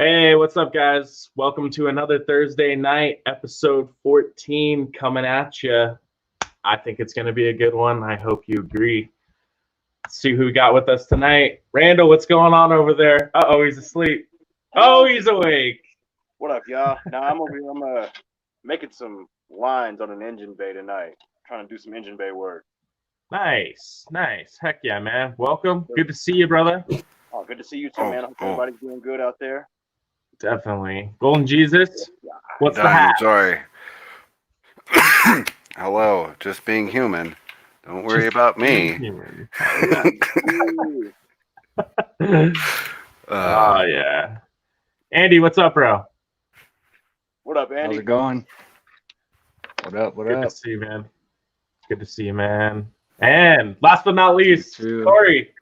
Hey, what's up, guys? Welcome to another Thursday night, episode 14 coming at you. I think it's going to be a good one. I hope you agree. Let's see who we got with us tonight. Randall, what's going on over there? Uh-oh, he's asleep. Oh, he's awake. What up, y'all? Now I'm over here. I'm making some lines on an engine bay tonight. Trying to do some engine bay work. Nice. Heck yeah, man. Welcome. Good to see you, brother. Oh, good to see you too, man. I hope everybody's doing good out there. Definitely. Golden Jesus, what's the I'm hat? sorry. Hello, just being human. Don't worry about me. Oh, yeah. Andy, what's up, bro? What up, Andy? How's it going? What up? Good to see you, man. Good to see you, man. And last but not least, Cory,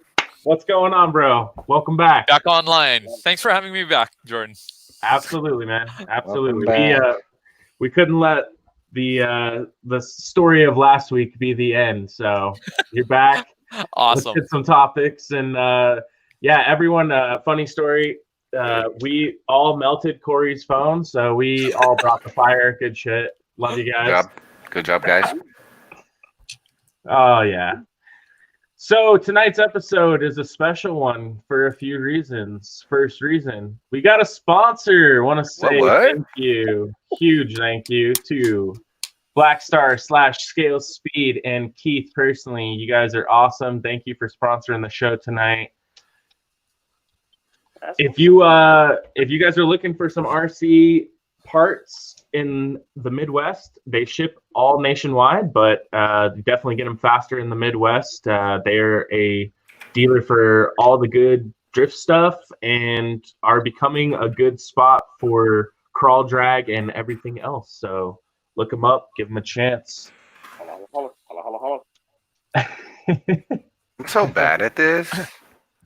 what's going on, bro? Welcome back. Back online. Thanks for having me back, Jordan. Absolutely, man. Absolutely. We couldn't let the story of last week be the end. So you're back. Awesome. Let's get some topics. And yeah, everyone, funny story. We all melted Cory's phone, so we all brought the fire. Good shit. Love you guys. Good job, guys. Oh, yeah. So tonight's episode is a special one for a few reasons. First reason, we got a sponsor. Want to say thank you. Huge thank you to Blackstar / Scale and Keith personally. You guys are awesome. Thank you for sponsoring the show tonight. If you guys are looking for some RC parts in the Midwest, they ship all nationwide, but definitely get them faster in the Midwest. They're a dealer for all the good drift stuff and are becoming a good spot for crawl drag and everything else. So look them up, give them a chance. I'm so bad at this.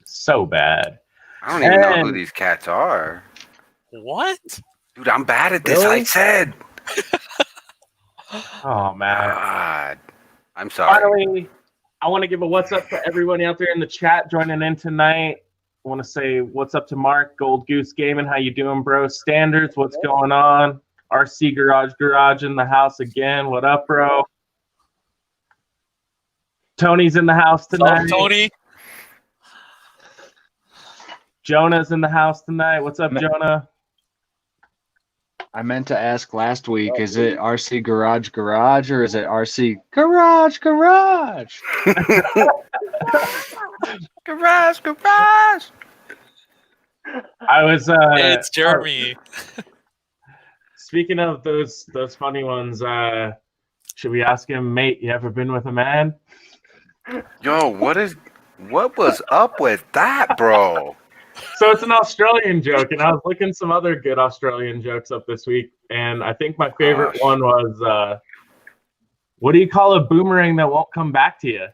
So bad. I don't even know who these cats are. What? Dude, I'm bad at this. Really? I said. Oh, man. God. I'm sorry. Finally, I want to give a what's up to everybody out there in the chat joining in tonight. I want to say what's up to Mark, Gold Goose Gaming. How you doing, bro? Standards, what's going on? RC Garage in the house again. What up, bro? Tony's in the house tonight. What's up, Tony? Jonah's in the house tonight. What's up, Jonah? I meant to ask last week, is it RC Garage or is it RC Garage? Garage. I was it's Jeremy. Speaking of those funny ones, should we ask him, mate, you ever been with a man? Yo, what was up with that, bro? So it's an Australian joke, and I was looking some other good Australian jokes up this week, and I think my favorite one was, what do you call a boomerang that won't come back to you?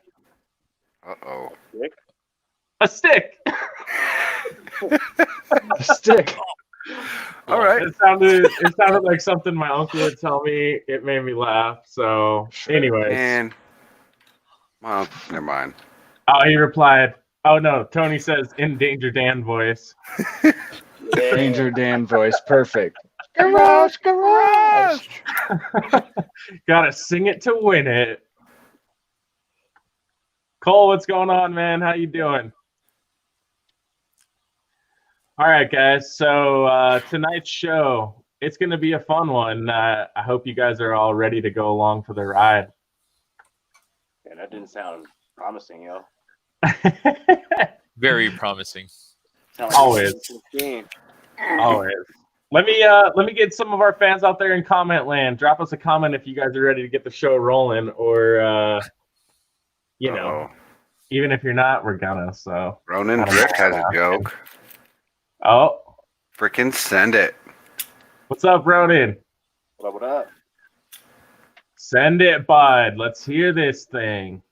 Uh-oh. A stick. A stick. All right. It sounded like something my uncle would tell me. It made me laugh. So, anyways. And, well, never mind. Oh, he replied, oh, no. Tony says, in Danger Dan voice. Danger Dan voice. Perfect. Garage. Gotta sing it to win it. Cole, what's going on, man? How you doing? All right, guys. So tonight's show, it's going to be a fun one. I hope you guys are all ready to go along for the ride. Yeah, that didn't sound promising, yo. Very promising. Always. Let me get some of our fans out there in comment land. Drop us a comment if you guys are ready to get the show rolling, or you know, even if you're not, we're gonna. So Ronan Drift has a joke. Oh, freaking send it! What's up, Ronan? What up? Send it, bud. Let's hear this thing.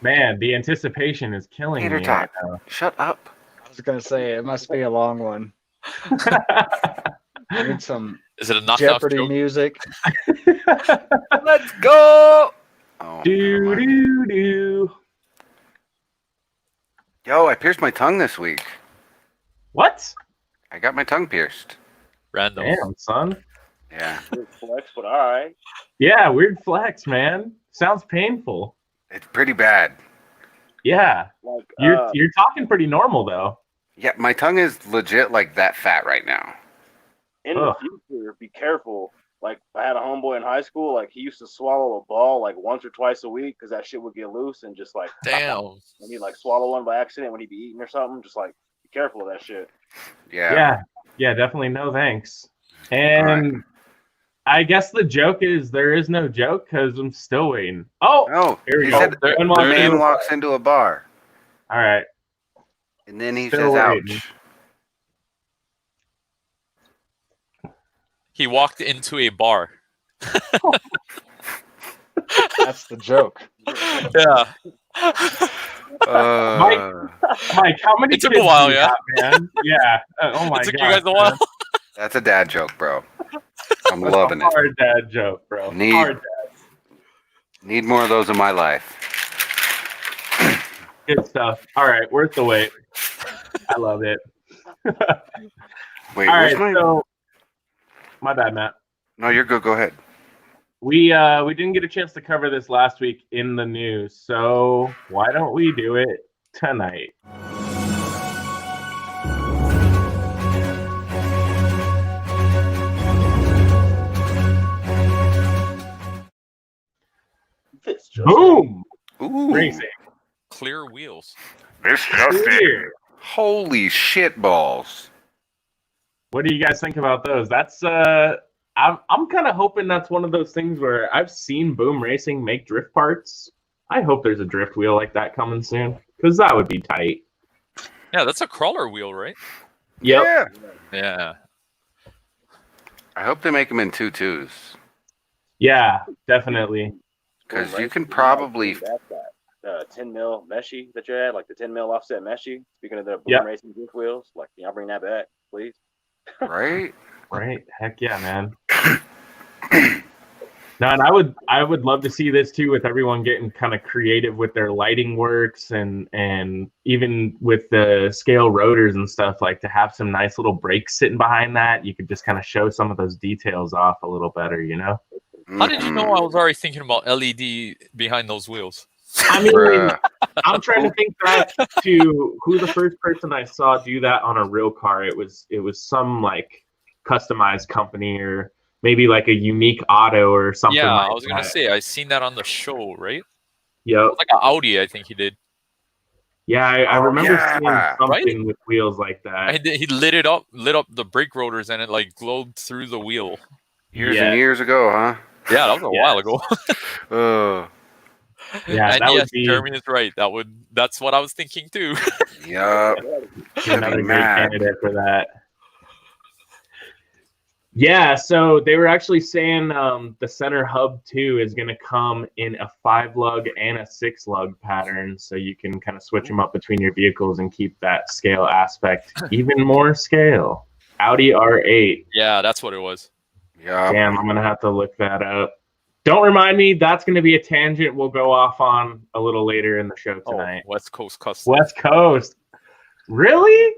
Man, the anticipation is killing me right now. Shut up. I was going to say, it must be a long one. I need some Is it a Jeopardy music. Let's go. Do. Yo, I pierced my tongue this week. What? I got my tongue pierced. Random. Damn, son. Yeah, Good flex, but all right. Yeah, weird flex, man. Sounds painful. it's pretty bad. Yeah, Like you're talking pretty normal though. Yeah, my tongue is legit like that fat right now. in Ugh. the future, be careful. Like I had a homeboy in high school. Like he used to swallow a ball like once or twice a week because that shit would get loose and just like Damn. and he'd like swallow one by accident when he'd be eating or something. Just like be careful of that shit. Yeah. Yeah, definitely no thanks. And Alright. I guess the joke is there is no joke because I'm still waiting. Oh, No, here we he go. said There- One the more man thing. walks into a bar All right. and then he Still says, waiting. "Ouch." He walked into a bar. That's the joke. Yeah. Mike, how many It took a kids while, do you yeah. have, man? Yeah. Oh my It took god. you guys a while. That's a dad joke, bro. I'm That's loving a it. hard dad joke, bro. Need- Hard Need more of those in my life. good stuff. All right, worth the wait. I love it. Wait, All where's right, my? so my bad, Matt. No, you're good. Go ahead. We didn't get a chance to cover this last week in the news, so why don't we do it tonight? This just Boom! Ooh, Racing. Clear wheels. Clear. holy shit balls! What do you guys think about those? That's I'm kind of hoping that's one of those things where I've seen Boom Racing make drift parts. I hope there's a drift wheel like that coming soon because that would be tight. Yeah, that's a crawler wheel, right? Yep. Yeah. Yeah. I hope they make them in 2.2s Yeah, definitely. because you can probably. that 10 mil meshy that you had, like the 10 mil offset meshy. Speaking of the Boom Yep. Racing drift wheels, like can y'all bring that back, please? Right? Right? Heck yeah, man. No, and I would love to see this too, with everyone getting kind of creative with their lighting works and even with the scale rotors and stuff, like to have some nice little brakes sitting behind that. You could just kind of show some of those details off a little better, you know? How did you know I was already thinking about LED behind those wheels? I mean, Bruh. I'm trying to think back to who the first person I saw do that on a real car. It was some like customized company or maybe like a unique auto or something. Yeah, like I was gonna that. say I seen that on the show, right? It Yep. was like an Audi, I think he did. Yeah, I Oh, remember yeah. seeing something Right? with wheels like that. And he lit up the brake rotors, and it like glowed through the wheel. Years Yeah. and years ago, huh? Yeah, that was a while ago. Yeah, and that yes, would be Jeremy is right. That's what I was thinking too. Yup. another be great mad. candidate for that. Yeah, so they were actually saying the center hub too is going to come in a 5-lug and a 6-lug pattern, so you can kind of switch them up between your vehicles and keep that scale aspect even more scale. Audi R8. Yeah, that's what it was. Yup. Damn, I'm going to have to look that up. Don't remind me, that's going to be a tangent we'll go off on a little later in the show tonight. West Coast Custom. West Coast. Really?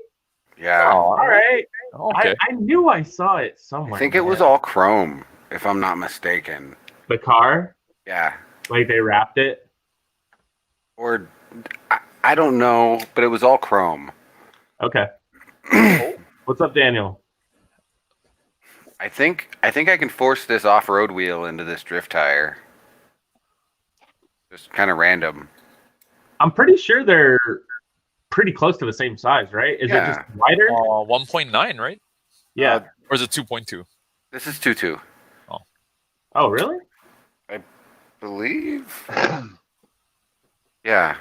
Yeah. All right. Okay. I knew I saw it somewhere. I think it was man. all chrome, if I'm not mistaken. The car, Yeah. like they wrapped it. Or I don't know, but it was all chrome. Okay. What's up, Daniel? I think I can force this off-road wheel into this drift tire. Just kind of random. I'm pretty sure they're pretty close to the same size, right? Is it Yeah. just wider? 1.9, right? Yeah. Or is it 2.2? This is 2.2. Oh, really? Believe. Yeah.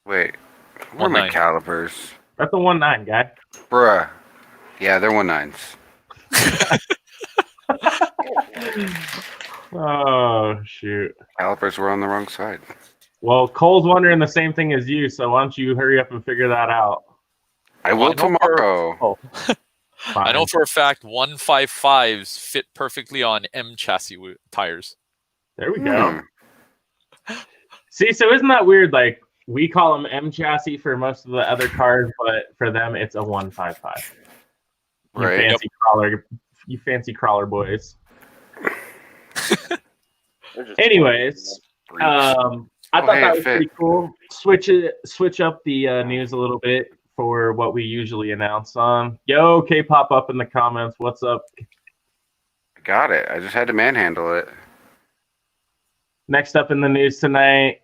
Wait. Where are my 1.9. calipers? That's a 1.9 guy. Bruh. Yeah, they're 1.9s. Oh, shoot. Calipers were on the wrong side. Well, Cole's wondering the same thing as you, so why don't you hurry up and figure that out? I will tomorrow. Oh. I know Fine. for a fact 155s fit perfectly on M chassis tires. There we go. See, so isn't that weird? Like, we call them M chassis for most of the other cars, but for them it's a 155. You Right. fancy crawler boys. They're just Anyways, Freaks. I thought hey, that was Fit. pretty cool. Switch up the news a little bit for what we usually announce on. Yo, K-pop up in the comments. What's up? Got it. I just had to manhandle it. Next up in the news tonight,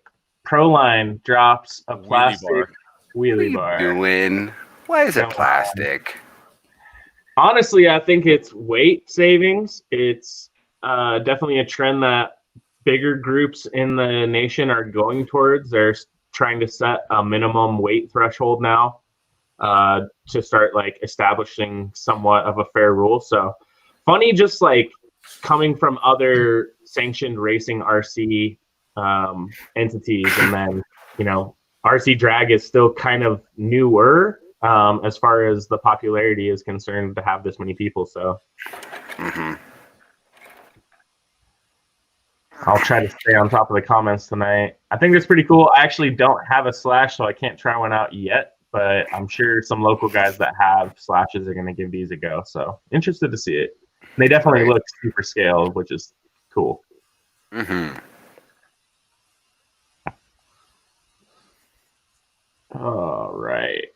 Proline drops a Wheelie plastic bar. wheelie What bar. are you doing? Why is it Don't plastic? Honestly, I think it's weight savings. It's definitely a trend that bigger groups in the nation are going towards. They're trying to set a minimum weight threshold now to start like establishing somewhat of a fair rule. So funny, just like coming from other sanctioned racing RC entities, and then RC drag is still kind of newer as far as the popularity is concerned to have this many people. So I'll try to stay on top of the comments tonight. I think it's pretty cool. I actually don't have a slash, so I can't try one out yet, but I'm sure some local guys that have slashes are going to give these a go. So interested to see it. They definitely look super scaled, which is cool. All right.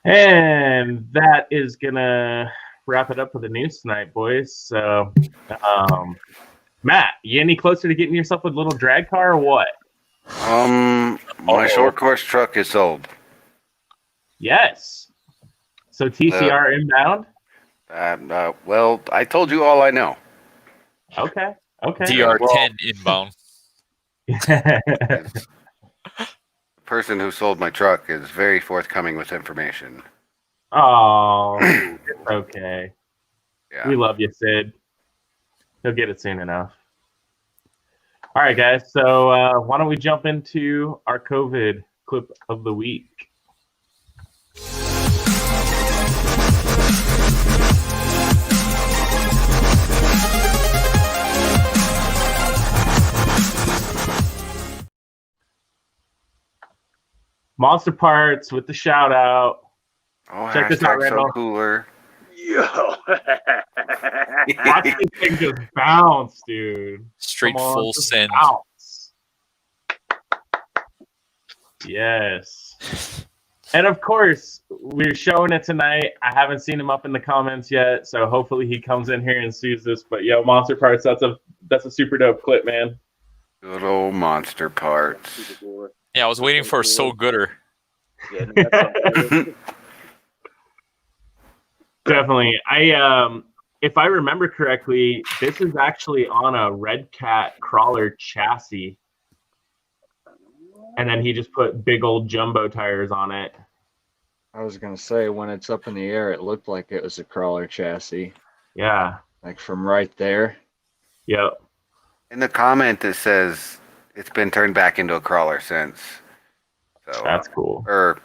And that is going to wrap it up for the news tonight, boys. So, Matt, you any closer to getting yourself a little drag car or what? My short course truck is sold. Yes. So TCR inbound? Well, I told you all I know. Okay. DR10 inbound. The person who sold my truck is very forthcoming with information. Oh, it's okay. Yeah. We love you, Sid. He'll get it soon enough. All right, guys. So why don't we jump into our COVID clip of the week? Monster Parts with the shout out. Oh, Check this out, hashtag so Randall. cooler. Yo. Watch this thing just bounce, dude. Straight Come on, full just send. bounce. Yes. And of course, we're showing it tonight. I haven't seen him up in the comments yet, so hopefully he comes in here and sees this. But yo, Monster Parts, that's a super dope clip, man. Good old Monster Parts. Yeah, I was waiting for So Gooder. Definitely. If I remember correctly, this is actually on a Red Cat crawler chassis. And then he just put big old jumbo tires on it. I was gonna say, when it's up in the air, it looked like it was a crawler chassis, Yeah. like from right there. Yep. In the comment, it says it's been turned back into a crawler since. So That's cool. Or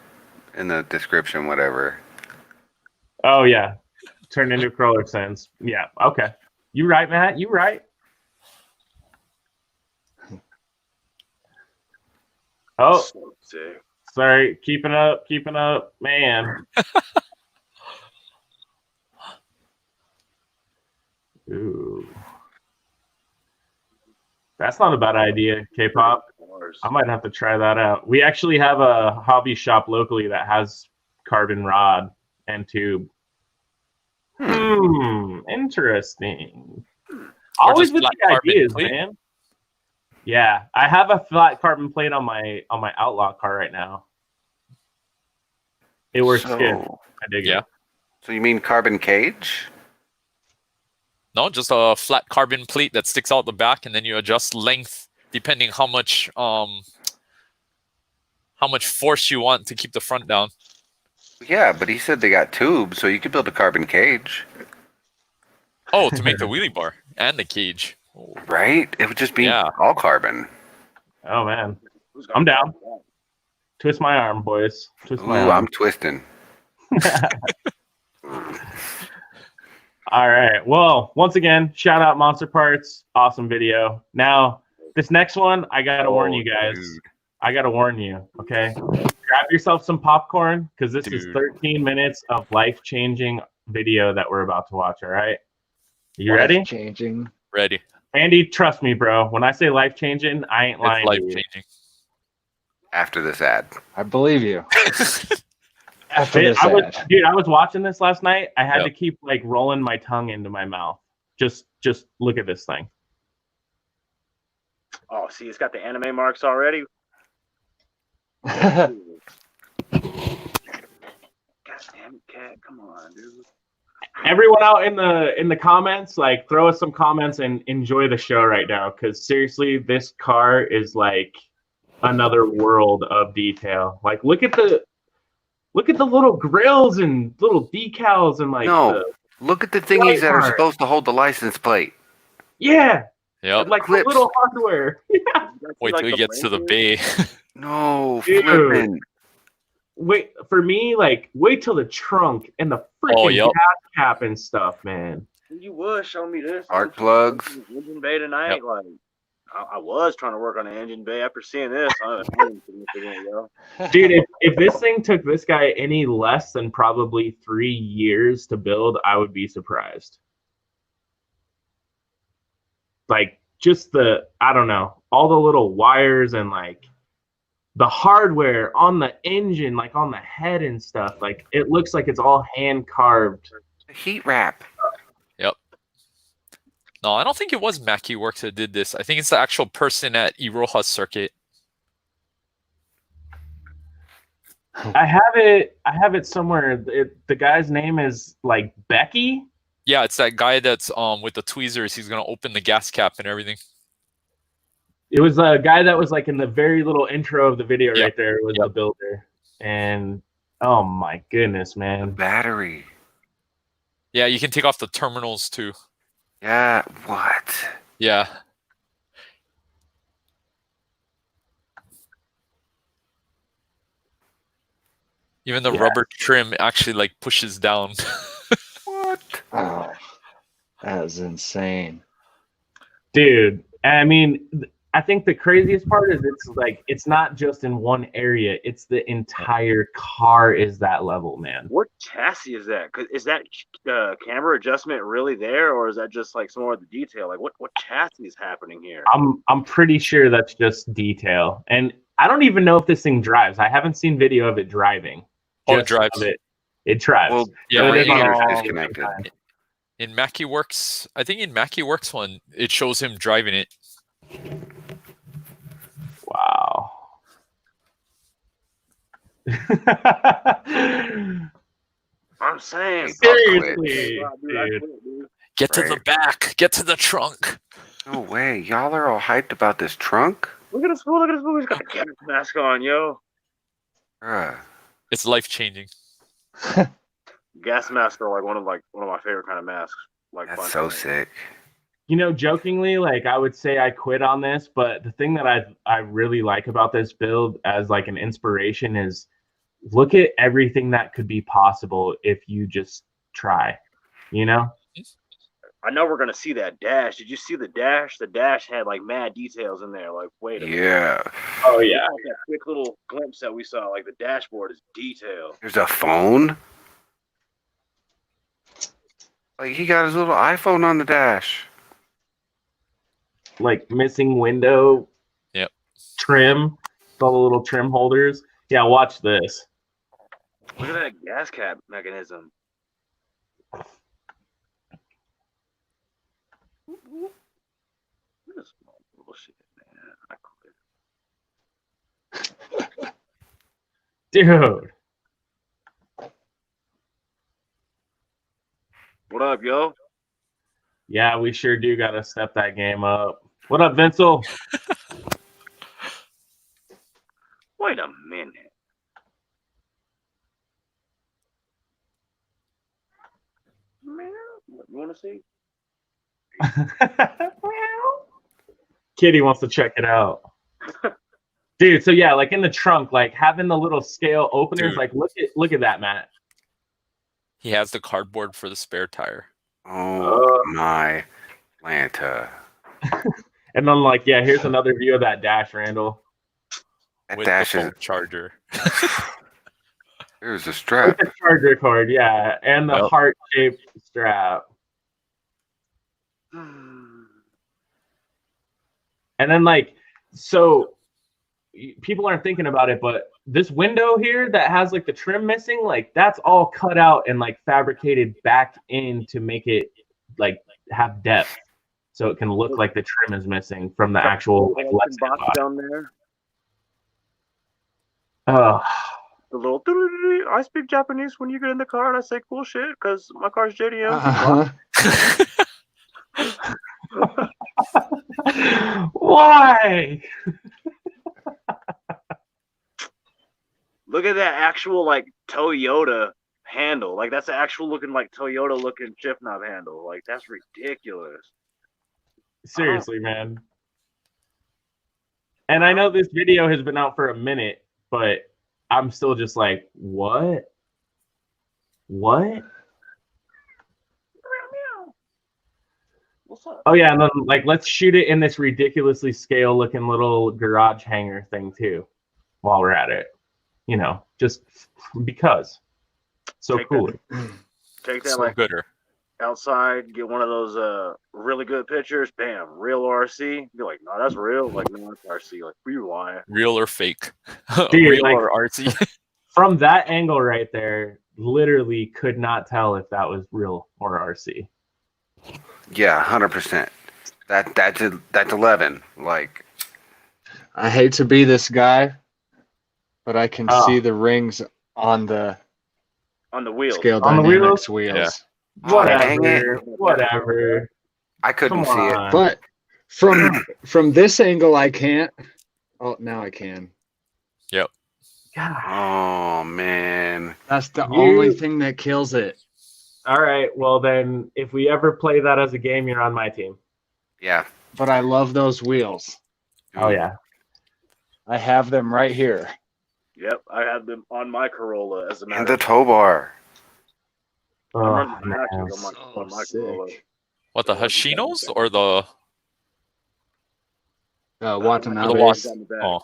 in the description, whatever. Oh, yeah. Turned into a crawler since. Yeah. Okay. You right, Matt. You right. Oh, sorry. Keeping up, man. Ooh. That's not a bad idea, K-pop. I might have to try that out. We actually have a hobby shop locally that has carbon rod and tube. Interesting. Always with the ideas, man. Yeah, I have a flat carbon plate on my Outlaw car right now. It works good. I dig it. So you mean carbon cage? No, just a flat carbon plate that sticks out the back, and then you adjust length depending how much force you want to keep the front down. Yeah, but he said they got tubes, so you could build a carbon cage. Oh, to make the wheelie bar and the cage. Right? It would just be all carbon. Oh, man. I'm down. Twist my arm, boys. Twist my arm. I'm twisting. All right. Well, once again, shout out Monster Parts. Awesome video. Now, this next one, I got to warn you guys. Dude. I gotta warn you, okay? Grab yourself some popcorn, because this is Dude. 13 minutes of life-changing video that we're about to watch, all right? You ready? Changing. Ready. Andy, trust me, bro. When I say life-changing, I ain't It's lying life to you. changing. After this ad. I believe you. After this I ad. was watching this last night. I had Yep. to keep like rolling my tongue into my mouth. Just look at this thing. Oh, see, it's got the anime marks already. God damn it, cat! Come on, dude. Everyone out in the comments, like throw us some comments and enjoy the show right now, because seriously, this car is like another world of detail. Like look at the little grills and little decals and like No, look at the thingies that are White supposed to hold the license plate. yeah, Yep. like the Clips. little hardware. Wait till he gets to the bay. No, Dude. flipping. Wait for me, like wait till the trunk and the freaking yep. gas cap and stuff, man. You was showing me this. Spark plugs. Engine bay tonight. Yep. Like I was trying to work on the engine bay after seeing this. I didn't significant, yo. Dude, if this thing took this guy any less than probably 3 years to build, I would be surprised. Like just I don't know, all the little wires and like the hardware on the engine, like on the head and stuff, like it looks like it's all hand carved. Heat wrap. Yep. No, I don't think it was Mackie Works that did this. I think it's the actual person at Iroha Circuit. I have it somewhere. The guy's name is like Becky. Yeah, it's that guy that's with the tweezers. He's gonna open the gas cap and everything. It was a guy that was like in the very little intro of the video Yep. right there was Yep. the builder. And oh my goodness, man. Battery. Yeah, you can take off the terminals too. Yeah, what? Yeah. Even the Yeah. rubber trim actually like pushes down. What? Oh, that is insane. Dude, I mean, I think the craziest part is it's like it's not just in one area, it's the entire car is that level, man. What chassis is that? Cause is that camber adjustment really there, or is that just like some more of the detail? Like what chassis is happening here? I'm pretty sure that's just detail. And I don't even know if this thing drives. I haven't seen video of it driving. Oh, it Just drives. of It drives. Well, Yeah, the it is on radiator's all the disconnected. time. In Mackie Works, I think in Mackie Works one, it shows him driving it. Wow. I'm saying, Seriously, Dude, I dude. quit, dude. Get to the Right. back. Get to the trunk. No way. Y'all are all hyped about this trunk? Look at this fool! Look at this fool! He's got the gas mask on, yo. Bruh. It's life changing. Gas masks are like one of my favorite kind of masks. Like That's fun so thing. sick. You know, jokingly, like I would say I quit on this, but the thing that I really like about this build as like an inspiration is look at everything that could be possible if you just try, you know? I know we're gonna see that dash. Did you see the dash? The dash had like mad details in there. Like, wait a minute. Yeah. Oh yeah. Like that quick little glimpse that we saw, like the dashboard is detailed. There's a phone. Like he got his little iPhone on the dash. Like missing window. Yep. Trim. All the little trim holders. Yeah, watch this. Look at that gas cap mechanism. This bullshit, man. I quit. Dude. What up, yo? Yeah, we sure do gotta step that game up. What up, Vincel? Wait a minute. Man, you want to see? Kitty wants to check it out. Dude, so yeah, like in the trunk, like having the little scale openers, Dude. like look at that, Matt. He has the cardboard for the spare tire. Oh my Lanta. And then like, yeah, here's another view of that dash, Randall. That with dash the is. phone charger. There's a With strap. the charger cord, yeah, and the Yep. heart-shaped strap. And then, like, so people aren't thinking about it, but this window here that has like the trim missing, like that's all cut out and like fabricated back in to make it like have depth, so it can look like the trim is missing from the actual like left box down there. Oh, The little. I speak Japanese when you get in the car and I say cool shit because my car's JDM. why? Look at that actual like Toyota handle. Like that's an actual looking like Toyota looking shift knob handle. Like that's ridiculous. Seriously, man. And I know this video has been out for a minute, but I'm still just like, what? What? What's up? Oh yeah, and then like let's shoot it in this ridiculously scale looking little garage hanger thing too, while we're at it. You know, just because. So Take cool. Take that So like gooder. outside, get one of those really good pictures, bam, real RC. Be like, no, that's real. Like, no, that's RC. Like, we lying. Real or fake? Dude, Real like- or RC? From that angle right there, literally could not tell if that was real or RC. Yeah, 100%. That's 11. Like, I hate to be this guy, but I can Oh. see the rings on the On the wheels. Scale On the Dynamics wheels. Yeah. Oh, dang it. Whatever. I couldn't Come see it. on. But from this angle, I can't. Oh, now I can. God. Oh, man. That's the You- only thing that kills it. All right. Well, then, if we ever play that as a game, you're on my team. Yeah. But I love those wheels. Oh yeah. I have them right here. Yep, I had them on my Corolla as a And matter the of tow bar. Oh, I'm running the man. hatches on my Corolla. Sick. What, the Hashinos or the Watanabe. Watts? On the back. Oh,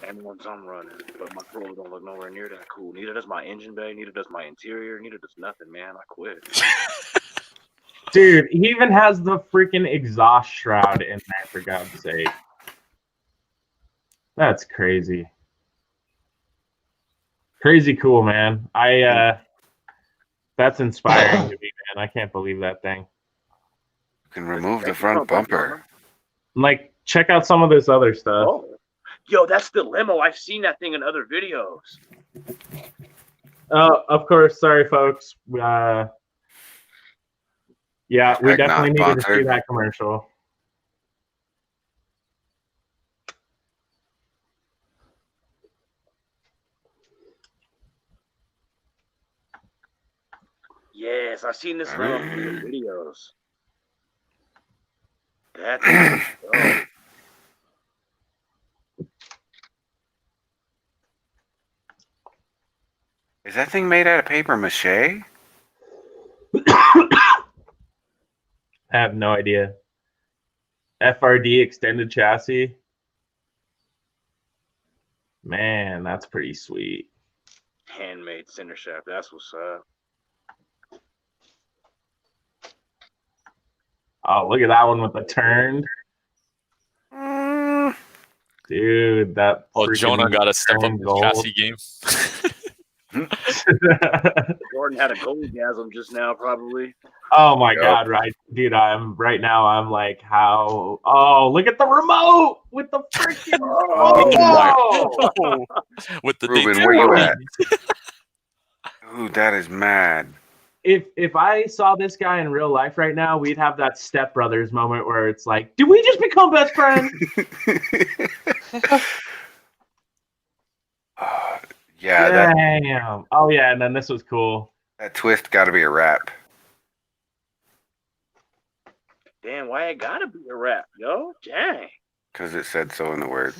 And the ones I'm running, but my Corolla don't look nowhere near that cool. Neither does my engine bay, neither does my interior, neither does nothing, man. I quit. Dude, he even has the freaking exhaust shroud in there, for God's sake. That's crazy. Crazy cool, man. That's inspiring to me, man. I can't believe that thing. You can remove the front bumper. Like, check out some of this other stuff. Oh. Yo, that's the limo. I've seen that thing in other videos. Of course. Sorry, folks. Yeah, we Hashtag definitely not needed to see sponsored. that commercial. Yes, I've seen this limo in other videos. That's dope. Is that thing made out of paper mache? I have no idea. FRD extended chassis. Man, that's pretty sweet. Handmade center shaft. That's what's up. Oh, look at that one with the turn. Dude, that. oh, freaking Jonah got to step up turn his gold. chassis game. Jordan had a goldgasm just now, probably. Oh my Yep. God, right, dude. I'm right now. I'm like, how? Oh, look at the remote with the freaking. Oh, with the Ruben, Daytona where you wings. at? Ooh, that is mad. If I saw this guy in real life right now, we'd have that Step Brothers moment where it's like, did we just become best friends? Yeah, that, Damn. Oh yeah, and then this was cool. that twist got to be a wrap. Damn, why it gotta be a rap, yo? Dang. Because it said so in the words.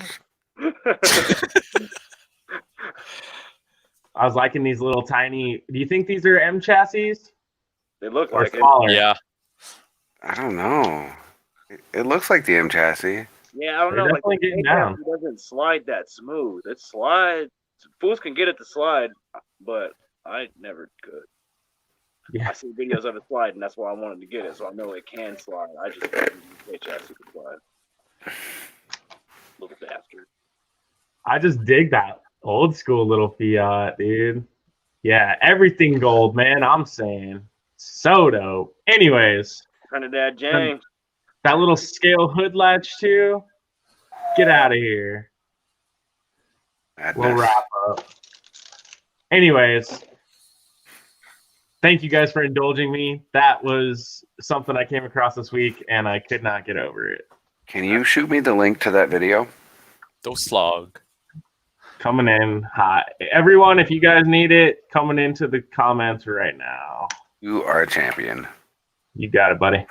I was liking these little tiny. Do you think these are M chassis They look or like it. smaller? Yeah, I don't know. It looks like the M chassis. Yeah, I don't They're know. Like definitely the getting A down. chassis doesn't slide that smooth. It slides. Fools can get it to slide, but I never could. Yeah. I see videos of it slide, and that's why I wanted to get it, so I know it can slide. I just didn't think the chassis could slide. Little bastard. I just dig that old school little Fiat, dude. Yeah, everything gold, man. I'm saying so dope. Anyways, Trinidad James. that little scale hood latch too. Get out of here. We'll Madness. wrap up. Anyways, thank you guys for indulging me. That was something I came across this week, and I could not get over it. Can you shoot me the link to that video? Those slog. Coming in hot. Everyone, if you guys need it, coming into the comments right now. You are a champion. You got it, buddy.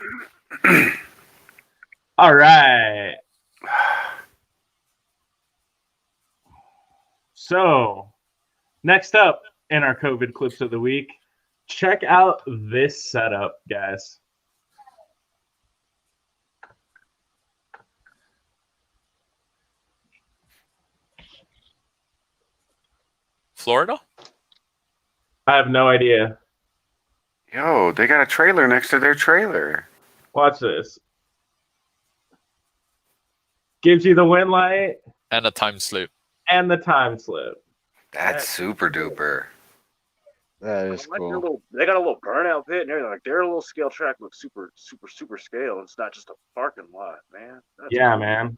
All right. So, next up in our COVID clips of the week, check out this setup, guys. Florida? I have no idea. Yo, they got a trailer next to their trailer. Watch this. Gives you the wind light And a time slip. and the time slip. That's super duper. That is I like their cool. little, they got a little burnout pit and everything. Like their little scale track looks super scale. It's not just a parking lot, man. That's Yeah, cool. man.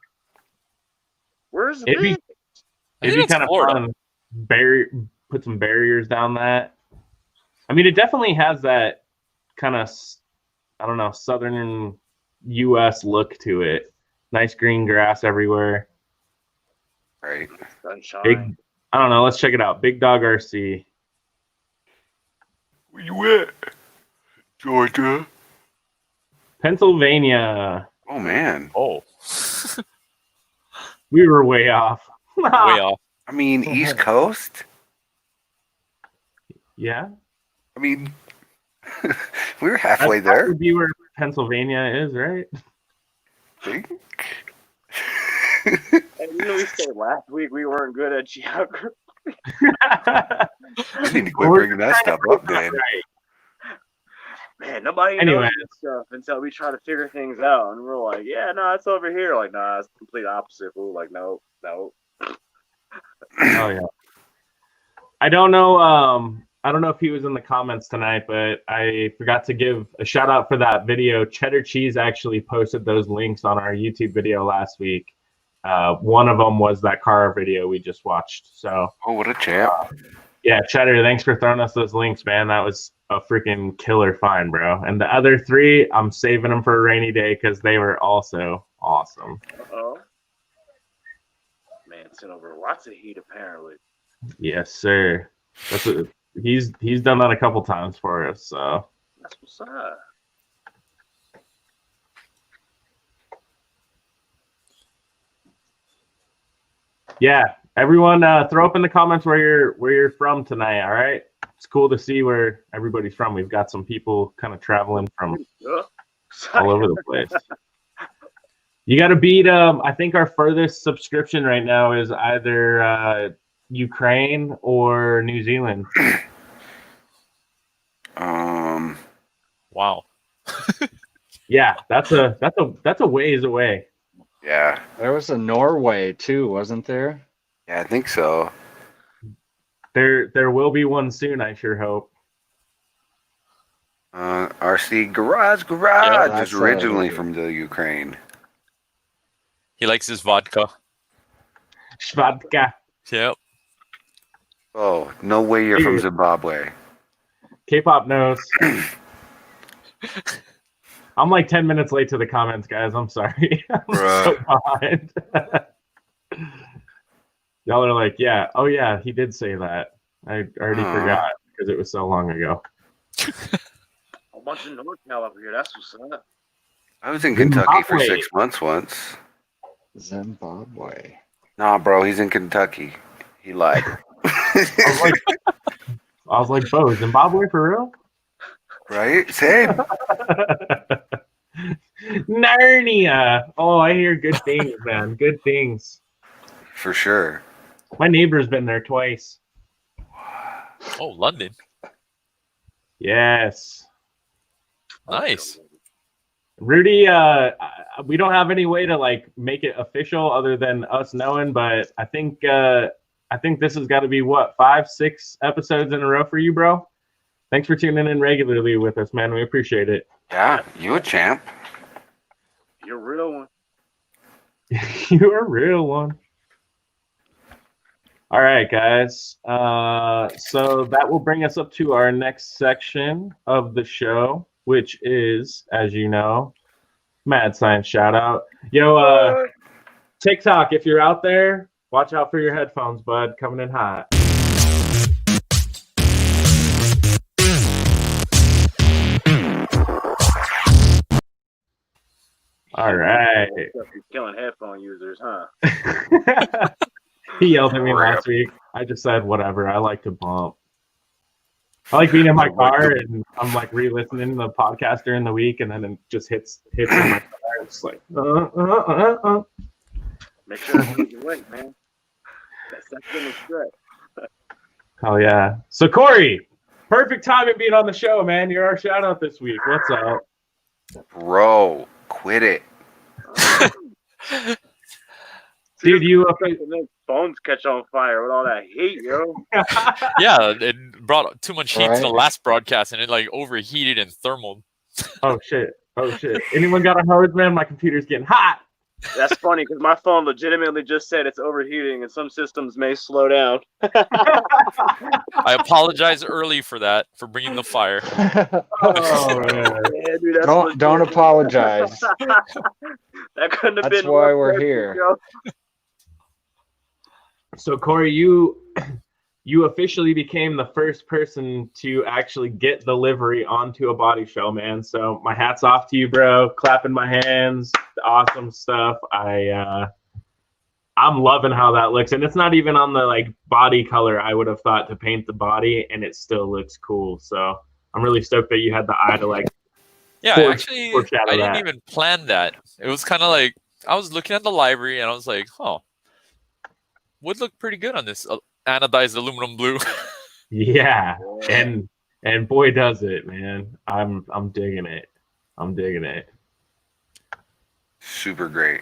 Where's the It'd be- big? I It'd think be it's kind of Florida. fun. Put some barriers down that. I mean, it definitely has that kind of, I don't know, southern U.S. look to it. Nice green grass everywhere. Right. Sunshine. Big, I don't know. Let's check it out. Big Dog RC. Where you at? Georgia. Pennsylvania. Oh man. Oh, We were way off. way off. I mean, East Coast. Yeah. I mean, we were halfway That there. would be where Pennsylvania is, right? Think. And we said last week we weren't good at geography. You need to quit We're bringing that stuff up, Dan. Right. Man, nobody Anyway. knows this stuff until we try to figure things out. And we're like, yeah, no, it's over here. Like, nah, it's the complete opposite. We're like, no. Oh yeah. I don't know. I don't know if he was in the comments tonight, but I forgot to give a shout out for that video. Cheddar Cheese actually posted those links on our YouTube video last week. One of them was that car video we just watched. So Oh, what a champ. yeah, Cheddar, thanks for throwing us those links, man. That was a freaking killer find, bro. And the other three, I'm saving them for a rainy day because they were also awesome. Uh-oh. Man, sent over lots of heat, apparently. Yes, sir. That's what, he's done that a couple times for us. So That's what's up. yeah, everyone, throw up in the comments where you're from tonight. All right, it's cool to see where everybody's from. We've got some people kind of traveling from all over the place. You got to beat. I think our furthest subscription right now is either Ukraine or New Zealand. Wow. Yeah, that's a ways away. Yeah. There was a Norway too, wasn't there? Yeah, I think so. There will be one soon. I sure hope. RC Garage Yeah, is that's originally right. from the Ukraine. He likes his vodka. Shvadka. Yep. Oh, no way you're from Zimbabwe. K-pop knows. I'm like 10 minutes late to the comments, guys. I'm sorry. I'm so behind. Y'all are like, yeah, oh yeah, he did say that. I already forgot because it was so long ago. A bunch of NorCal up here. That's what's up. I was in Kentucky for Zimbabwe. 6 months once. Zimbabwe. Nah, bro, he's in Kentucky. He lied. I was like, Bo, Zimbabwe for real? Right? Same. Narnia. Oh, I hear good things, man. Good things. For sure. My neighbor's been there twice. Oh, London. Yes. Nice. Rudy, we don't have any way to like make it official other than us knowing, but I think this has got to be what 5-6 episodes in a row for you, bro. Thanks for tuning in regularly with us, man. We appreciate it. Yeah, you a champ. You're a real one. You're a real one. All right, guys. So that will bring us up to our next section of the show, which is, as you know, Mad Science shout out. Yo, TikTok, if you're out there, watch out for your headphones, bud. Coming in hot. All right. You're killing headphone users, huh? He yelled at me last week. I just said whatever. I like to bump. I like being in my car and I'm like re-listening to the podcast during the week, and then it just hits in my car. It's like, Make sure it's your weight, man. That's been a stress. Oh yeah. So Cory, perfect timing being on the show, man. You're our shout out this week. What's up? Bro, quit it. Dude, you And then phones catch on fire with all that heat, yo. Yeah, it brought too much heat to the Right. last broadcast, and it like overheated and thermal. Oh shit. Anyone got a hose, man? My computer's getting hot. That's funny because my phone legitimately just said it's overheating and some systems may slow down. I apologize early for that, for bringing the fire. Oh man. Yeah, dude, that's Don't legit. apologize. That couldn't have That's been why more we're perfect, here. yo. So Cory, you officially became the first person to actually get the livery onto a body show, man. So my hat's off to you, bro. Clapping my hands. Awesome stuff. I'm loving how that looks. And it's not even on the like body color I would have thought to paint the body, and it still looks cool. So I'm really stoked that you had the eye to like Yeah, foreshadow I didn't that. even plan that. It was kind of like I was looking at the library and I was like, "Oh, would look pretty good on this anodized aluminum blue." Yeah. And boy does it, man. I'm digging it. Super great.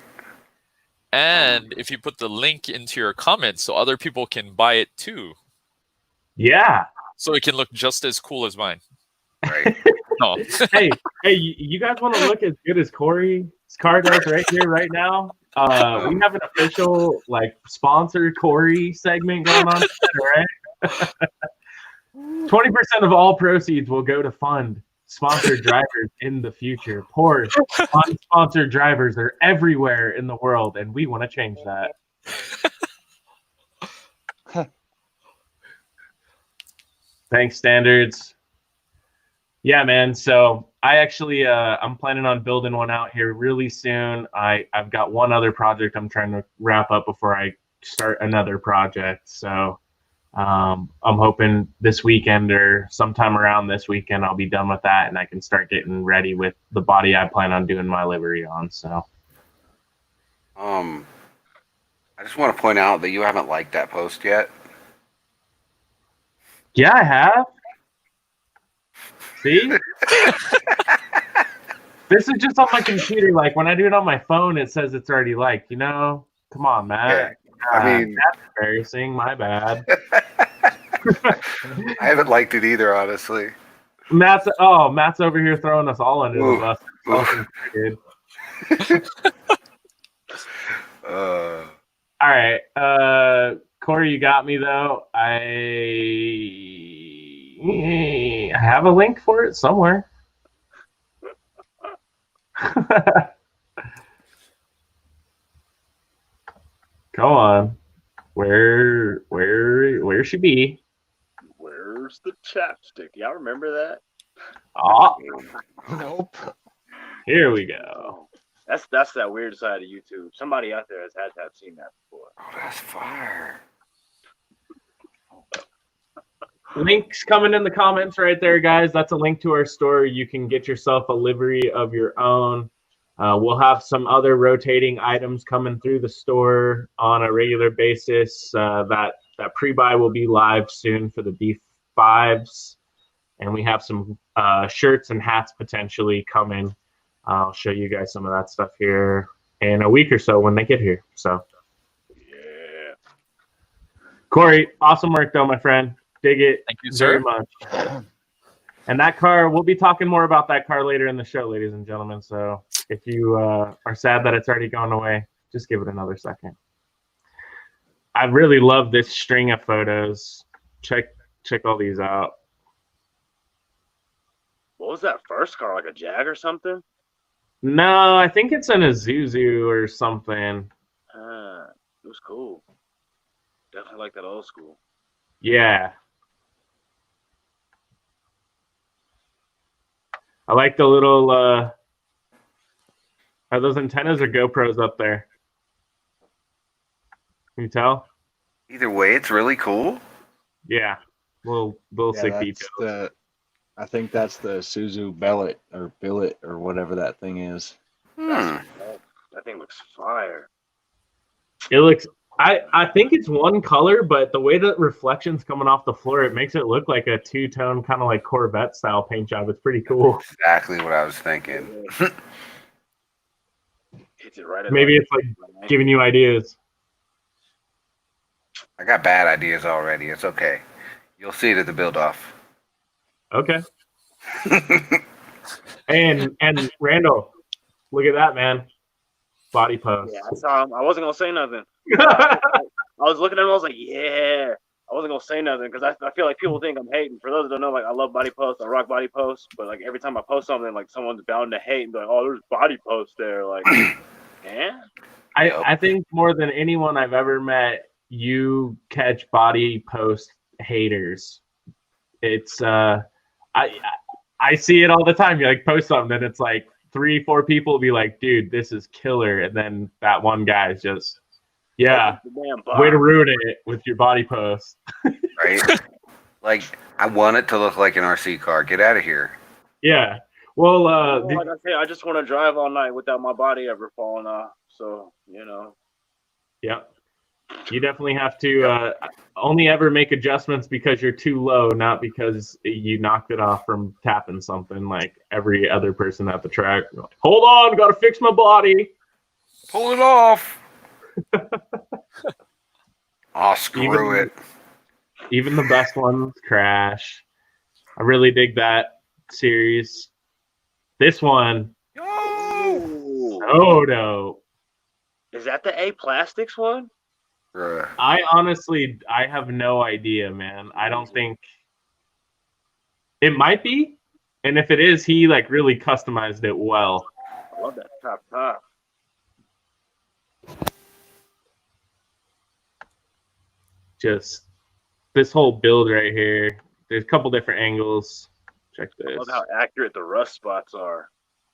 And if you put the link into your comments, so other people can buy it too, Yeah. so it can look just as cool as mine. Right. No, hey, you guys want to look as good as Cory's car does right here, right now? We have an official like sponsored Cory segment going on, right? 20% of all proceeds will go to fund sponsored drivers in the future. Poor unsponsored drivers are everywhere in the world, and we want to change that. Thanks, standards. Yeah, man. So I actually, I'm planning on building one out here really soon. I've got one other project I'm trying to wrap up before I start another project. So I'm hoping this weekend or sometime around this weekend I'll be done with that and I can start getting ready with the body I plan on doing my livery on. So I just want to point out that you haven't liked that post yet. yeah, I have. See? This is just on my computer. Like when I do it on my phone, it says it's already liked. You know? Come on, Matt. I mean, that's embarrassing. My bad. I haven't liked it either, honestly. Matt's over here throwing us all under the bus. Oof. Dude. All right, Cory, you got me though. I have a link for it somewhere. Come on, where she be? Where's the chapstick? Y'all remember that? Oh, Nope. here we go. That's that weird side of YouTube. Somebody out there has had to have seen that before. Oh, that's fire. Links coming in the comments right there, guys. That's a link to our store. You can get yourself a livery of your own. We'll have some other rotating items coming through the store on a regular basis. That pre-buy will be live soon for the B5s. And we have some shirts and hats potentially coming. I'll show you guys some of that stuff here in a week or so when they get here. So, Yeah. Cory, awesome work though, my friend. Dig it. Thank you, very sir. much. And that car, we'll be talking more about that car later in the show, ladies and gentlemen. So if you are sad that it's already gone away, just give it another second. I really love this string of photos. Check all these out. What was that first car? Like a Jag or something? No, I think it's an Isuzu or something. It was cool. Definitely like that old school. Yeah. I like the little, are those antennas or GoPros up there? Can you tell? Either way, it's really cool. Yeah. Little sick details. I think that's the Suzu Billet or whatever that thing is. That thing looks fire. It looks, I think it's one color, but the way that reflection's coming off the floor, it makes it look like a two-tone kind of like Corvette style paint job. It's pretty cool. Exactly what I was thinking. Hits it right. Maybe it's like giving you ideas. I got bad ideas already. It's okay. You'll see it at the build off. Okay. and Randall, look at that, man. Body post. Yeah, I saw him. I wasn't gonna say nothing. I was looking at him. I was like, yeah. I wasn't gonna say nothing because I feel like people think I'm hating. For those that don't know, like I love body posts. I rock body posts. But like every time I post something, like someone's bound to hate and be like, oh, there's body posts there. Like, yeah. I think more than anyone I've ever met, you catch body post haters. It's I see it all the time. You like post something and it's like 3-4 people will be like, dude, this is killer, and then that one guy's just, yeah, way to ruin it with your body post. Right? Like, I want it to look like an RC car. Get out of here. Yeah. Well, like I say, I just want to drive all night without my body ever falling off. So, you know. Yeah. You definitely have to only ever make adjustments because you're too low, not because you knocked it off from tapping something like every other person at the track. Like, hold on, gotta fix my body. Pull it off. Oh, screw it. Even the best ones crash. I really dig that series. This one, so dope. Is that the A Plastics one? I have no idea, man. I don't think it might be. And if it is, he like really customized it well. I love that top. Just this whole build right here. There's a couple different angles. Check this. I love how accurate the rust spots are.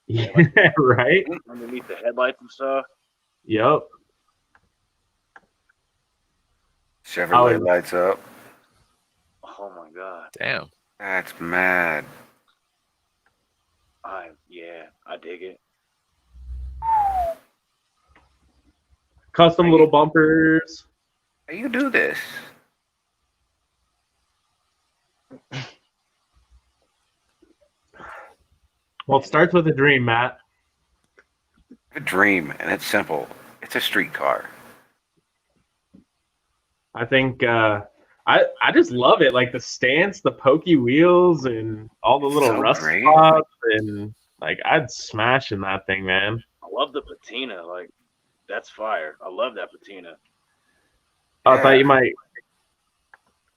Yeah, right? Underneath the headlights and stuff. Yep. Chevrolet lights up. Oh my god. Damn. That's mad. I dig it. Custom little bumpers. How you do this? Well, it starts with a dream, Matt. A dream, and it's simple. It's a street car. I think I just love it. Like the stance, the pokey wheels, and all the little rust spots, and like I'd smash in that thing, man. I love the patina. Like that's fire. I love that patina. I thought you might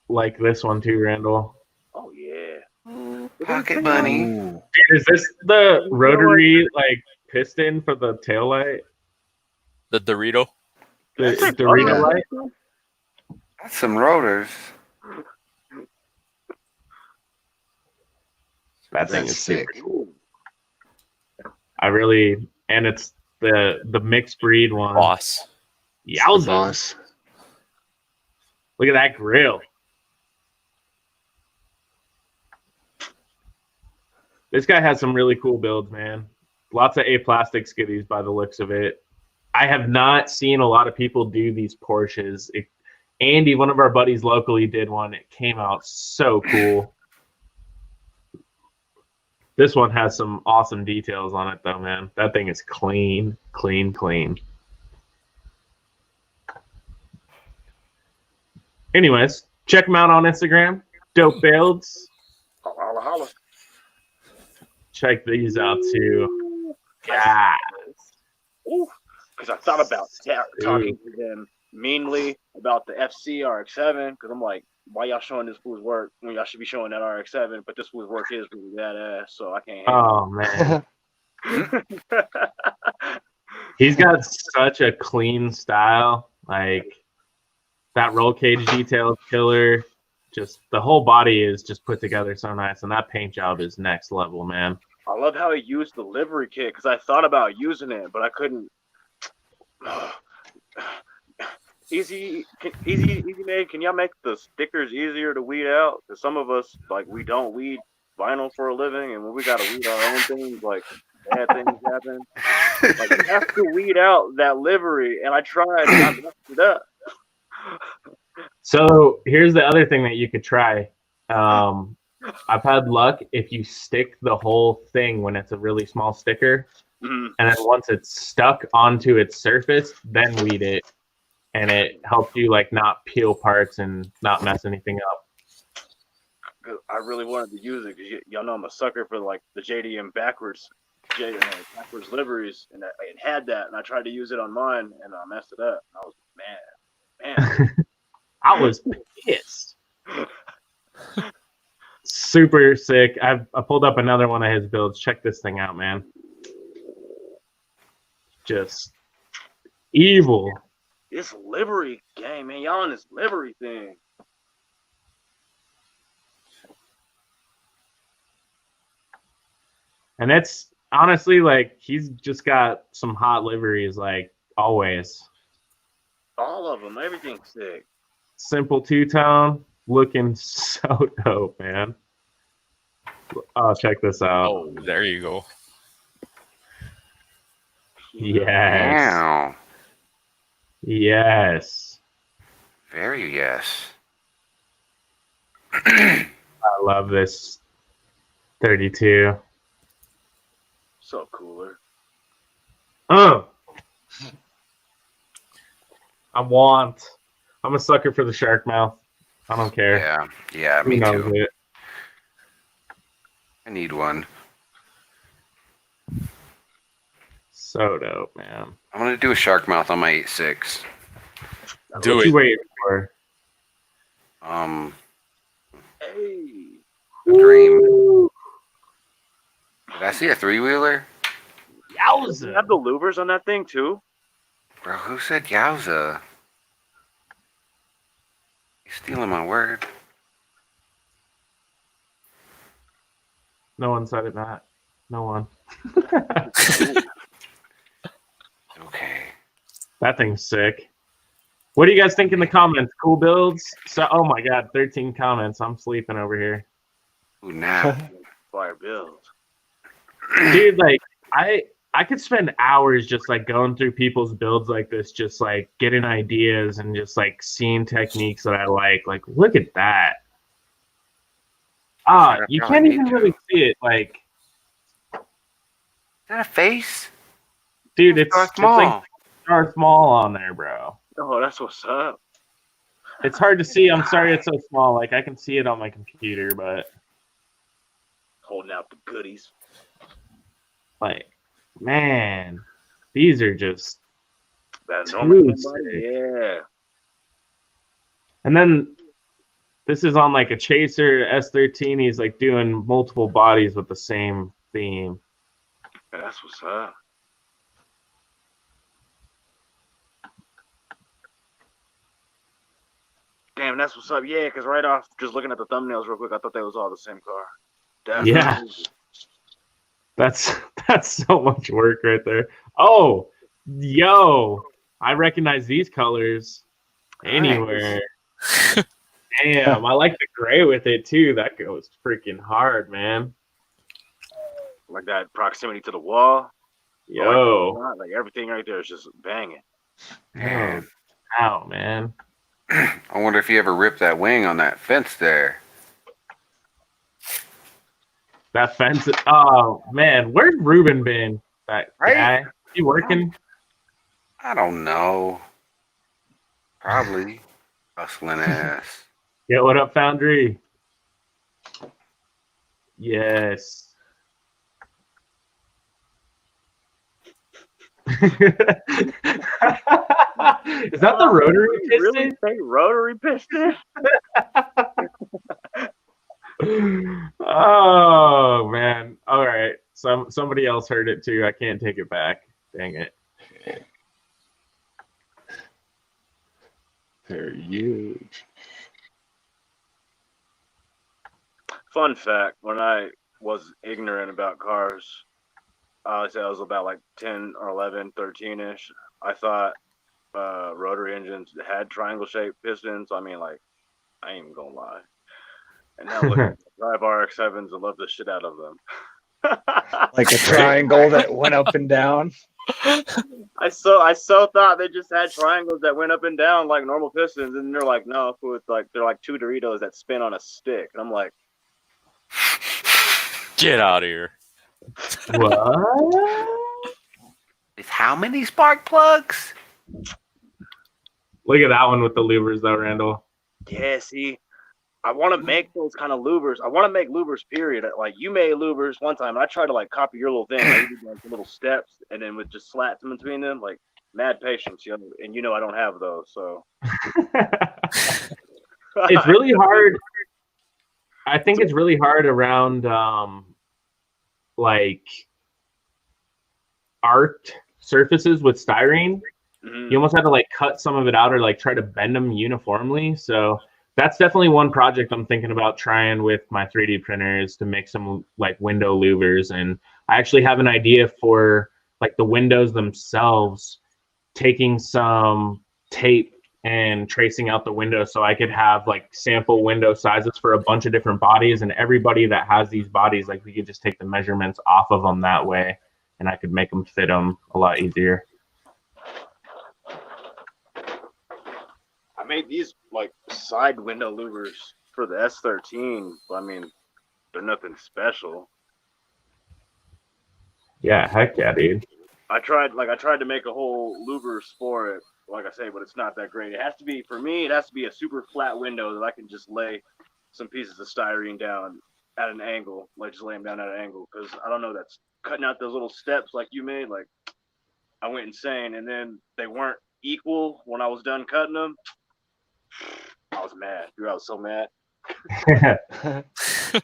like this one too, Randall. Oh yeah. Pocket bunny. Dude, is this the rotary like piston for the taillight? The Dorito. The Dorito light? That's some rotors. That thing That's is sick. super cool. And it's the mixed breed one. Boss. Yowza. Boss. Look at that grill. This guy has some really cool builds, man. Lots of A-plastic skiddies by the looks of it. I have not seen a lot of people do these Porsches. Andy, one of our buddies locally, did one. It came out so cool. This one has some awesome details on it, though, man. That thing is clean, clean, clean. Anyways, check them out on Instagram. Dope builds. Holla, holla. Check these out, too. Yeah. Because I thought about talking to them meanly about the FC RX-7, because I'm like, why y'all showing this fool's work when y'all should be showing that RX-7? But this fool's work is really badass, so I can't. Oh man, he's got such a clean style. Like that roll cage detail killer. Just the whole body is just put together so nice, and that paint job is next level, man. I love how he used the livery kit because I thought about using it, but I couldn't. Easy made. Can y'all make the stickers easier to weed out? Because some of us, like, we don't weed vinyl for a living, and when we gotta weed our own things, like bad things happen. Like, you have to weed out that livery, and I tried, and I messed it up. So here's the other thing that you could try. I've had luck if you stick the whole thing when it's a really small sticker, and then once it's stuck onto its surface, then weed it. And it helps you like not peel parts and not mess anything up. I really wanted to use it because y'all know I'm a sucker for like the JDM backwards liveries, and it had that, and I tried to use it on mine, and I messed it up. I was man. I was pissed. Super sick. I pulled up another one of his builds. Check this thing out, man. Just evil. This livery game, man. Y'all on this livery thing. And it's honestly like he's just got some hot liveries, like always. All of them. Everything's sick. Simple two-tone, looking so dope, man. Oh, check this out. Oh, there you go. Yes. Wow. Yes. Very yes. I love this 32. So cooler. I'm a sucker for the shark mouth. I don't care. Yeah, Who me knows too. it? I need one. So dope, man. I'm gonna do a shark mouth on my 8.6. Do What it. you waiting for? Hey. A dream. Did I see a 3-wheeler? You Yowza! have the louvers on that thing too? Bro, who said yowza? You stealing my word? No one said it, Matt. No one. Okay. That thing's sick. What do you guys think in the comments? Cool builds? So, oh my god, 13 comments. I'm sleeping over here. Ooh, now. Fire build. Dude, like, I could spend hours just like going through people's builds like this, just like getting ideas and just like seeing techniques that I like. Like, look at that. You can't even really see it. Like, Is that a face? dude, it's Darth it's like Maul. Darth Maul on there, bro. Oh, that's what's up. It's hard to see. I'm sorry it's so small. Like, I can see it on my computer, but Holding out the goodies. like, man, these are just That too normal sick. yeah. And then this is on like a Chaser S13. He's like doing multiple bodies with the same theme. That's what's up. Damn, that's what's up. Yeah, because right off, just looking at the thumbnails real quick, I thought they was all the same car. Definitely. Yeah. That's so much work right there. Oh, yo, I recognize these colors anywhere. Damn, I like the gray with it too. That goes freaking hard, man. like that proximity to the wall. Yo. Like everything right there is just banging. Man, Ow, man. I wonder if you ever ripped that wing on that fence there. That fence. Oh, man. Where's Ruben been? That Right? guy? He working? I don't know. Probably hustling ass. Yeah, what up, Foundry? Yes. Is that the rotary piston? Really say rotary piston? Oh man! All right, somebody else heard it too. I can't take it back. Dang it! They're huge. Fun fact: when I was ignorant about cars, I would say I was about like 10 or 11, 13-ish. I thought rotary engines had triangle-shaped pistons. I mean, like, I ain't even gonna lie. And now look, I drive RX-7s and love the shit out of them. Like a triangle that went up and down. I so thought they just had triangles that went up and down like normal pistons, and they're like, no, it's like they're like two Doritos that spin on a stick. And I'm like, Get out of here. What? It's how many spark plugs? Look at that one with the louvers, though, Randall. yeah, see, I want to make those kind of louvers. I want to make louvers, period. Like, you made louvers one time, and I tried to, like, copy your little thing. Like, you did, like, little steps, and then with just slats in between them, like, mad patience, you know? And you know I don't have those, so. It's really hard. I think it's really hard around, like, art surfaces with styrene. You almost have to, like, cut some of it out or, like, try to bend them uniformly, so... That's definitely one project I'm thinking about trying with my 3D printers to make some like window louvers. And I actually have an idea for like the windows themselves, taking some tape and tracing out the window so I could have like sample window sizes for a bunch of different bodies, and everybody that has these bodies, like we could just take the measurements off of them that way and I could make them fit them a lot easier. I made these like side window louvers for the S13. I mean, they're nothing special. Yeah, heck yeah, dude. I tried to make a whole louvers for it, like I say, but it's not that great. It has to be, for me, it has to be a super flat window that I can just lay some pieces of styrene down at an angle, like just lay them down at an angle, because I don't know, that's cutting out those little steps like you made, like I went insane, and then they weren't equal when I was done cutting them. I was mad, dude. I was so mad.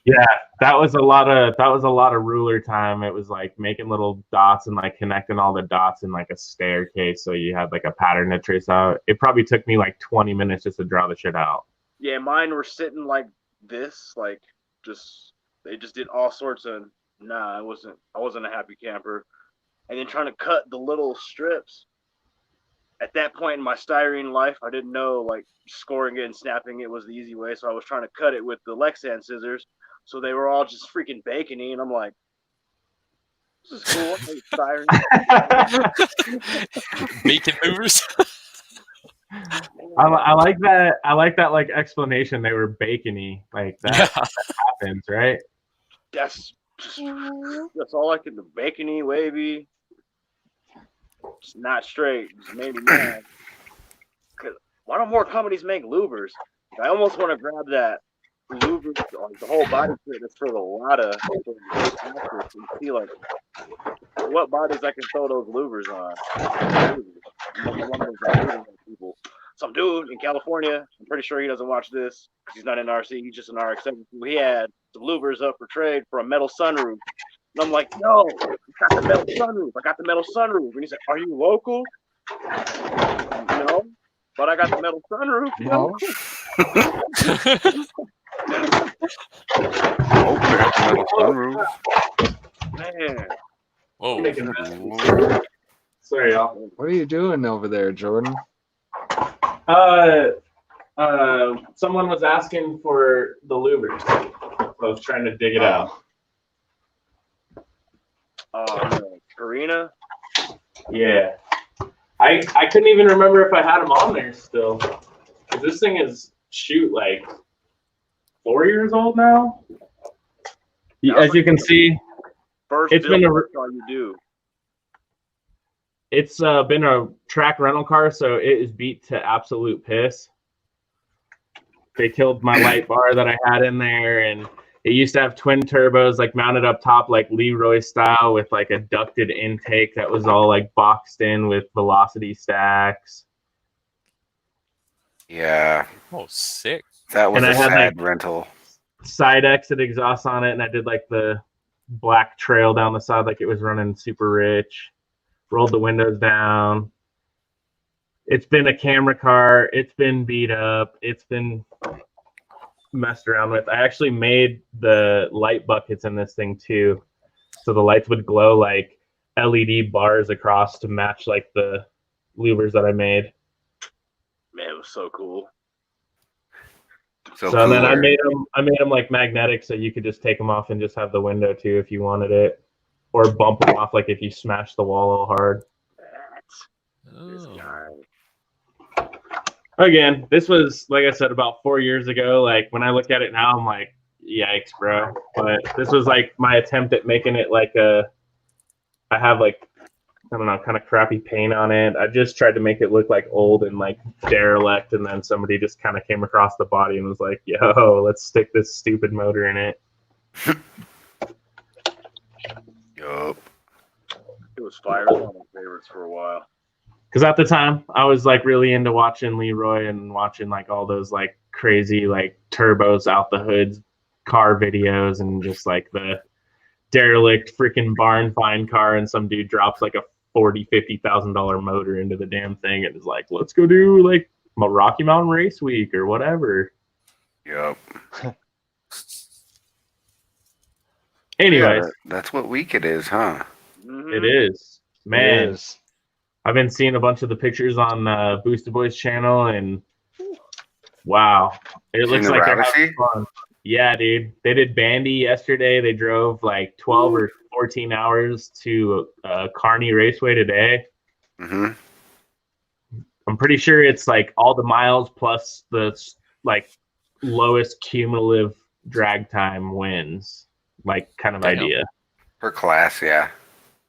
Yeah, that was a lot of ruler time. It was like making little dots and like connecting all the dots in like a staircase so you had like a pattern to trace out. It probably took me like 20 minutes just to draw the shit out. Yeah, mine were sitting like this, like they just did all sorts of I wasn't a happy camper. And then trying to cut the little strips. At that point in my styrene life, I didn't know like scoring it and snapping it was the easy way. So I was trying to cut it with the Lexan scissors. So they were all just freaking bacony. And I'm like, this is cool. I hate styrene. Bacon movers. I like that. I like that like explanation. They were bacony. Like that, that happens, right? That's all I could do. Bacony, wavy. It's not straight. It's made me mad. Why don't more companies make louvers? I almost want to grab that louvers, like the whole body kit that's for the Lada, and see like what bodies I can throw those louvers on. People. Some dude in California, I'm pretty sure he doesn't watch this because he's not in RC. He's just an RX-7. He had some louvers up for trade for a metal sunroof. And I'm like, yo, I got the metal sunroof. I got the metal sunroof. And he said, are you local? No, but I got the metal sunroof. No. Oh, we got the metal sunroof. Man. Whoa. Sorry, y'all. What are you doing over there, Jordan? Someone was asking for the louvers. So I was trying to dig it out. Oh man, Karina. Yeah. I couldn't even remember if I had them on there still. 'Cause this thing is like 4 years old now. As you can see, First it's been build car you do. it's been a track rental car, so it is beat to absolute piss. They killed my light bar that I had in there, and it used to have twin turbos like mounted up top like Leroy style with like a ducted intake that was all like boxed in with velocity stacks. Yeah, Oh, sick. that was And a I had, sad like, rental. Side exit exhaust on it, and I did like the black trail down the side like it was running super rich. Rolled the windows down. It's been a camera car. It's been beat up. It's been messed around with. I actually made the light buckets in this thing too, so the lights would glow like LED bars across to match like the louvers that I made. Man, it was so cool. So and then I cooler. made them like magnetic, so you could just take them off and just have the window too if you wanted it, or bump them off like if you smash the wall all hard. This Oh. guy. Again, this was, like I said, about 4 years ago. Like when I look at it now, I'm like, yikes, bro. But this was like my attempt at making it like I have like, I don't know, kind of crappy paint on it. I just tried to make it look like old and like derelict, and then somebody just kind of came across the body and was like, yo, let's stick this stupid motor in it. Yup. It was fire. It was one of my favorites for a while. Because at the time, I was like really into watching Leroy and watching like all those like crazy like turbos out the hoods car videos, and just like the derelict freaking barn find car, and some dude drops like a $40,000-$50,000 motor into the damn thing and is like, let's go do like a Rocky Mountain Race Week or whatever. Yup. Anyways, Yeah, that's what week it is, huh? Mhm. it is, man. It is. I've been seeing a bunch of the pictures on Boosted Boys channel, and wow, it Seen looks the like they're Ravisy? having fun. Yeah, dude. They did Bandy yesterday. They drove like 12 or 14 hours to Kearney Raceway today. Mm-hmm. I'm pretty sure it's like all the miles plus the like lowest cumulative drag time wins, like kind of Damn. idea. Per class, yeah.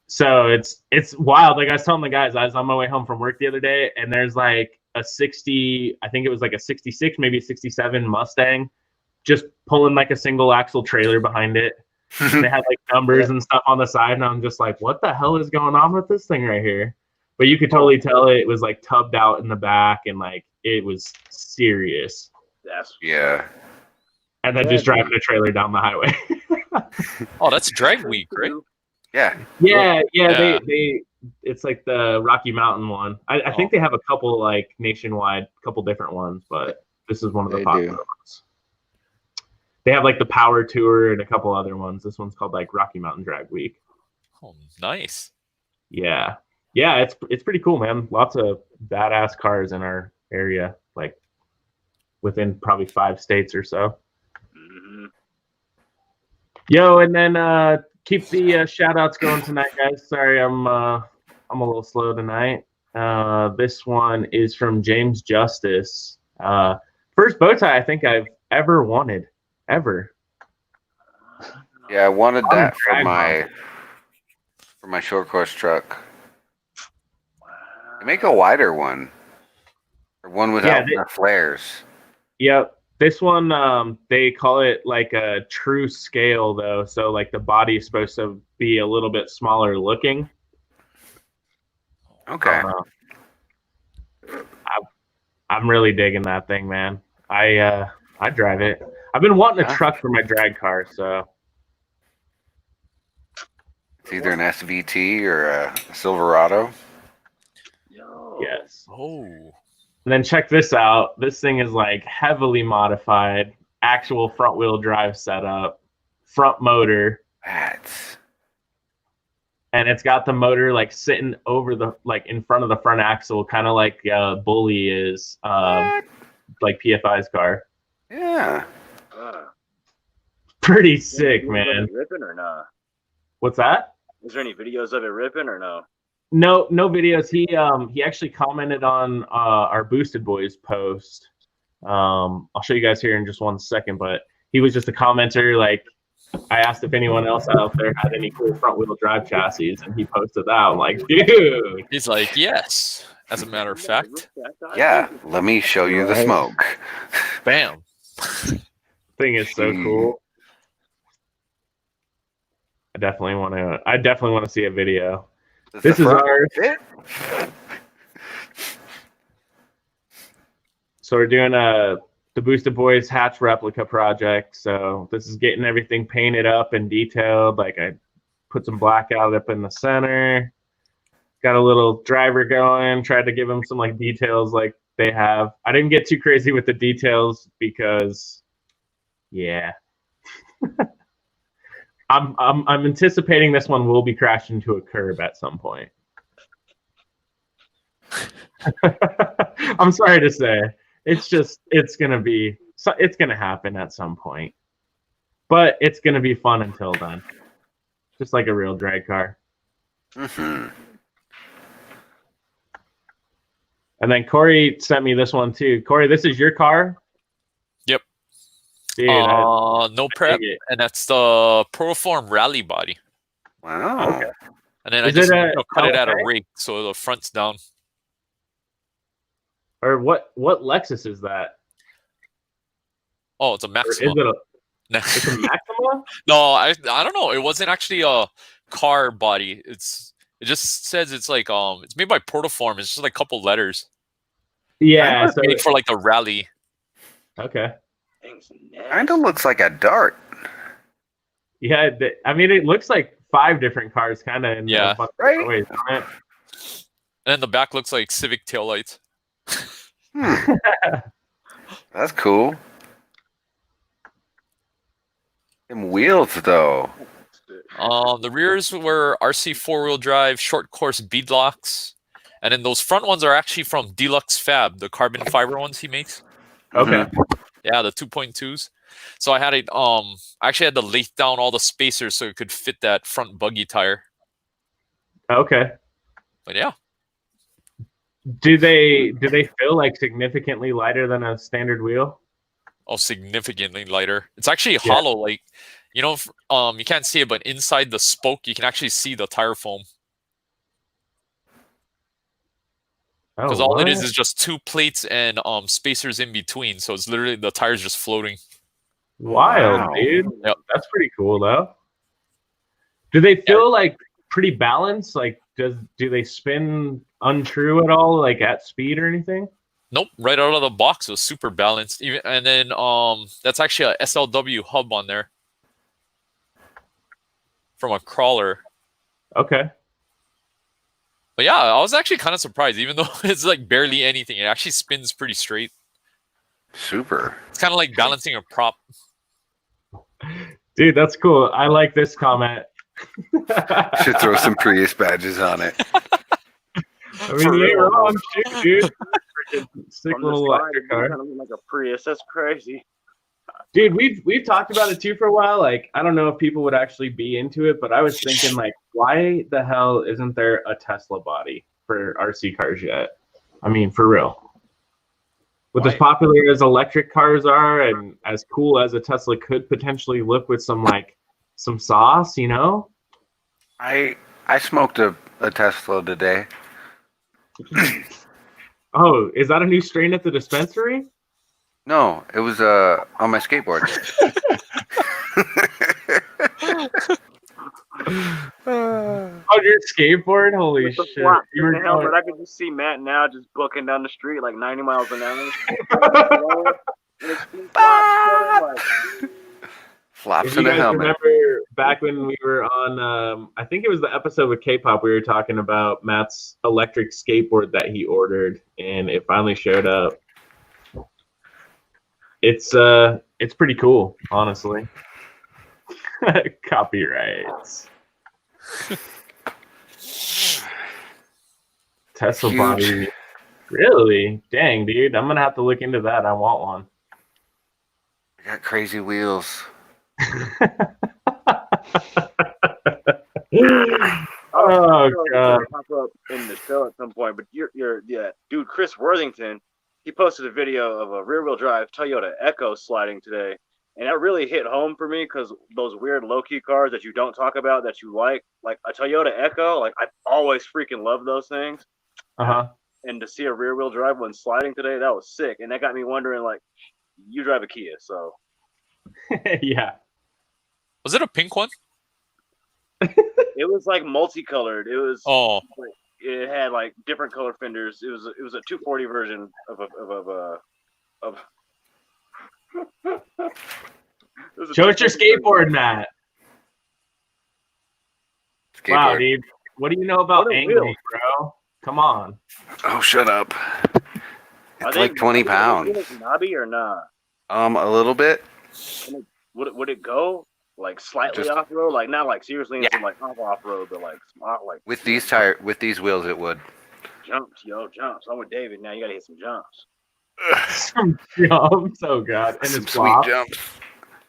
So it's wild. Like I was telling the guys, I was on my way home from work the other day, and there's like a 60, I think it was like a 66, maybe a 67 Mustang, just pulling like a single axle trailer behind it. They had like numbers and stuff on the side, and I'm just like, what the hell is going on with this thing right here? But you could totally tell it was like tubbed out in the back, and like it was serious. That's Yeah. And then just driving a trailer down the highway. Oh, that's drag week, right? Yeah. yeah, Yeah. they it's like the Rocky Mountain one. I think they have a couple like nationwide, couple different ones, but this is one of the They popular do. ones. They have like the Power Tour and a couple other ones. This one's called like Rocky Mountain Drag Week. Oh, nice. Yeah, it's pretty cool, man. Lots of badass cars in our area, like within probably 5 states or so. mhm. Yo, and then keep the shout outs going tonight, guys. Sorry, I'm a little slow tonight. This one is from James Justice. First bow tie I think I've ever wanted. Ever. Yeah, I wanted that for drag my short course truck. They make a wider one. Or one without the flares. Yep. This one, they call it like a true scale though. So like the body is supposed to be a little bit smaller looking. Okay. I'm really digging that thing, man. I drive it. I've been wanting a Huh? truck for my drag car, so It's either an SVT or a Silverado. Yo. yes. Oh. And then check this out. This thing is like heavily modified, actual front wheel drive setup, front motor, That's and it's got the motor like sitting over the like in front of the front axle, kind of like Bully is like PFI's car. yeah. Uh, Pretty sick, you man. Ripping or not? What's that? Is there any videos of it ripping or no? No videos. He actually commented on our Boosted Boys post. I'll show you guys here in just 1 second, but he was just a commenter. Like, I asked if anyone else out there had any cool front wheel drive chassis, and he posted that. I'm like, dude. He's like, yes. As a matter of fact, Yeah, let me show you the Right. smoke. bam. Thing is so cool. I definitely want to see a video. Does This the is front ours. fit? So we're doing the Boosted Boys hatch replica project. So this is getting everything painted up and detailed. Like, I put some blackout up in the center. Got a little driver going. Tried to give them some like details like they have. I didn't get too crazy with the details because, yeah. I'm anticipating this one will be crashed into a curb at some point. I'm sorry to say, it's gonna happen at some point, but it's gonna be fun until then, just like a real drag car. Mm-hmm. And then Cory sent me this one too. Cory, this is your car? Yep. Dude, No prep, dig it. and that's the Proform Rally body. Wow. Okay. And then Is I just it a cut it at a LFA? rig, so the front's down. Or what Lexus is that? Oh, it's a Or is Maxima. it's a Maxima? No, I don't know. It wasn't actually a car body. It just says it's like it's made by Protoform. It's just like a couple letters. Yeah. It's So made for like the rally. okay. Kind of looks like a dart. Yeah. I mean, it looks like 5 different cars, kind of in Yeah. a bunch of Right. different ways, doesn't it? And then the back looks like Civic taillights. Hmm. That's cool. Them wheels, though. The rears were RC 4-wheel drive, short course beadlocks. And then those front ones are actually from Deluxe Fab, the carbon fiber ones he makes. Okay. Yeah, the 2.2s. So I had it. I actually had to lathe down all the spacers so it could fit that front buggy tire. Okay. But yeah, Do they feel like significantly lighter than a standard wheel? oh, significantly lighter. It's actually Yeah. hollow. Like, you know, you can't see it, but inside the spoke, you can actually see the tire foam. Because all it is just 2 plates and spacers in between. So it's literally the tires just floating. wild, Wow. dude. Yep. That's pretty cool, though. Do they feel like pretty balanced? Like, do they spin untrue at all, like at speed or anything? Nope, right out of the box it was super balanced. Even and then that's actually a SLW hub on there from a crawler. Okay. But yeah, I was actually kind of surprised, even though it's like barely anything. It actually spins pretty straight. Super. It's kind of like balancing a prop. Dude, that's cool. I like this comment. Should throw some Prius badges on it. I mean, you ain't wrong, shoot, dude. Freaking sick From little the side, electric it car. kind of look like a Prius. That's crazy. Dude, we've talked about it too for a while. Like, I don't know if people would actually be into it, but I was thinking, like, why the hell isn't there a Tesla body for RC cars yet? I mean, for real. With as popular as electric cars are, and as cool as a Tesla could potentially look with some sauce, you know? I smoked a Tesla today. Oh, is that a new strain at the dispensary? No, it was on my skateboard. Oh, your skateboard? Holy With the shit! flap You in were the helmet, going... I could just see Matt now just booking down the street like 90 miles an hour. Flops If you in a guys helmet. remember back when we were on, I think it was the episode with K-pop, we were talking about Matt's electric skateboard that he ordered, and it finally showed up. It's pretty cool, honestly. Copyrights. Tesla Huge. body. Really? Dang, dude. I'm gonna have to look into that. I want one. I got crazy wheels. Oh, it's God. gonna pop up in the show at some point. But dude, Chris Worthington, he posted a video of a rear-wheel drive Toyota Echo sliding today, and that really hit home for me because those weird low-key cars that you don't talk about that you like a Toyota Echo, like I always freaking love those things. And to see a rear-wheel drive one sliding today, that was sick, and that got me wondering, like, you drive a Kia, so Yeah. Was it a pink one? it was like multicolored. It was like, it had like different color fenders. It was a 240 version of Show us your skateboard, Matt. Wow, dude. What do you know about angles, bro? Come on. Oh, shut up. It's like 20 pounds. Knobby or not? A little bit. Would it go like slightly off road? Like not like seriously into like off road, but like with these wheels it would. Jumps. I'm with David now. You gotta hit some jumps. Some jumps. Oh God. And some it's sweet flop. jumps.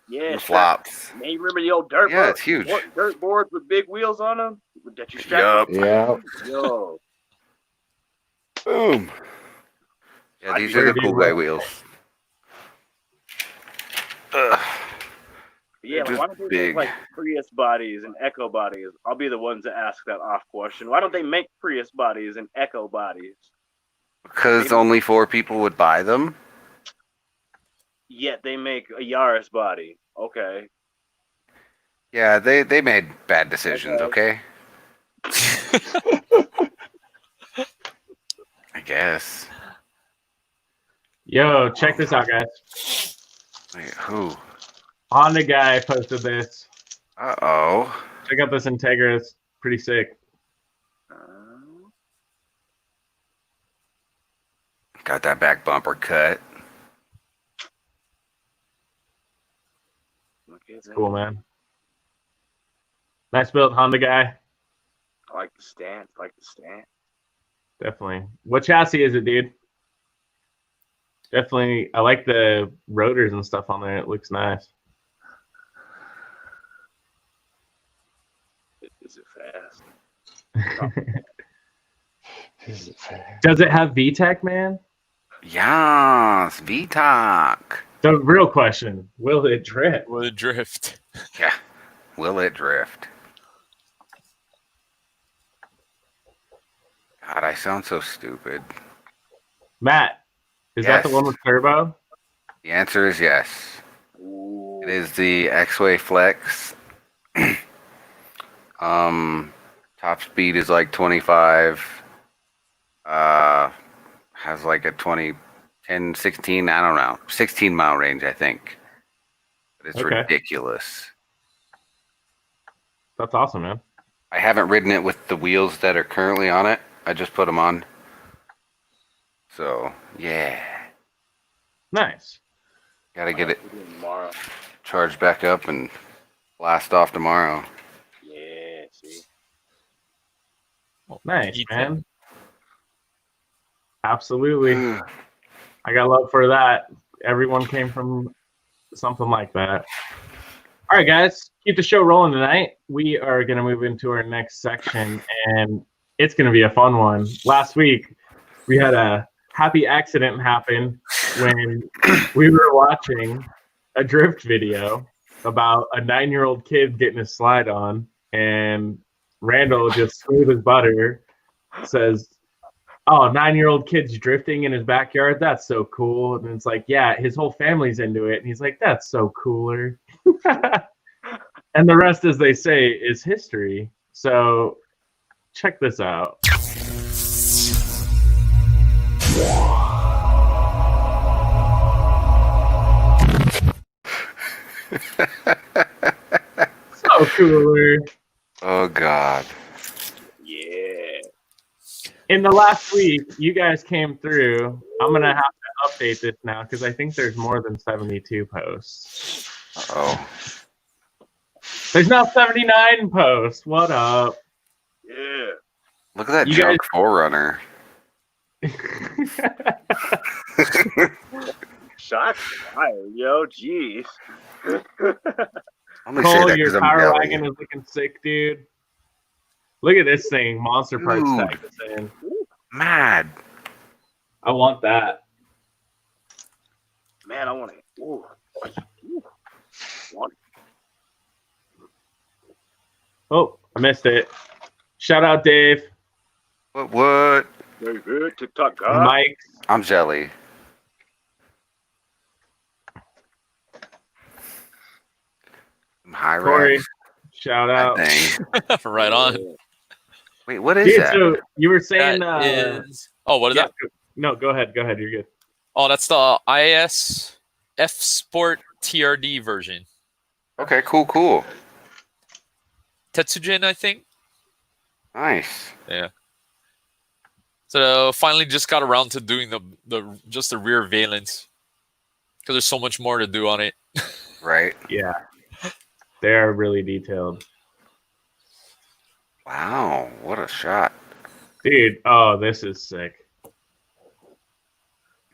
Yeah, flops. Man, you remember the old dirt? Yeah, it's huge. Dirt boards with big wheels on them that you strap. Yeah. Yo. Boom. Yeah, these are the cool guy wheels. Yeah, like, why don't they make like Prius bodies and Echo bodies? I'll be the ones to ask that off question. Why don't they make Prius bodies and Echo bodies? Because only 4 people would buy them. Yet they make a Yaris body. Okay. Yeah, they made bad decisions, okay? I guess. Yo, check this out, guys. Wait, who? Honda guy posted this. Uh-oh. Check out this Integra. It's pretty sick. Got that back bumper cut. It's cool, man. Nice build, Honda guy. I like the stance. Definitely. What chassis is it, dude? Definitely. I like the rotors and stuff on there. It looks nice. Is it fast? Is it fair? Does it have VTEC, man? Yes, VTOC. The real question, will it drift? Will it drift? Yeah. Will it drift? God, I sound so stupid. Matt, is that the one with turbo? The answer is yes. It is the X-Way Flex. Top speed is like 25. Has like a 10, 16, I don't know, 16 mile range, I think. But it's ridiculous. That's awesome, man. I haven't ridden it with the wheels that are currently on it. I just put them on. So, yeah. Nice. Gotta get it charged back up and blast off tomorrow. Yeah, see. Nice, man. Absolutely. I got love for that. Everyone came from something like that. All right, guys, keep the show rolling tonight. We are going to move into our next section, and it's going to be a fun one. Last week, we had a happy accident happen when we were watching a drift video about a 9-year-old kid getting his slide on, and Randall, just smooth as butter, says, "Oh, 9-year-old kid's drifting in his backyard. That's so cool." And it's like, yeah, his whole family's into it. And he's like, that's so cooler. And the rest, as they say, is history. So check this out. So cooler. Oh, God. Yeah. In the last week, you guys came through. I'm going to have to update this now because I think there's more than 72 posts. Uh-oh. There's now 79 posts. What up? Yeah. Look at that You junk Forerunner. Shots fired, yo. Jeez. Only say Cole, that your 'cause I'm power yelling. wagon is looking sick, dude. Look at this thing. Monster parts Dude. tag this in. Mad. I want that. Man, I want it. Ooh. Ooh. Want it. Oh, I missed it. Shout out Dave. What? Very good. TikTok guy. Mike. I'm jelly. High Cory. rise. Shout That out. thing. Right on. Wait, what is Dude, that? so you were saying That is. Oh, what is yeah, that? No, go ahead. Go ahead. You're good. Oh, that's the IS F Sport TRD version. Okay, cool. Tetsujin, I think. Nice. Yeah. So finally just got around to doing the rear valence because there's so much more to do on it. Right. Yeah. They're really detailed. Wow, what a shot. Dude, oh, this is sick.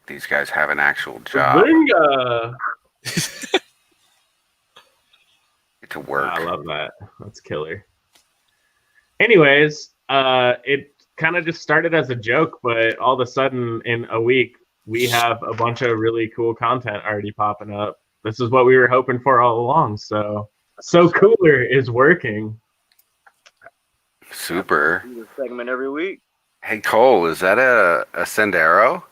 These guys have an actual job. Binga! Get to work. I love that. That's killer. Anyways, it kind of just started as a joke, but all of a sudden in a week, we have a bunch of really cool content already popping up. This is what we were hoping for all along. So Cooler is working. Super. Do this segment every week. Hey, Cole, is that a Sendero?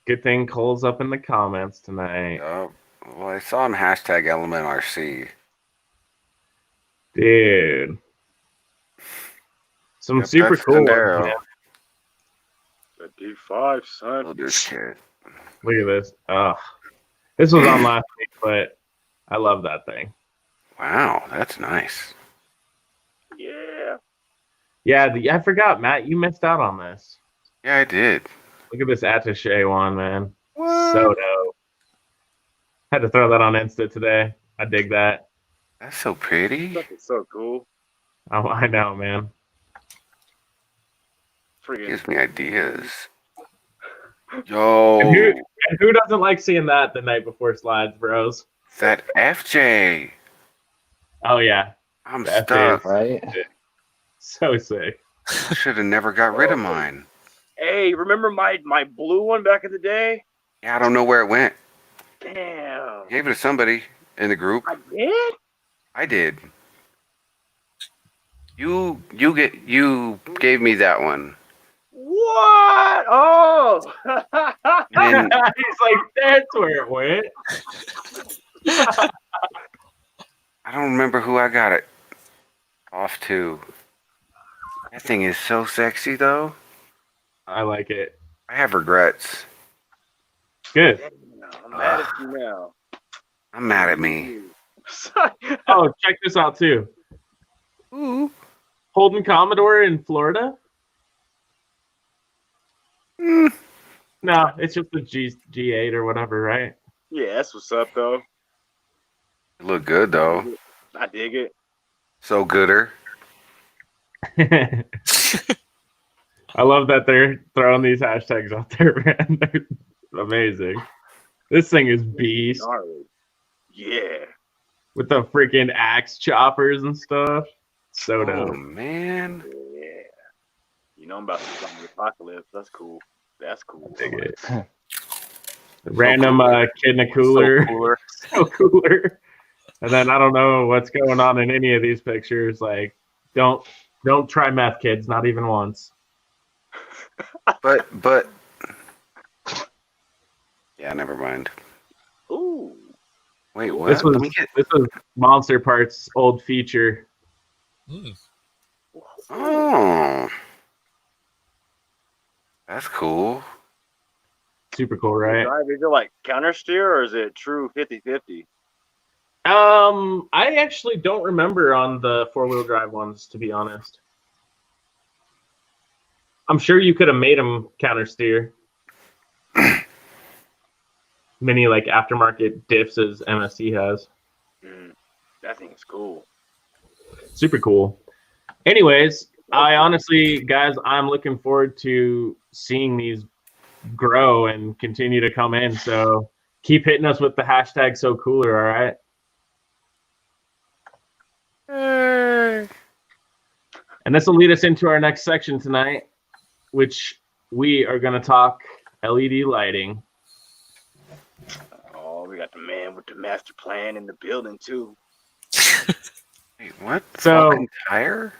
Good thing Cole's up in the comments tonight. Oh, well, I saw him hashtag ElementRC. Dude. Some Yep, super that's cool ones, Sendero. man. The D5, son. Little dude kid. Look at this. This was on last week, but I love that thing. Wow, that's nice. Yeah. Yeah, I forgot, Matt. You missed out on this. Yeah, I did. Look at this attache one, man. What? So dope. Had to throw that on Insta today. I dig that. That's so pretty. That's so cool. Oh, I know, man. Freaking. Gives me ideas. Yo, And who doesn't like seeing that the night before slides, bros? that FJ. Oh, yeah. I'm The FJ stuck. Right? So sick. I should have never got rid of mine. Hey, remember my blue one back in the day? Yeah, I don't know where it went. Damn. Gave it to somebody in the group. I did? I did. You gave me that one. What? Oh. And He's like, that's where it went. I don't remember who I got it off to. That thing is so sexy, though. I like it. I have regrets. Good. I'm mad at you now. I'm mad at me. Oh, check this out, too. Ooh. Holden Commodore in Florida? Mm. No, it's just the G8 or whatever, right? Yeah, that's what's up, though. You look good, though. I dig it. So gooder. I love that they're throwing these hashtags out there, man. They're amazing. This thing is beast Gnarly. Yeah. with the freaking axe choppers and stuff. So Oh, dope. man. Yeah. You know I'm about to become the apocalypse. That's cool. That's cool. Dig it. Random cool. kid in a cooler. So cooler. So cooler. And then I don't know what's going on in any of these pictures. Like, don't try meth, kids. Not even once. But yeah, never mind. Ooh. Wait, what? This was Let me get. Monster Parts' old feature. Oh, that's cool. Super cool, right? Is it like counter steer or is it true 50-50? I actually don't remember on the 4-wheel drive ones, to be honest. I'm sure you could have made them counter steer. Many like aftermarket diffs as MSC has. That thing is cool. Super cool. Anyways, I honestly, guys, I'm looking forward to seeing these grow and continue to come in. So Keep hitting us with the hashtag so cooler, all right? And this will lead us into our next section tonight, which we are going to talk LED lighting. Oh, we got the man with the master plan in the building too. Wait, what? So- Fucking tire?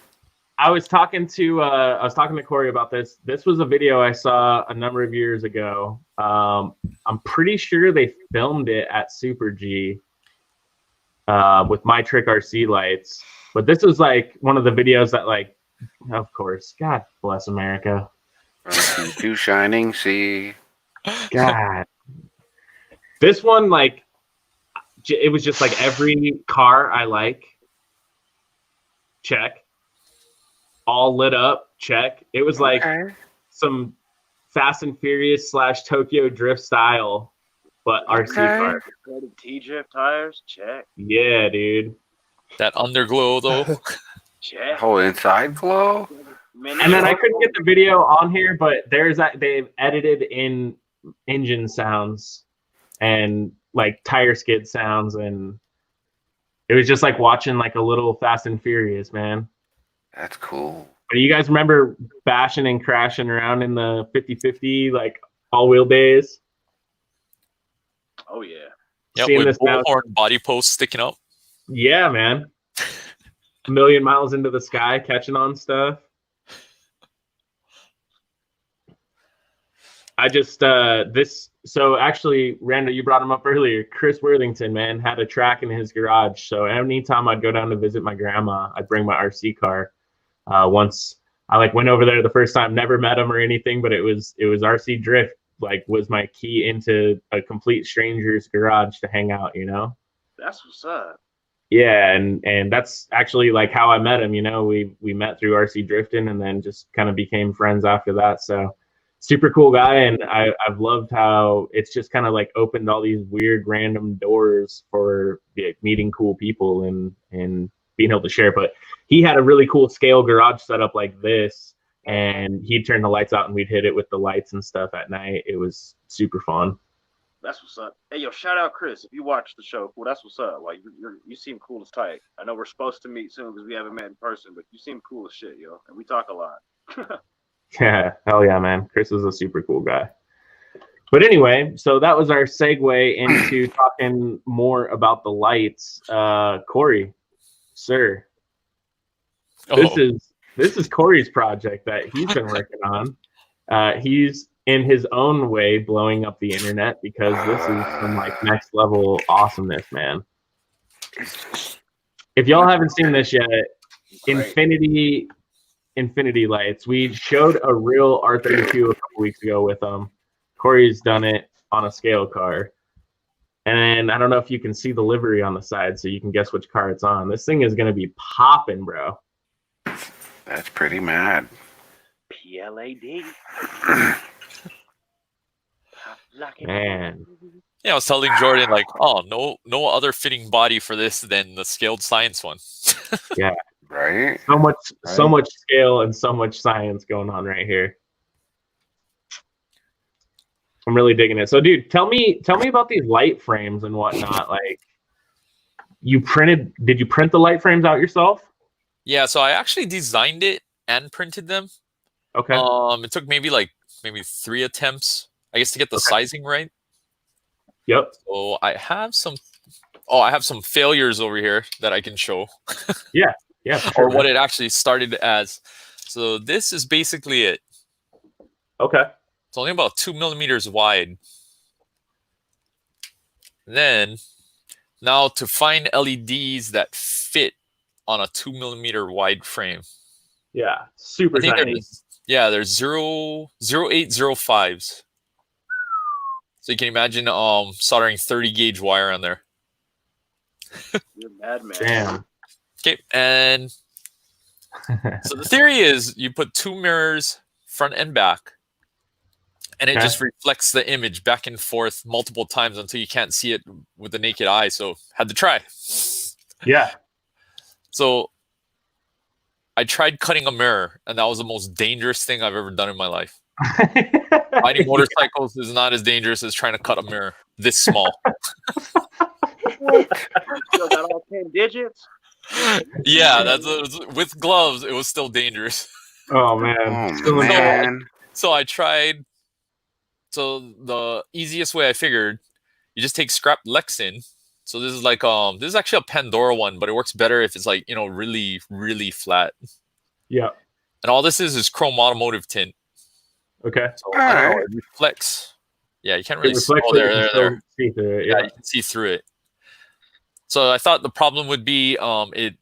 I was talking to Cory about this. This was a video I saw a number of years ago. I'm pretty sure they filmed it at Super G with My Trick RC lights. But this was like one of the videos that, like, of course, God bless America. Too shining, see. God. This one, like, it was just like every car I like, check. All lit up, check. It was like some Fast and Furious / Tokyo Drift style, but RC car. T-Drift tires, check. Yeah, dude. That underglow though. Check. Whole inside glow? And then I couldn't get the video on here, but there's that they've edited in engine sounds and like tire skid sounds, and it was just like watching like a little Fast and Furious, man. That's cool. But you guys remember bashing and crashing around in the 50/50 like all-wheel days? Oh yeah. Yeah, Seeing with this now- bullhorn body posts sticking up. Yeah, man. A million miles into the sky, catching on stuff. I just so actually, Randall, you brought him up earlier. Chris Worthington, man, had a track in his garage. So anytime I'd go down to visit my grandma, I'd bring my RC car. Once I like went over there the first time, never met him or anything, but it was RC drift, like was my key into a complete stranger's garage to hang out, you know? That's what's up. Yeah, and that's actually like how I met him, you know. We met through RC drifting and then just kind of became friends after that. So super cool guy, and I've loved how it's just kind of like opened all these weird random doors for like, meeting cool people and being able to share. But he had a really cool scale garage setup like this, and he'd turn the lights out and we'd hit it with the lights and stuff at night. It was super fun. That's what's up. Hey, yo, shout out Chris. If you watch the show, well, that's what's up. Like, you seem cool as tight. I know we're supposed to meet soon because we haven't met in person, but you seem cool as shit, yo. And we talk a lot. Yeah, hell yeah, man. Chris is a super cool guy. But anyway, so that was our segue into talking more about the lights. Cory, sir, this is Cory's project that he's been working on. He's in his own way blowing up the internet because this is some like next level awesomeness, man. If y'all haven't seen this yet, Infiniti lights. We showed a real R32 a couple weeks ago with them. Cory's done it on a scale car. And I don't know if you can see the livery on the side so you can guess which car it's on. This thing is going to be popping, bro. That's pretty mad. PLAD. Man. Yeah, I was telling Jordan like, oh, no other fitting body for this than the scaled science one. Yeah. Right? So much scale and so much science going on right here. I'm really digging it. So, dude, tell me about these light frames and whatnot. Like, did you print the light frames out yourself? Yeah, so I actually designed it and printed them. Okay. It took maybe 3 attempts, I guess, to get the sizing right. Yep. So I have some failures over here that I can show. Yeah. Or what it actually started as. So this is basically it. Okay. It's only about 2 millimeters wide. Then, now to find LEDs that fit on a 2 millimeter wide frame. Yeah, super tiny. There's 0805s. So you can imagine soldering 30 gauge wire on there. You're a madman. Damn. Okay, and so the theory is you put 2 mirrors, front and back, and it just reflects the image back and forth multiple times until you can't see it with the naked eye. So had to try. Yeah. So I tried cutting a mirror, and that was the most dangerous thing I've ever done in my life. Riding motorcycles is not as dangerous as trying to cut a mirror. this small. Still got all 10 digits. Yeah, with gloves. It was still dangerous. Oh man. Oh man. So I tried. So the easiest way I figured, you just take scrap Lexin. So this is like this is actually a Pandora one, but it works better if it's like really really flat. Yeah. And all this is chrome automotive tint. Okay. So I don't know, it reflects. Yeah, you can't really see. Oh, there. See through it, Yeah, you can see through it. So I thought the problem would be it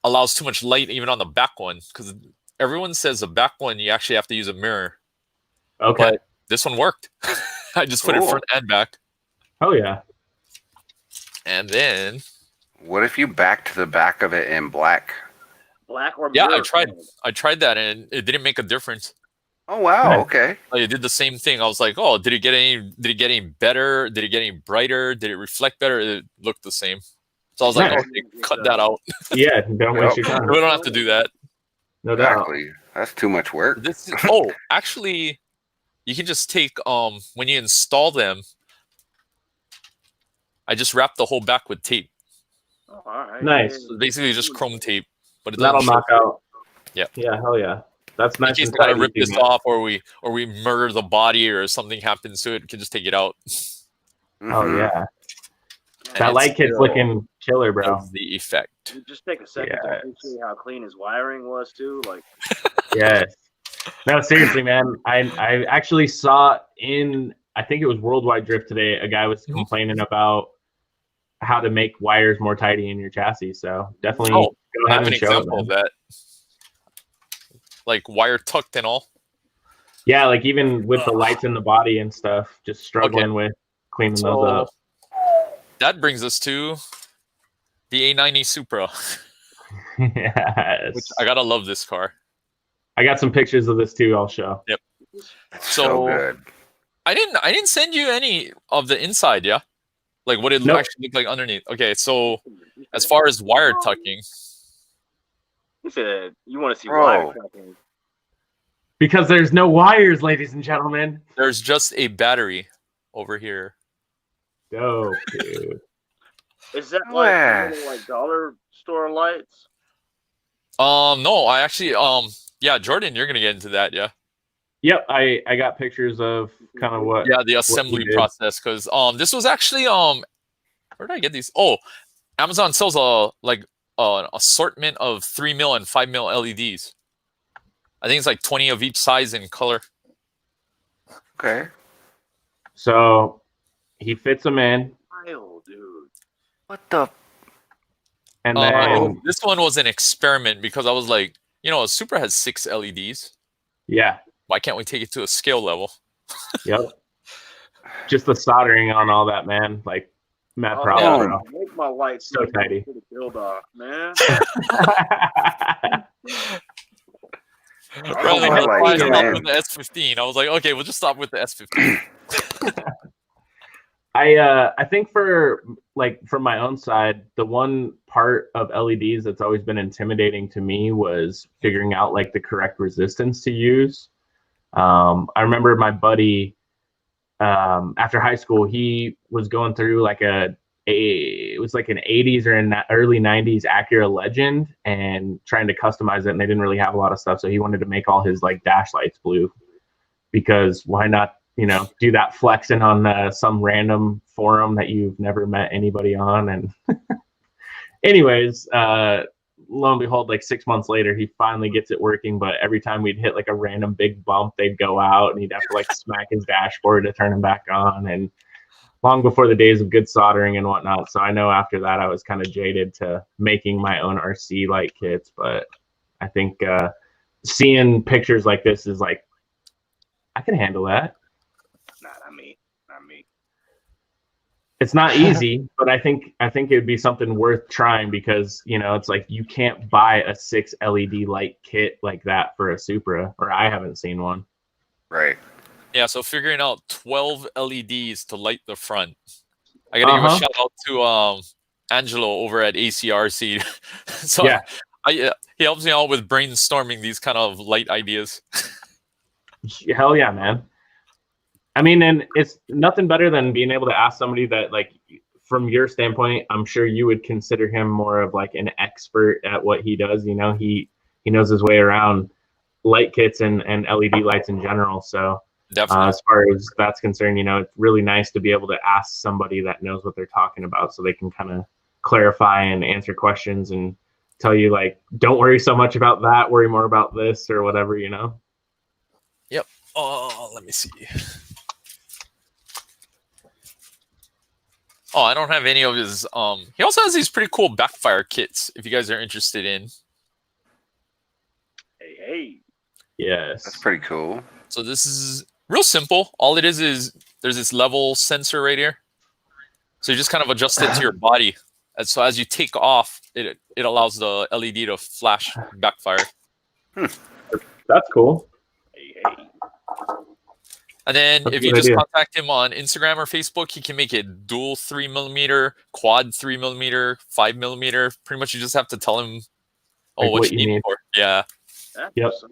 allows too much light even on the back one, because everyone says the back one you actually have to use a mirror. Okay. But this one worked. I just put it front and back. Oh yeah. And then What if you backed the back of it in black? Black or yeah, mirror? I tried that and it didn't make a difference. Oh wow, Nice. okay. Like, it did the same thing. I was like, oh, did it get any better? Did it get any brighter? Did it reflect better? It looked the same. So I was like, Nice. okay, cut that out. Yeah. Don't waste your time. We don't have to do that. No doubt. Exactly. That's too much work. This is, actually, you can just take when you install them. I just wrap the whole back with tape. Oh, all right. Nice. So basically, just chrome tape, but it That'll doesn't knock out. Yeah. Yeah. Hell yeah. That's nice. In case and we gotta tidy, rip this man. off, or we murder the body, or something happens to it, we can just take it out. Oh Mhm. yeah. And That it light kit's still looking killer, bro. does the effect. You just take a second to Yes. appreciate how clean his wiring was too. Like, Yes. No, seriously, man. I actually saw I think it was Worldwide Drift today, a guy was complaining about how to make wires more tidy in your chassis. So definitely Oh, go I ahead have an and show it, example of man. that. Like wire tucked and all. Yeah, like even with the lights in the body and stuff, just struggling with cleaning those up. That brings us to the A90 Supra. Yes. Which I gotta love this car. I got some pictures of this too. I'll show. Yep. So good. I didn't send you any of the inside, yeah? Like what it Nope. actually looked like underneath. Okay, so as far as wire tucking, he said, "You want to see Bro. wire tucking?" Because there's no wires, ladies and gentlemen. there's just a battery over here. Dope, dude. Is that Where? like dollar store lights? No, I actually yeah, Jordan, you're gonna get into that, yeah. Yep, I got pictures of kind of what. Yeah, the assembly did. process, because this was actually where did I get these? Oh, Amazon sells an assortment of 3mm and 5mm LEDs. I think it's like 20 of each size and color. Okay. So he fits them in, Wild, dude. What the? and then This one was an experiment because I was like, a Supra has 6 LEDs. yeah, Why can't we take it to a scale level? yep. Just the soldering on all that, man. Like mad Oh, problem, yeah, bro. make my lights So tidy. to the build off, man. Rather than my get lights five are up in. with the S15, I was like, okay, we'll just stop with the S15. I think for from my own side, the one part of LEDs that's always been intimidating to me was figuring out like the correct resistance to use. I remember my buddy after high school, he was going through like it was like an 80s or an early 90s Acura Legend and trying to customize it, and they didn't really have a lot of stuff, so he wanted to make all his like dash lights blue, because why not do that flexing on some random forum that you've never met anybody on. And anyways, lo and behold, like 6 months later, he finally gets it working. But every time we'd hit like a random big bump, they'd go out and he'd have to like smack his dashboard to turn them back on. And long before the days of good soldering and whatnot. So I know after that, I was kind of jaded to making my own RC light kits. But I think seeing pictures like this is like, I can handle that. Not me. It's not easy, but I think it would be something worth trying, because it's like you can't buy a 6 LED light kit like that for a Supra, or I haven't seen one. Right. Yeah, so figuring out 12 LEDs to light the front. I gotta give a shout out to Angelo over at ACRC. So Yeah. he helps me out with brainstorming these kind of light ideas. Hell yeah, man. I mean, and it's nothing better than being able to ask somebody that, like, from your standpoint, I'm sure you would consider him more of like an expert at what he does. You know, he knows his way around light kits and LED lights in general. So Definitely. as far as that's concerned, you know, it's really nice to be able to ask somebody that knows what they're talking about, so they can kind of clarify and answer questions and tell you, like, don't worry so much about that, worry more about this or whatever, you know? Yep. Oh, let me see. Oh, I don't have any of his. He also has these pretty cool backfire kits, if you guys are interested in. Hey. Yes. That's pretty cool. So this is real simple. All it is there's this level sensor right here. So you just kind of adjust it to your body. And so as you take off, it allows the LED to flash backfire. That's cool. Hey. And then That's if a you good just idea. contact him on Instagram or Facebook, he can make it dual 3mm, quad 3mm, 5mm. Pretty much you just have to tell him Like what what you you need need. for. Yeah. That's Yep. awesome.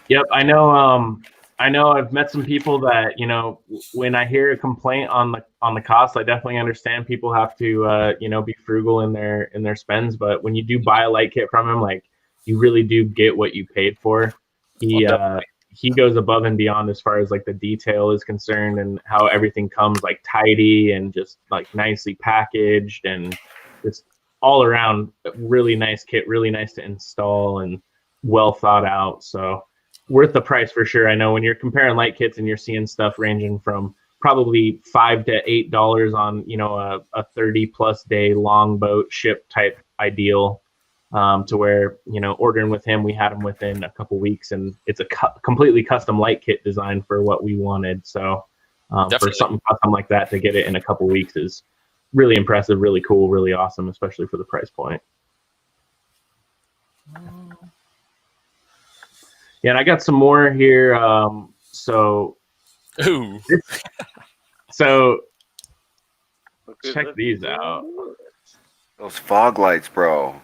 Yep, I know. I know I've met some people that, you know, when I hear a complaint on the cost, I definitely understand people have to you know, be frugal in their spends. But when you do buy a light kit from him, like, you really do get what you paid for. He goes above and beyond as far as like the detail is concerned, and how everything comes like tidy and just like nicely packaged, and just all around really nice kit, really nice to install and well thought out. So worth the price for sure. I know when you're comparing light kits and you're seeing stuff ranging from probably $5 to $8 on, you know, a 30+ day long boat ship type ideal, to where, you know, ordering with him, we had him within a couple weeks, and it's a completely custom light kit designed for what we wanted. So for something custom like that to get it in a couple weeks is really impressive, really cool, really awesome, especially for the price point. Yeah, and I got some more here. So check these out. Those fog lights, bro.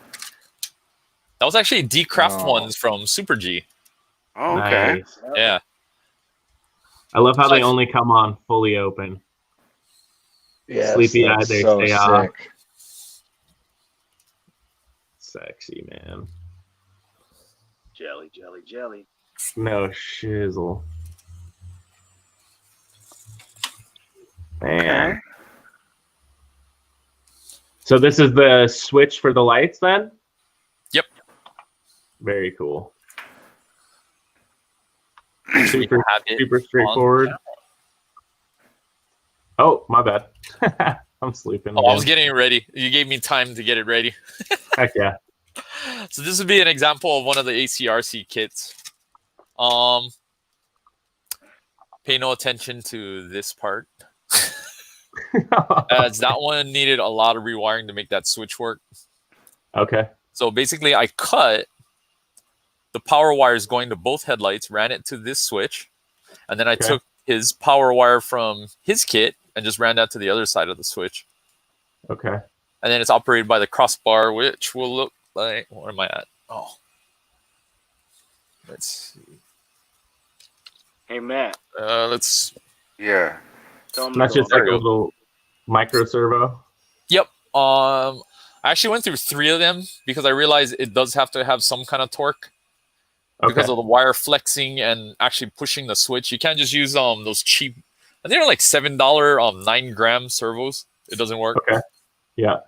That was actually D-Craft ones from Super G. Oh, okay. Nice. Yeah. I love how they only come on fully open. Yes, Sleepy eyed, that's they so stay off. sick. Sexy, man. Jelly. No shizzle. Man. Okay. So this is the switch for the lights then? Yep. Very cool. So you can have it Super straightforward. Oh, my bad. I'm sleeping. I was getting it ready. You gave me time to get it ready. Heck yeah. So this would be an example of one of the ACRC kits. Pay no attention to this part. As that one needed a lot of rewiring to make that switch work. Okay. So basically I cut the power wires going to both headlights, ran it to this switch, and then I took his power wire from his kit and just ran that to the other side of the switch. Okay. And then it's operated by the crossbar, which will look like, where am I at? Oh. Let's see. Hey, Matt. Let's. Yeah. That's just like a little micro servo. Yep. I actually went through 3 of them because I realized it does have to have some kind of torque because of the wire flexing and actually pushing the switch. You can't just use those cheap. I think they're like $7 9-gram servos. It doesn't work. Okay. Yeah.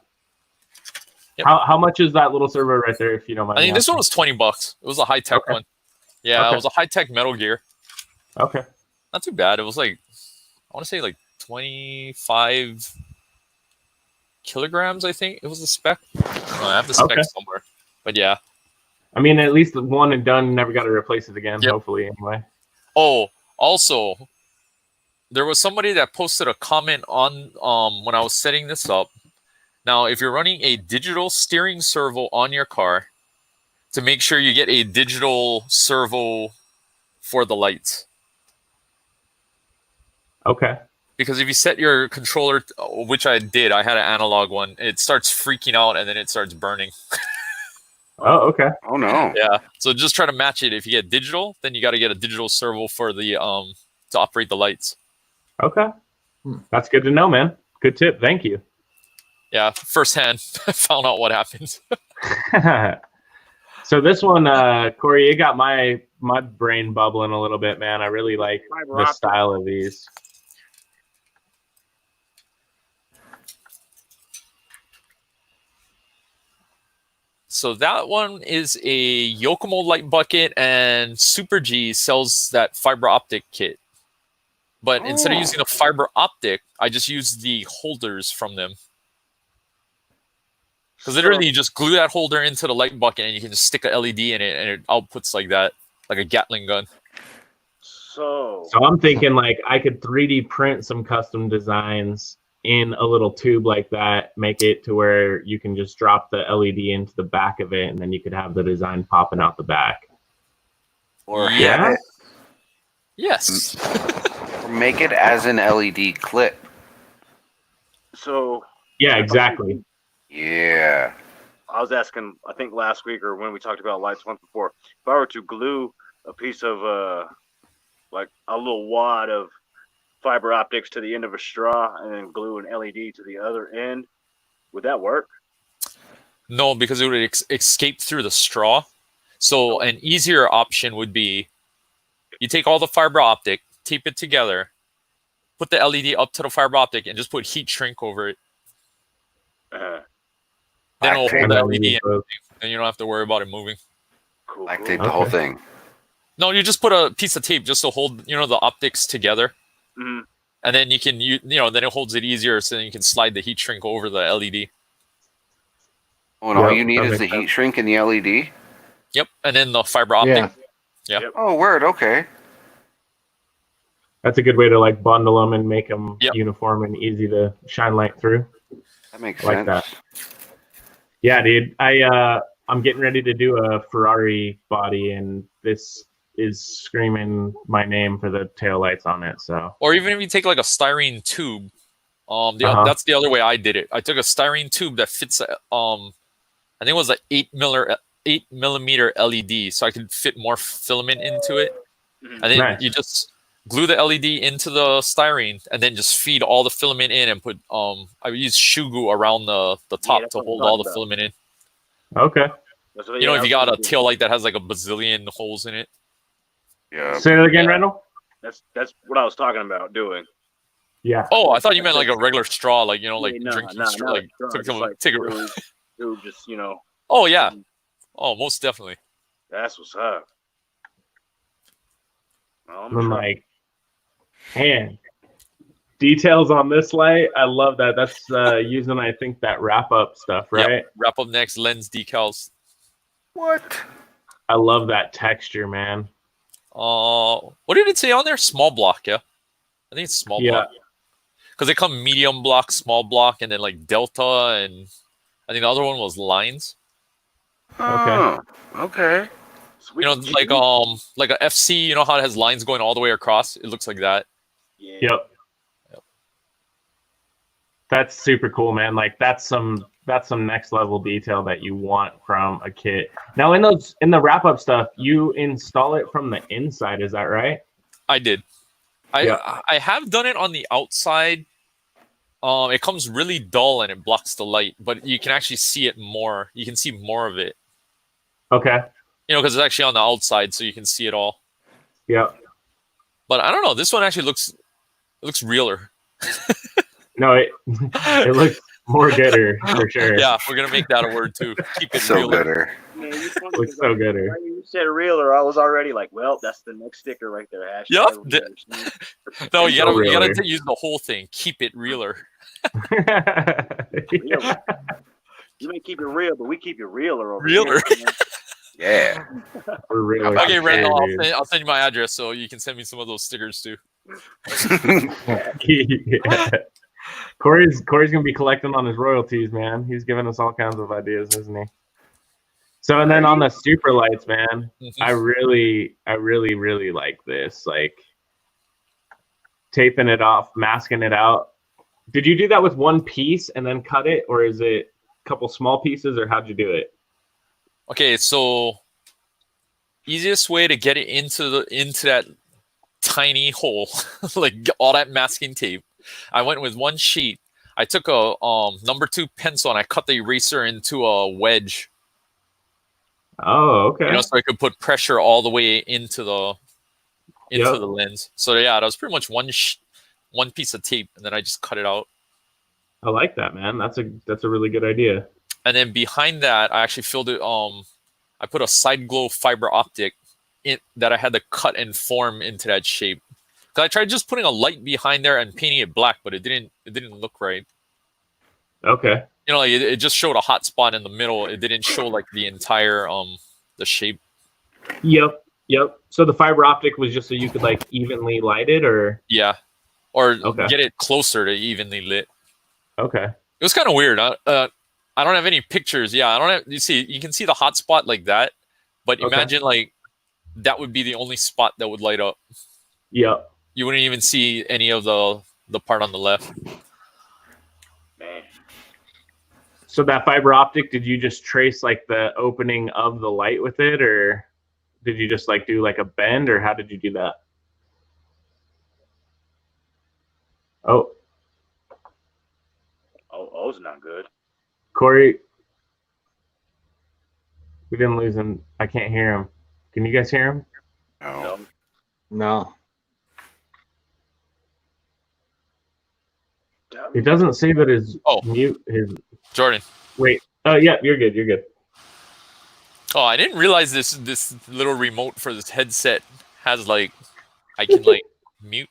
Yep. How much is that little servo right there, if you don't mind? I think this one was $20. It was a high tech one. Yeah, it was a high tech Metal Gear. Okay. Not too bad. It was like, I want to say like 25 kilograms, I think it was the spec. I have the spec somewhere. But yeah. I mean, at least one and done, never got to replace it again, hopefully, anyway. Oh, also, there was somebody that posted a comment on when I was setting this up. Now, if you're running a digital steering servo on your car, to make sure you get a digital servo for the lights. Okay. Because if you set your controller, which I did, I had an analog one, it starts freaking out and then it starts burning. Oh, okay. Oh, no. Yeah. So just try to match it. If you get digital, then you got to get a digital servo for the to operate the lights. Okay. That's good to know, man. Good tip. Thank you. Yeah, firsthand, I found out what happens. So this one, Cory, it got my brain bubbling a little bit, man. I really like the style of these. So that one is a Yokomo light bucket, and Super G sells that fiber optic kit. But instead of using a fiber optic, I just use the holders from them. Because literally, you just glue that holder into the light bucket, and you can just stick a LED in it, and it outputs like that, like a Gatling gun. So I'm thinking like I could 3D print some custom designs in a little tube like that, make it to where you can just drop the LED into the back of it, and then you could have the design popping out the back. Or Yeah. Yes. Or make it as an LED clip. So Yeah, exactly. Yeah. I was asking, I think last week or when we talked about lights once before, if I were to glue a piece of like a little wad of fiber optics to the end of a straw and then glue an LED to the other end, would that work? No, because it would escape through the straw. So an easier option would be you take all the fiber optic, tape it together, put the LED up to the fiber optic, and just put heat shrink over it. Then it'll hold the LED in, and you don't have to worry about it moving. Cool. Lactate the whole thing. No, you just put a piece of tape just to hold, the optics together. Mm-hmm. And then you can, then it holds it easier, so then you can slide the heat shrink over the LED. Oh, and all you need is the heat shrink and the LED? Yep, and then the fiber optic. Yeah. Oh, word, okay. That's a good way to like bundle them and make them uniform and easy to shine light through. That makes like sense. That. Yeah, dude. I'm getting ready to do a Ferrari body, and this is screaming my name for the taillights on it. So, or even if you take like a styrene tube, that's the other way I did it. I took a styrene tube that fits, I think it was like 8mm LED, so I could fit more filament into it. And then you just glue the LED into the styrene, and then just feed all the filament in, and put I would use shoe around the top to hold all the filament in. Okay. If you got a tail light that has like a bazillion holes in it. Yeah. Say that again, Randall. That's what I was talking about doing. Yeah. Oh, I thought you meant like a regular straw, like drinking straw, take it. Just Oh yeah. Oh, most definitely. That's what's up. I'm like, man, details on this light. I love that. That's using, I think, that wrap up stuff, right? Yep. Wrap up next, lens decals. What? I love that texture, man. What did it say on there? Small block, yeah. I think it's small block. Because they come medium block, small block, and then like delta, and I think the other one was lines. Okay. Like a FC, how it has lines going all the way across? It looks like that. Yep. That's super cool, man. Like that's some next level detail that you want from a kit. Now in the wrap up stuff, you install it from the inside, is that right? I did. I have done it on the outside. It comes really dull and it blocks the light, but you can actually see it more. You can see more of it. Okay. Because it's actually on the outside, so you can see it all. Yeah. But I don't know. This one actually looks realer. No, it looks more gooder for sure. Yeah, we're gonna make that a word too. Keep it so realer. Gooder. Looks so gooder. When you said realer, I was already like, well, that's the next sticker right there. Yep. No, you gotta use the whole thing. Keep it realer. You may keep it real, but we keep it realer over Realer. here. Yeah. We're really okay, Randall, I'll send you my address so you can send me some of those stickers too. Yeah. Cory's gonna be collecting on his royalties, man. He's giving us all kinds of ideas, isn't he? So, and then on the super lights, man, I really like this. Like taping it off, masking it out. Did you do that with one piece and then cut it, or is it a couple small pieces, or how'd you do it? Okay, so easiest way to get it into that tiny hole, like all that masking tape. I went with one sheet. I took a number 2 pencil and I cut the eraser into a wedge. Oh, okay. You know, so I could put pressure all the way into the lens. So yeah, that was pretty much one piece of tape, and then I just cut it out. I like that, man. That's a really good idea. And then behind that, I actually filled it. I put a side glow fiber optic that I had to cut and form into that shape. Cause I tried just putting a light behind there and painting it black, but it didn't look right. Okay. You know, like it just showed a hot spot in the middle. It didn't show like the entire the shape. Yep. So the fiber optic was just so you could like evenly light it, or get it closer to evenly lit. Okay. It was kind of weird. I don't have any pictures. Yeah, I don't have. You can see the hot spot like that, but imagine like that would be the only spot that would light up. Yep. You wouldn't even see any of the part on the left. Man. So that fiber optic, did you just trace like the opening of the light with it, or did you just like do like a bend, or how did you do that? Oh, Oh's not good. Cory, we didn't lose him. I can't hear him. Can you guys hear him? No. It doesn't say that his mute his Jordan. Wait. Oh yeah, you're good. You're good. Oh, I didn't realize this little remote for this headset has like I can like mute.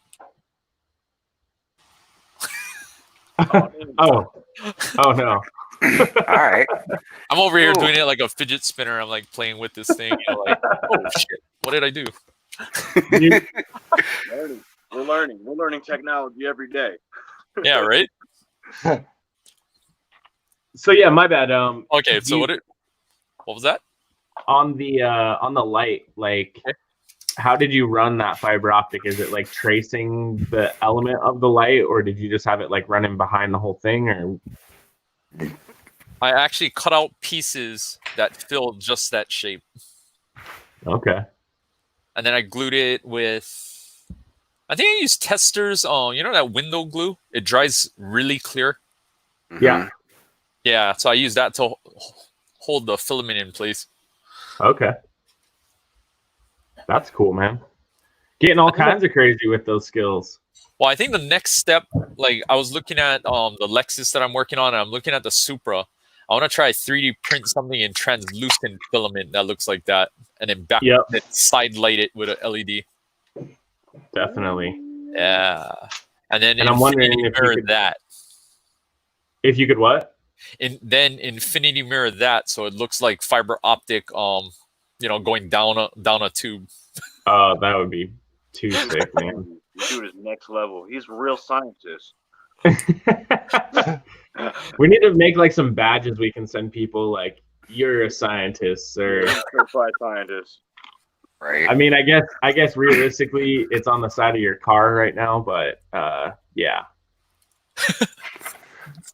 Oh no. All right. I'm over here doing it like a fidget spinner. I'm like playing with this thing. You know, like, oh shit, what did I do? We're learning technology every day. Yeah, right. So yeah, my bad. Okay, so what was that? On the light, like how did you run that fiber optic? Is it like tracing the element of the light, or did you just have it like running behind the whole thing, or? I actually cut out pieces that filled just that shape. Okay. And then I glued it with, I think I used Testors. You know that window glue? It dries really clear. Yeah. Yeah, so I used that to hold the filament in place. Okay. That's cool, man. Getting all kinds of crazy with those skills. Well, I think the next step, like I was looking at the Lexus that I'm working on, and I'm looking at the Supra. I want to try 3D print something in translucent filament that looks like that, and then side light it with a LED. Definitely. Yeah. And then I'm wondering if you could that. If you could what? Then Infiniti mirror that, so it looks like fiber optic, going down a tube. Oh, that would be too sick, man. This dude is next level. He's a real scientist. We need to make like some badges we can send people, like you're a scientist or certified scientist. Right. I mean, I guess realistically it's on the side of your car right now, but yeah.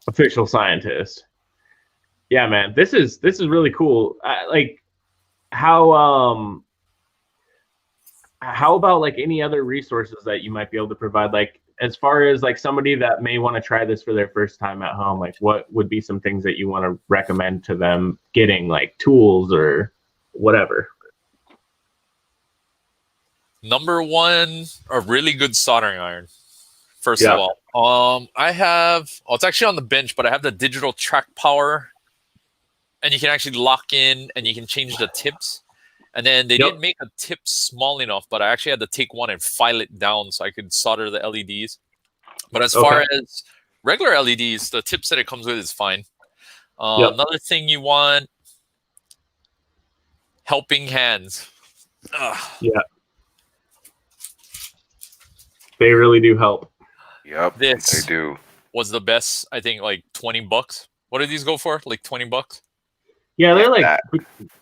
Official scientist. Yeah, man. This is really cool. Like how about like any other resources that you might be able to provide, like as far as like somebody that may want to try this for their first time at home, like what would be some things that you want to recommend to them getting, like tools or whatever? Number one, a really good soldering iron. First of all, I have, it's actually on the bench, but I have the digital track power, and you can actually lock in and you can change the tips. And then they didn't make a tip small enough, but I actually had to take one and file it down so I could solder the LEDs. But as far as regular LEDs, the tips that it comes with is fine. Another thing you want, helping hands. Yeah. They really do help. Yep, this they do. Was the best, I think, like $20. What did these go for? Like $20? Yeah, they're like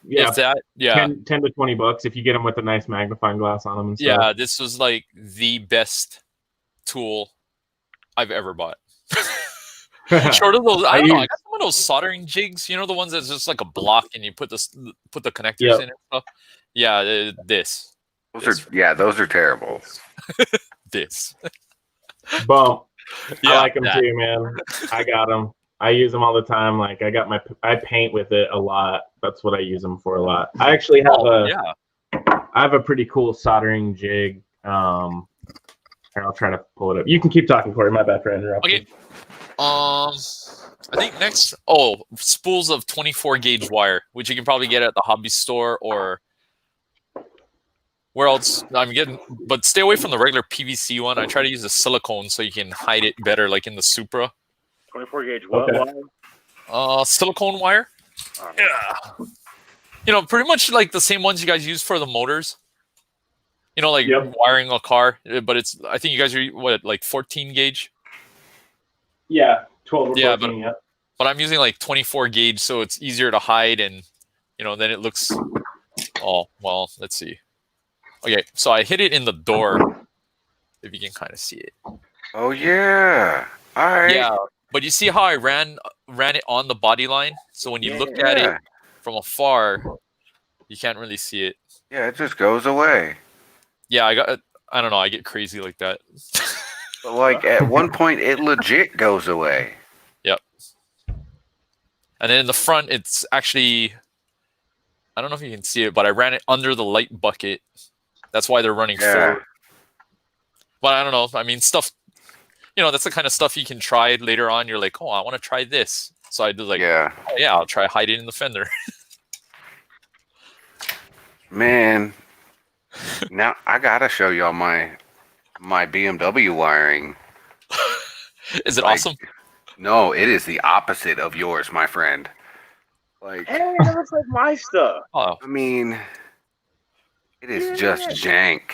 if that, 10 to $20 if you get them with a nice magnifying glass on them and stuff. Yeah, this was like the best tool I've ever bought. Short of those, I don't know. I got some of those soldering jigs. You know, the ones that's just like a block and you put the connectors in and stuff. Yeah, this. Those are terrible. This. Bump. Yeah, I like them that. too, man. I got them. I use them all the time. Like I paint with it a lot. That's what I use them for a lot. I actually have I have a pretty cool soldering jig. Here, I'll try to pull it up. You can keep talking, Cory. My bad for interrupting. Okay. I think next. Spools of 24 gauge wire, which you can probably get at the hobby store or where else I'm getting. But stay away from the regular PVC one. I try to use the silicone so you can hide it better, like in the Supra. 24 gauge what wire? Silicone wire. Yeah. You know, pretty much like the same ones you guys use for the motors. You know, like wiring a car, but I think you guys are like 14 gauge. Yeah, 12 or 14. But I'm using like 24 gauge, so it's easier to hide, and then it looks. Oh well, let's see. Okay, so I hit it in the door. If you can kind of see it. Oh yeah. All right. Yeah, but you see how I ran it on the body line, so when you look at it from afar, you can't really see it. Yeah, it just goes away. Yeah, I don't know, I get crazy like that. But like at one point, it legit goes away. Yep. And then in the front, it's actually, I don't know if you can see it, but I ran it under the light bucket. That's why they're running forward. But I don't know. I mean, stuff, that's the kind of stuff you can try later on. You're like, oh, I want to try this. So I do like, I'll try hide it in the fender. Man, now I gotta show y'all my BMW wiring. Is it awesome? No, it is the opposite of yours, my friend. Like, hey, that looks like my stuff. Oh, I mean, it is just jank.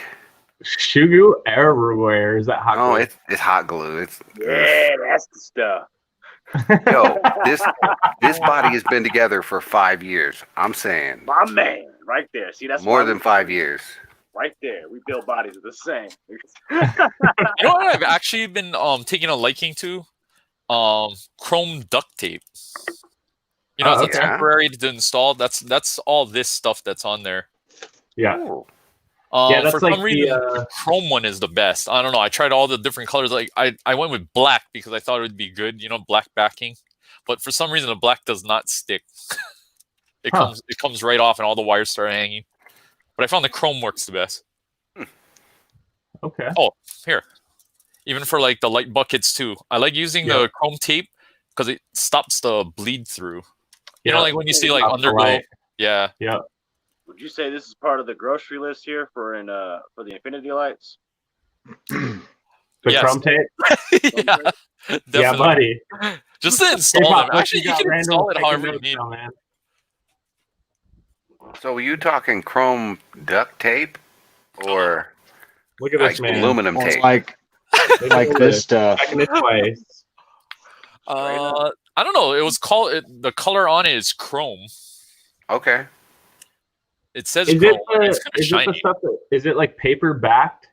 Shugu everywhere. Is that hot glue? No, it's hot glue. That's the stuff. Yo, this body has been together for 5 years. I'm saying, My man, right there. See, that's more than 5 years. Right there. We build bodies the same. You know what I've actually been taking a liking to? Chrome duct tape. It's temporary to install. That's all this stuff that's on there. Yeah. Ooh. That's for like some reason, the chrome one is the best. I don't know. I tried all the different colors. Like I went with black because I thought it would be good. Black backing. But for some reason, the black does not stick. It comes right off, and all the wires start hanging. But I found the chrome works the best. Okay. Oh, here. Even for like the light buckets too. I like using the chrome tape because it stops the bleed through. You know, like when you see like underglow. Yeah. Yeah. Would you say this is part of the grocery list here for the Infiniti lights? The chrome tape? Yeah. Definitely. Yeah, buddy. Just to install them. Actually, you can install it however you need. Man. So are you talking chrome duct tape or look at this, man. Aluminum tape? Like this stuff. Back in its place. I don't know. It was called the color on it is chrome. Okay. It says Is chrome. it the stuff is it like paper backed?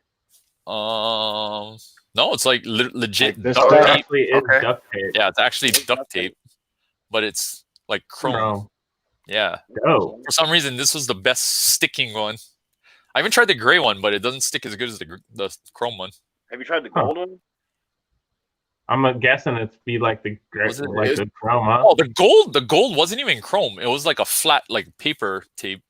No, it's like legit Like this duct stuff? tape. Actually, it's duct tape. Yeah, it's actually duct tape, but it's like chrome. Yeah. Oh. For some reason, this was the best sticking one. I haven't tried the gray one, but it doesn't stick as good as the chrome one. Have you tried the gold one? I'm guessing it's be like the the chrome, huh? Oh, the gold wasn't even chrome. It was like a flat, like paper tape.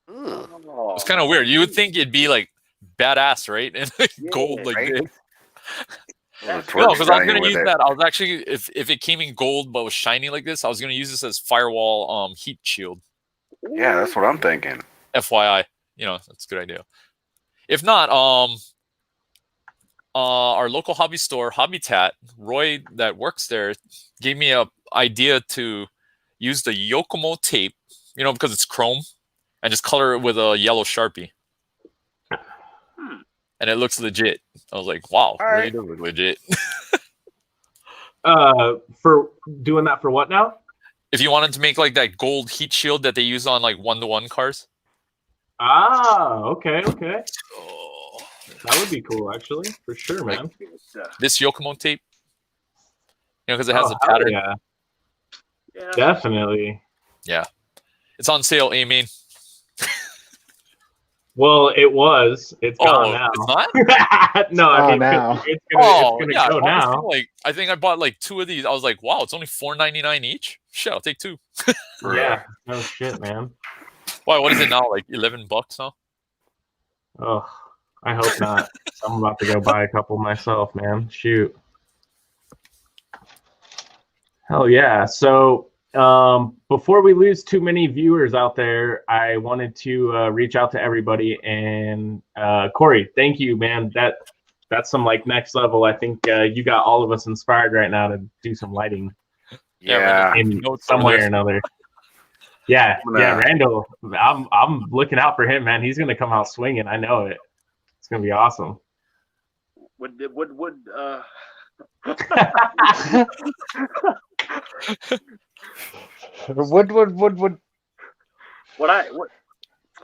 Oh, It's kind of weird. You would think it'd be like badass, right? And gold like right? this. Well, No, because I was dying gonna with use it. that. I was actually, if it came in gold but was shiny like this, I was gonna use this as firewall heat shield. Yeah, that's what I'm thinking. FYI, that's a good idea. If not, our local hobby store, Hobbytat, Roy that works there, gave me a idea to use the Yokomo tape, because it's chrome, and just color it with a yellow Sharpie. And it looks legit. I was like, wow, really does look legit. For doing that for what now? If you wanted to make like that gold heat shield that they use on like 1-to-1 cars. Ah, okay. Oh, That would be cool, actually, for sure, man. this Yokomo tape, because it has a pattern. Yeah, definitely. Yeah, it's on sale. Amen. Well, it was. It's gone Oh, now. it's not? No, I mean now. it's Oh, gonna yeah. go Honestly, now. like I think I bought like 2 of these. I was like, wow, it's only $4.99 each. Shit, I'll take 2. Yeah. No shit, man. Why? What is it now? Like $11 now? Oh, I hope not. I'm about to go buy a couple myself, man. Shoot. Hell yeah. So before we lose too many viewers out there, I wanted to reach out to everybody. And Cory, thank you, man. That's some like next level. I think you got all of us inspired right now to do some lighting Yeah. in Notes some over way there. or another. Yeah, I'm gonna- yeah, Randall. I'm looking out for him, man. He's gonna come out swinging. I know it. It's gonna be awesome. Would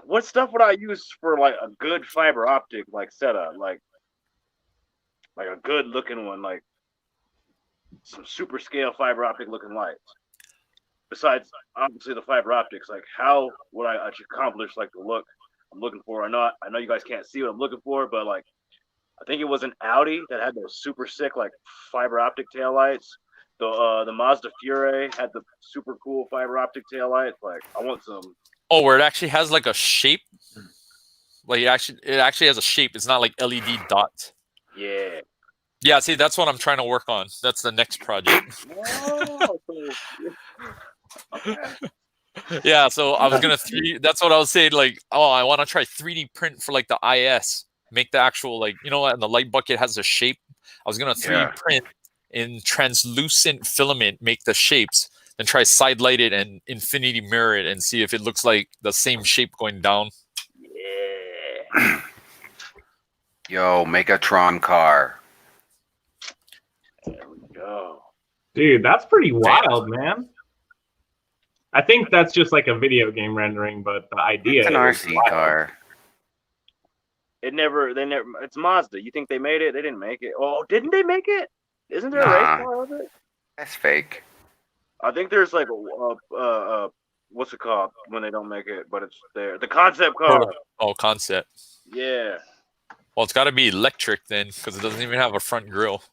what stuff would I use for like a good fiber optic like setup, like a good looking one, like some super scale fiber optic looking lights? Besides obviously the fiber optics, like how would I accomplish like the look I'm looking for? I know you guys can't see what I'm looking for, but like I think it was an Audi that had those super sick like fiber optic taillights. The Mazda Fury had the super cool fiber optic taillights. Like I want some. Oh, where it actually has like a shape. Like it actually has a shape. It's not like LED dots. Yeah. Yeah, see, that's what I'm trying to work on. That's the next project. Oh, okay. Yeah, so I was gonna that's what I was saying. Like, oh, I want to try 3D print for like the IS. Make the actual like and the light bucket has a shape. I was gonna 3D print in translucent filament, make the shapes, then try side light it and Infiniti mirror it and see if it looks like the same shape going down. Yeah. Yo, make a Tron car. There we go. Dude, that's pretty wild, man. I think that's just like a video game rendering, but the idea It's an is RC wild. car. It's Mazda. You think they made it? They didn't make it. Oh, didn't they make it? Isn't there a race car of it? That's fake. I think there's like what's it called when they don't make it, but it's there. The concept car. Oh, concept. Yeah. Well, it's got to be electric then, because it doesn't even have a front grille.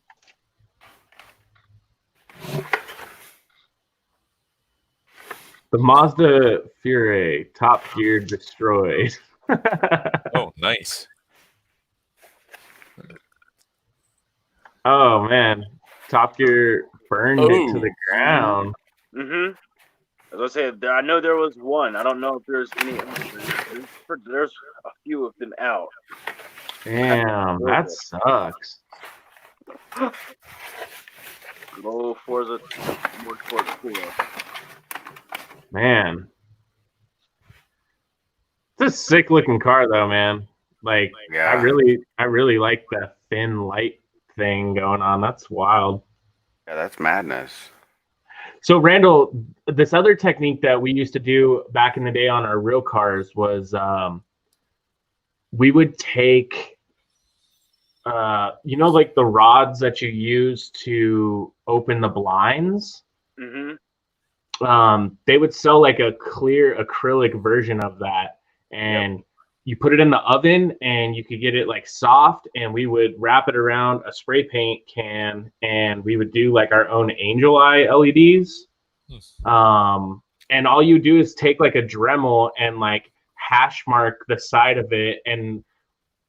The Mazda Fury, Top Gear destroyed. Oh, nice. Oh man, Top Gear burned it to the ground. Mm-hmm. As I said, I know there was one. I don't know if there's any others. There's a few of them out. Damn, that sucks. Go Forza, more Forza 4. Man, it's a sick looking car though, man. Like, Yeah. I really like the thin light thing going on. That's wild. Yeah, that's madness. So Randall, this other technique that we used to do back in the day on our real cars was we would take like the rods that you use to open the blinds. Mm-hmm. They would sell like a clear acrylic version of that, and you put it in the oven and you could get it like soft, and we would wrap it around a spray paint can and we would do like our own angel eye LEDs. And all you do is take like a Dremel and like hash mark the side of it, and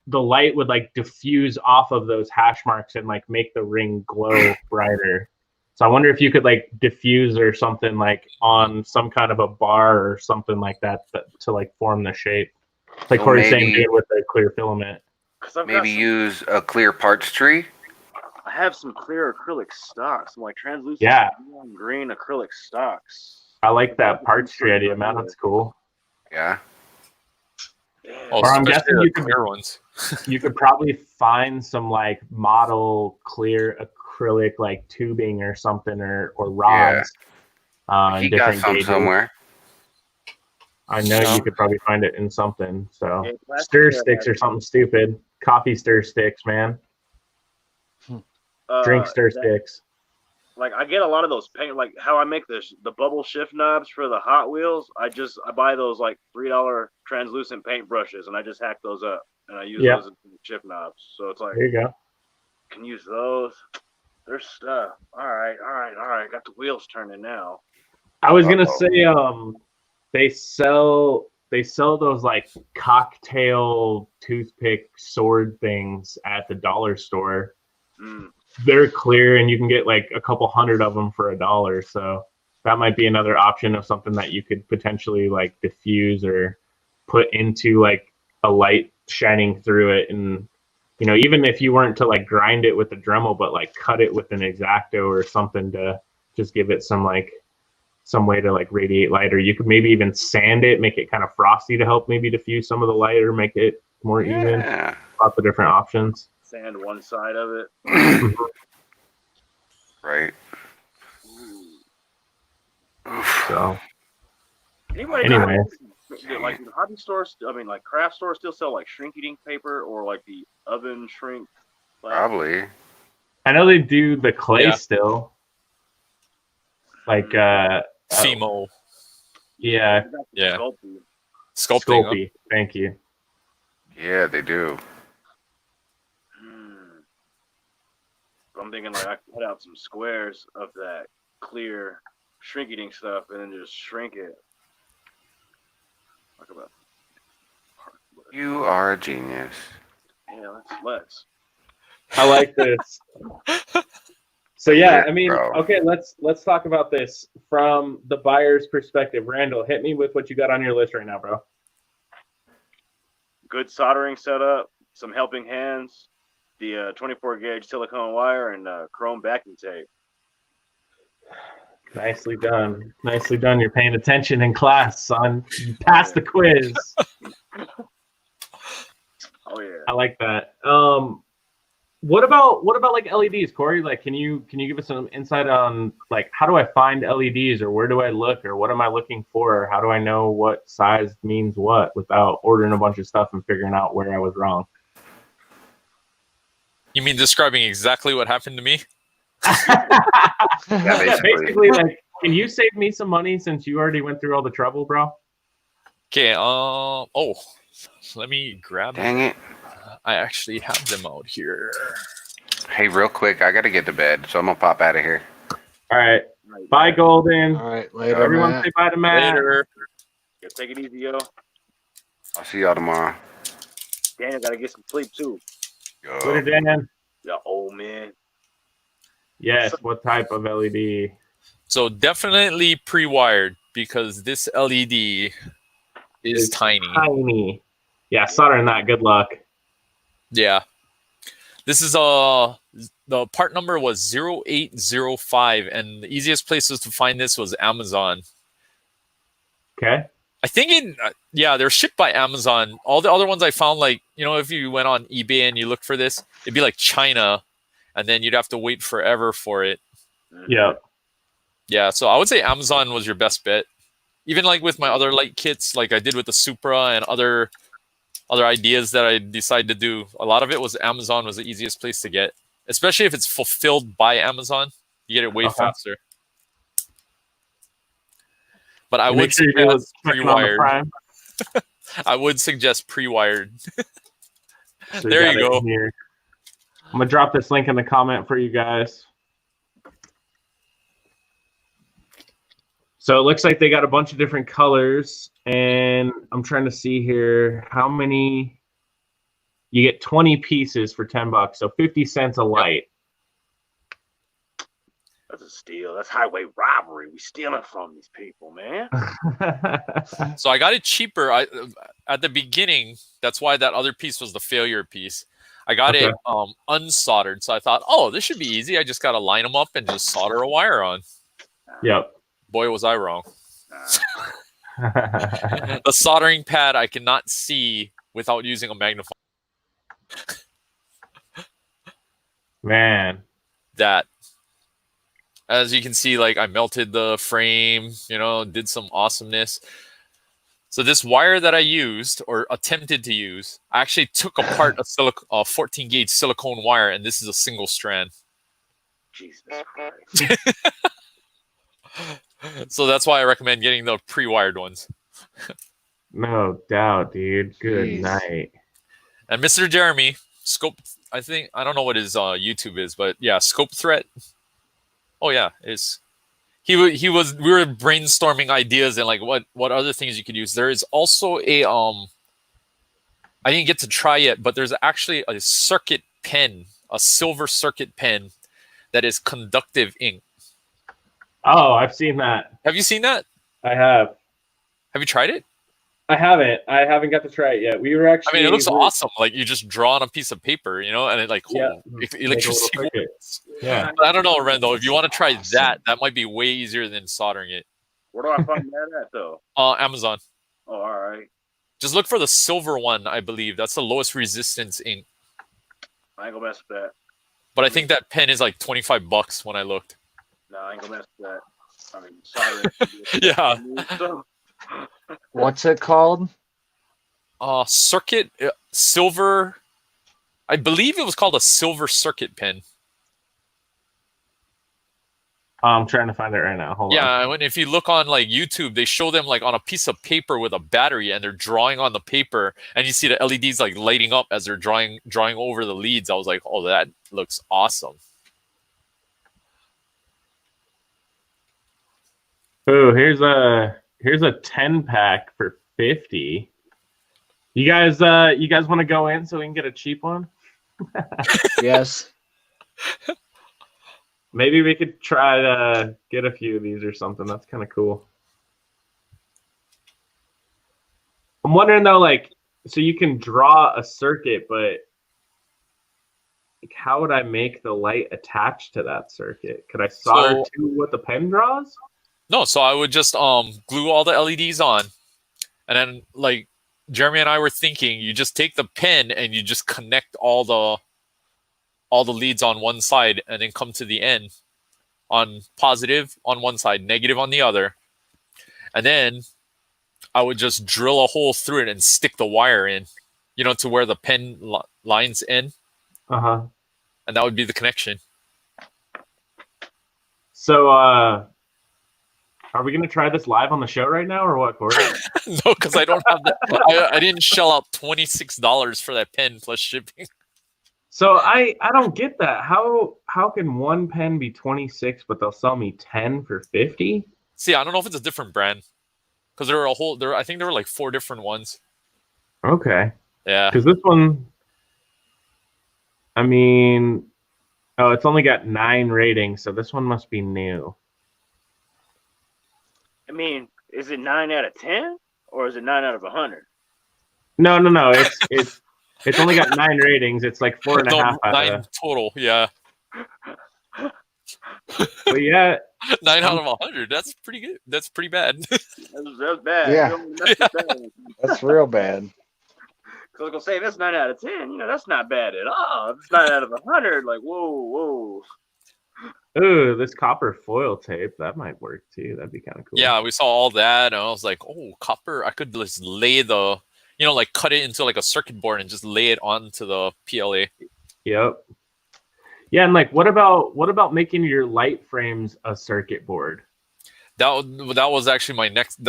the light would like diffuse off of those hash marks and like make the ring glow brighter. So I wonder if you could like diffuse or something like on some kind of a bar or something like that to like form the shape. Like So Cory's saying, maybe- do it with a clear filament. Maybe use a clear parts tree. I have some clear acrylic stocks, some like translucent neon green acrylic stocks. I like that parts tree idea, man. That's cool. Yeah. Damn. Oh, Or I'm especially guessing the you could- clear ones. You could probably find some like model clear acrylic like tubing or something or rods. He In got different some gauges. somewhere. I know you could probably find it in something. So Yeah, plastic stir chair sticks has- or something stupid. Coffee stir sticks, man. Drink stir sticks. like I get a lot of those paint, like how I make the bubble shift knobs for the Hot Wheels. I buy those like $3 translucent paint brushes, and I just hack those up, and I use those as shift knobs. So it's like, there you go. Can use those. There's stuff. All right. Got the wheels turning now. I was gonna say, they sell those like cocktail toothpick sword things at the dollar store. They're clear, and you can get like a couple hundred of them for $1. So that might be another option of something that you could potentially like diffuse or put into like a light shining through it. And you know, even if you weren't to like grind it with a Dremel, but like cut it with an X-Acto or something to just give it some way to like radiate light, or you could maybe even sand it, make it kind of frosty to help maybe diffuse some of the light or make it more even. Lots of different options. Sand one side of it. Right. So anyway, like the hobby stores, I mean, like craft stores still sell like shrink eating paper or like the oven shrink. Probably. I know they do the clay still. Like Fimo. Yeah. Sculpting. Thank you. Yeah, they do. I'm thinking like I could cut out some squares of that clear shrink eating stuff and then just shrink it. Talk about. You are a genius. Yeah, let's. I like this. So yeah, I mean, Bro. okay, let's talk about this from the buyer's perspective. Randall, hit me with what you got on your list right now, bro. Good soldering setup, some helping hands, the 24 gauge silicone wire, and chrome backing tape. Nicely done. Nicely done. You're paying attention in class, son. You passed the quiz. Oh yeah. I like that. What about like LEDs, Cory? Like, can you give us some insight on like how do I find LEDs, or where do I look, or what am I looking for? Or how do I know what size means what without ordering a bunch of stuff and figuring out where I was wrong? You mean describing exactly what happened to me? Yeah, basically, like, can you save me some money since you already went through all the trouble, bro? Okay. Let me grab. Dang it. I actually have them out here. Hey, real quick, I gotta get to bed, so I'm gonna pop out of here. All right. Bye, Golden. All right, later. Everyone Matt. say bye to Matt. Later. Yeah, take it easy, yo. I'll see y'all tomorrow. Daniel gotta get some sleep too. Yo. Later, Dan. Yeah, old man. Yes. What type of LED? So definitely pre-wired, because this LED is tiny. Tiny. Yeah, soldering that. Good luck. Yeah. This is the part number was 0805, and the easiest places to find this was Amazon. Okay. I think they're shipped by Amazon. All the other ones I found, like, you know, if you went on eBay and you look for this, it'd be like China, and then you'd have to wait forever for it. Yeah. Yeah, so I would say Amazon was your best bet. Even like with my other light kits, like I did with the Supra and other ideas that I decided to do, a lot of it was Amazon was the easiest place to get, especially if it's fulfilled by Amazon. You get it way faster. But I would suggest pre-wired. I would suggest pre-wired. So there you go. Here. I'm gonna drop this link in the comment for you guys. So it looks like they got a bunch of different colors, and I'm trying to see here how many. You get 20 pieces for $10, so 50 cents a light. That's a steal. That's highway robbery. We stealing from these people, man. So I got it cheaper. At the beginning, that's why that other piece was the failure piece. I got it unsoldered, so I thought, oh, this should be easy. I just got to line them up and just solder a wire on. Yep. Boy, was I wrong. The soldering pad I cannot see without using a magnifier. Man. That. As you can see, like, I melted the frame, you know, did some awesomeness. So this wire that I used, or attempted to use, I actually took apart a 14 gauge silicone wire, and this is a single strand. Jesus Christ. So that's why I recommend getting the pre-wired ones. No doubt, dude. Good Jeez. night. And Mr. Jeremy, Scope, I don't know what his YouTube is, but yeah, Scope Threat. Oh yeah, we were brainstorming ideas and like what other things you could use. There is also a I didn't get to try it, but there's actually a circuit pen, a silver circuit pen that is conductive ink. Oh, I've seen that. Have you seen that? I have. Have you tried it? I haven't. I haven't got to try it yet. We were actually. I mean, it looks awesome. Like you just draw on a piece of paper, you know, and it like electricity. Yeah. But I don't know, Randall. If you want to try that might be way easier than soldering it. Where do I find that at, though? Amazon. Oh, all right. Just look for the silver one, I believe. That's the lowest resistance ink. I ain't gonna mess with that. But I think that pen is like $25 when I looked. No, I ain't gonna mess with that. I mean, soldering. Yeah. What's it called? Circuit silver. I believe it was called a silver circuit pen. I'm trying to find it right now. Hold on. Yeah, and if you look on like YouTube, they show them like on a piece of paper with a battery, and they're drawing on the paper, and you see the LEDs like lighting up as they're drawing over the leads. I was like, oh, that looks awesome. Oh, here's a 10-pack for $50. You guys want to go in so we can get a cheap one? Yes. Maybe we could try to get a few of these or something. That's kind of cool. I'm wondering though, like, so you can draw a circuit, but like, how would I make the light attached to that circuit? Could I solder to what the pen draws? No, so I would just glue all the LEDs on, and then like Jeremy and I were thinking, you just take the pen and you just connect all the leads on one side, and then come to the end on positive on one side, negative on the other, and then I would just drill a hole through it and stick the wire in, to where the pen lines end. And that would be the connection. So, are we going to try this live on the show right now, or what, Cory? No, because I don't have that. I didn't shell out $26 for that pen plus shipping. So I don't get that. How can one pen be 26, but they'll sell me 10 for 50? See, I don't know if it's a different brand, because I think there were like 4 different ones. Okay. Yeah. Because this one, I mean, it's only got 9 ratings, so this one must be new. I mean, is it 9 out of 10 or is it 9 out of 100? No. It's only got 9 ratings. It's like 4.5 out 9 of total. Yeah. But yeah, 9 out of 100. That's pretty good. That's pretty bad. That's bad. Yeah. Bad. That's real bad. So I was gonna say, if that's 9 out of 10, that's not bad at all. If it's 9 out of 100, like whoa. ooh, this copper foil tape, that might work too. That'd be kind of cool. Yeah, we saw all that, and I was like, oh, copper. I could just lay the, like cut it into like a circuit board and just lay it onto the PLA. Yep. Yeah, and like, what about making your light frames a circuit board? That was actually my next.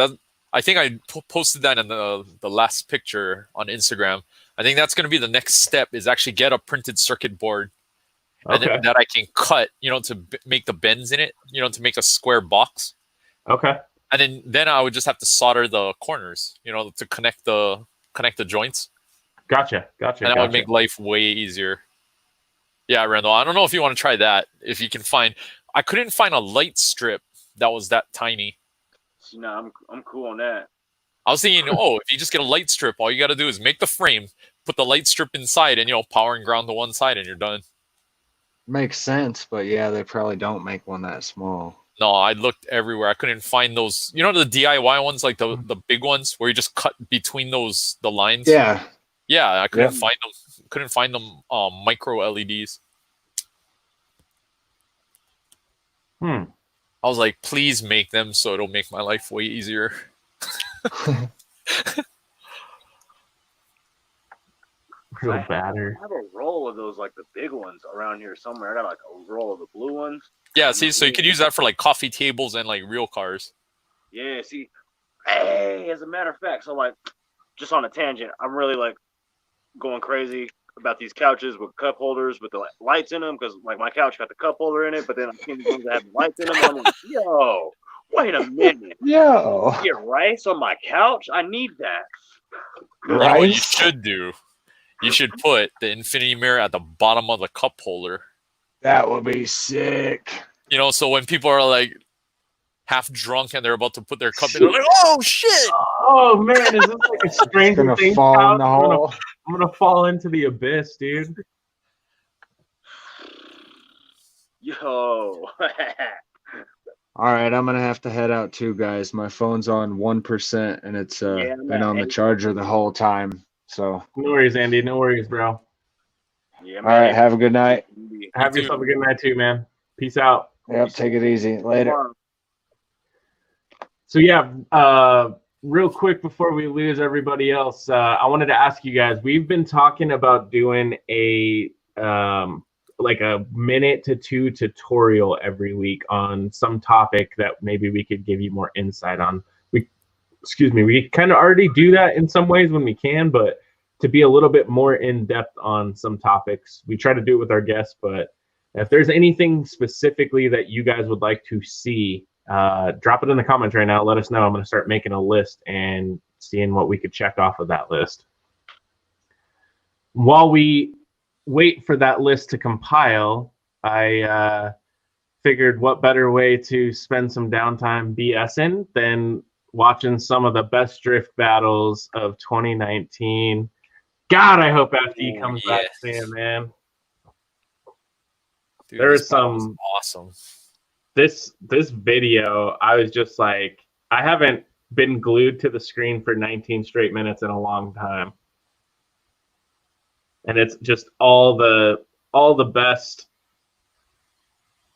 I think I posted that in the last picture on Instagram. I think that's going to be the next step, is actually get a printed circuit board, and then that I can cut, to make the bends in it, to make a square box. Okay. And then I would just have to solder the corners, to connect the joints. Gotcha. And that would make life way easier. Yeah, Randall, I don't know if you want to try that. If you can I couldn't find a light strip that was that tiny. See, I'm cool on that. I was thinking, if you just get a light strip, all you got to do is make the frame, put the light strip inside, and power and ground to one side, and you're done. Makes sense, but yeah, they probably don't make one that small. No, I looked everywhere. I couldn't find those. The DIY ones, like the big ones, where you just cut between the lines. Yeah. Yeah, I couldn't find them. Couldn't find them micro LEDs. I was like, please make them so it'll make my life way easier. Real batter. I have a roll of those, like the big ones around here somewhere. I got like a roll of the blue ones. Yeah, see, so you could use that for like coffee tables and like real cars. Yeah, see, hey, as a matter of fact, so like, just on a tangent, I'm really like going crazy about these couches with cup holders with the lights in them, because like my couch got the cup holder in it, but then I've seen the ones that have the lights in them. And I'm like, yo, wait a minute. Yo. Get rice on my couch? I need that. You know what you Rice? should do? You should put the Infiniti mirror at the bottom of the cup holder. That would be sick. You know, so when people are like half drunk and they're about to put their cup in, they're like, "Oh shit!" Oh man, is this like a Stranger Gonna Things fall couch? in the hole. I'm gonna fall into the abyss, dude. Yo. All right, I'm gonna have to head out too, guys. My phone's on 1% and it's been on the charger the whole time. So No worries, Andy. No worries, bro. Yeah, all right, have a good night. Have yourself a good night too, man. Peace out. Yep, take it easy. Later. So yeah, real quick before we lose everybody else, I wanted to ask you guys. We've been talking about doing a like a minute to 2 tutorial every week on some topic that maybe we could give you more insight on. We kind of already do that in some ways when we can, but to be a little bit more in depth on some topics, we try to do it with our guests. But if there's anything specifically that you guys would like to see, drop it in the comments right now. Let us know. I'm going to start making a list and seeing what we could check off of that list. While we wait for that list to compile, I figured what better way to spend some downtime BSing than watching some of the best drift battles of 2019. God, I hope FD comes back soon, man. Dude, There this is battle was some awesome. This video, I was just like, I haven't been glued to the screen for 19 straight minutes in a long time. And it's just all the best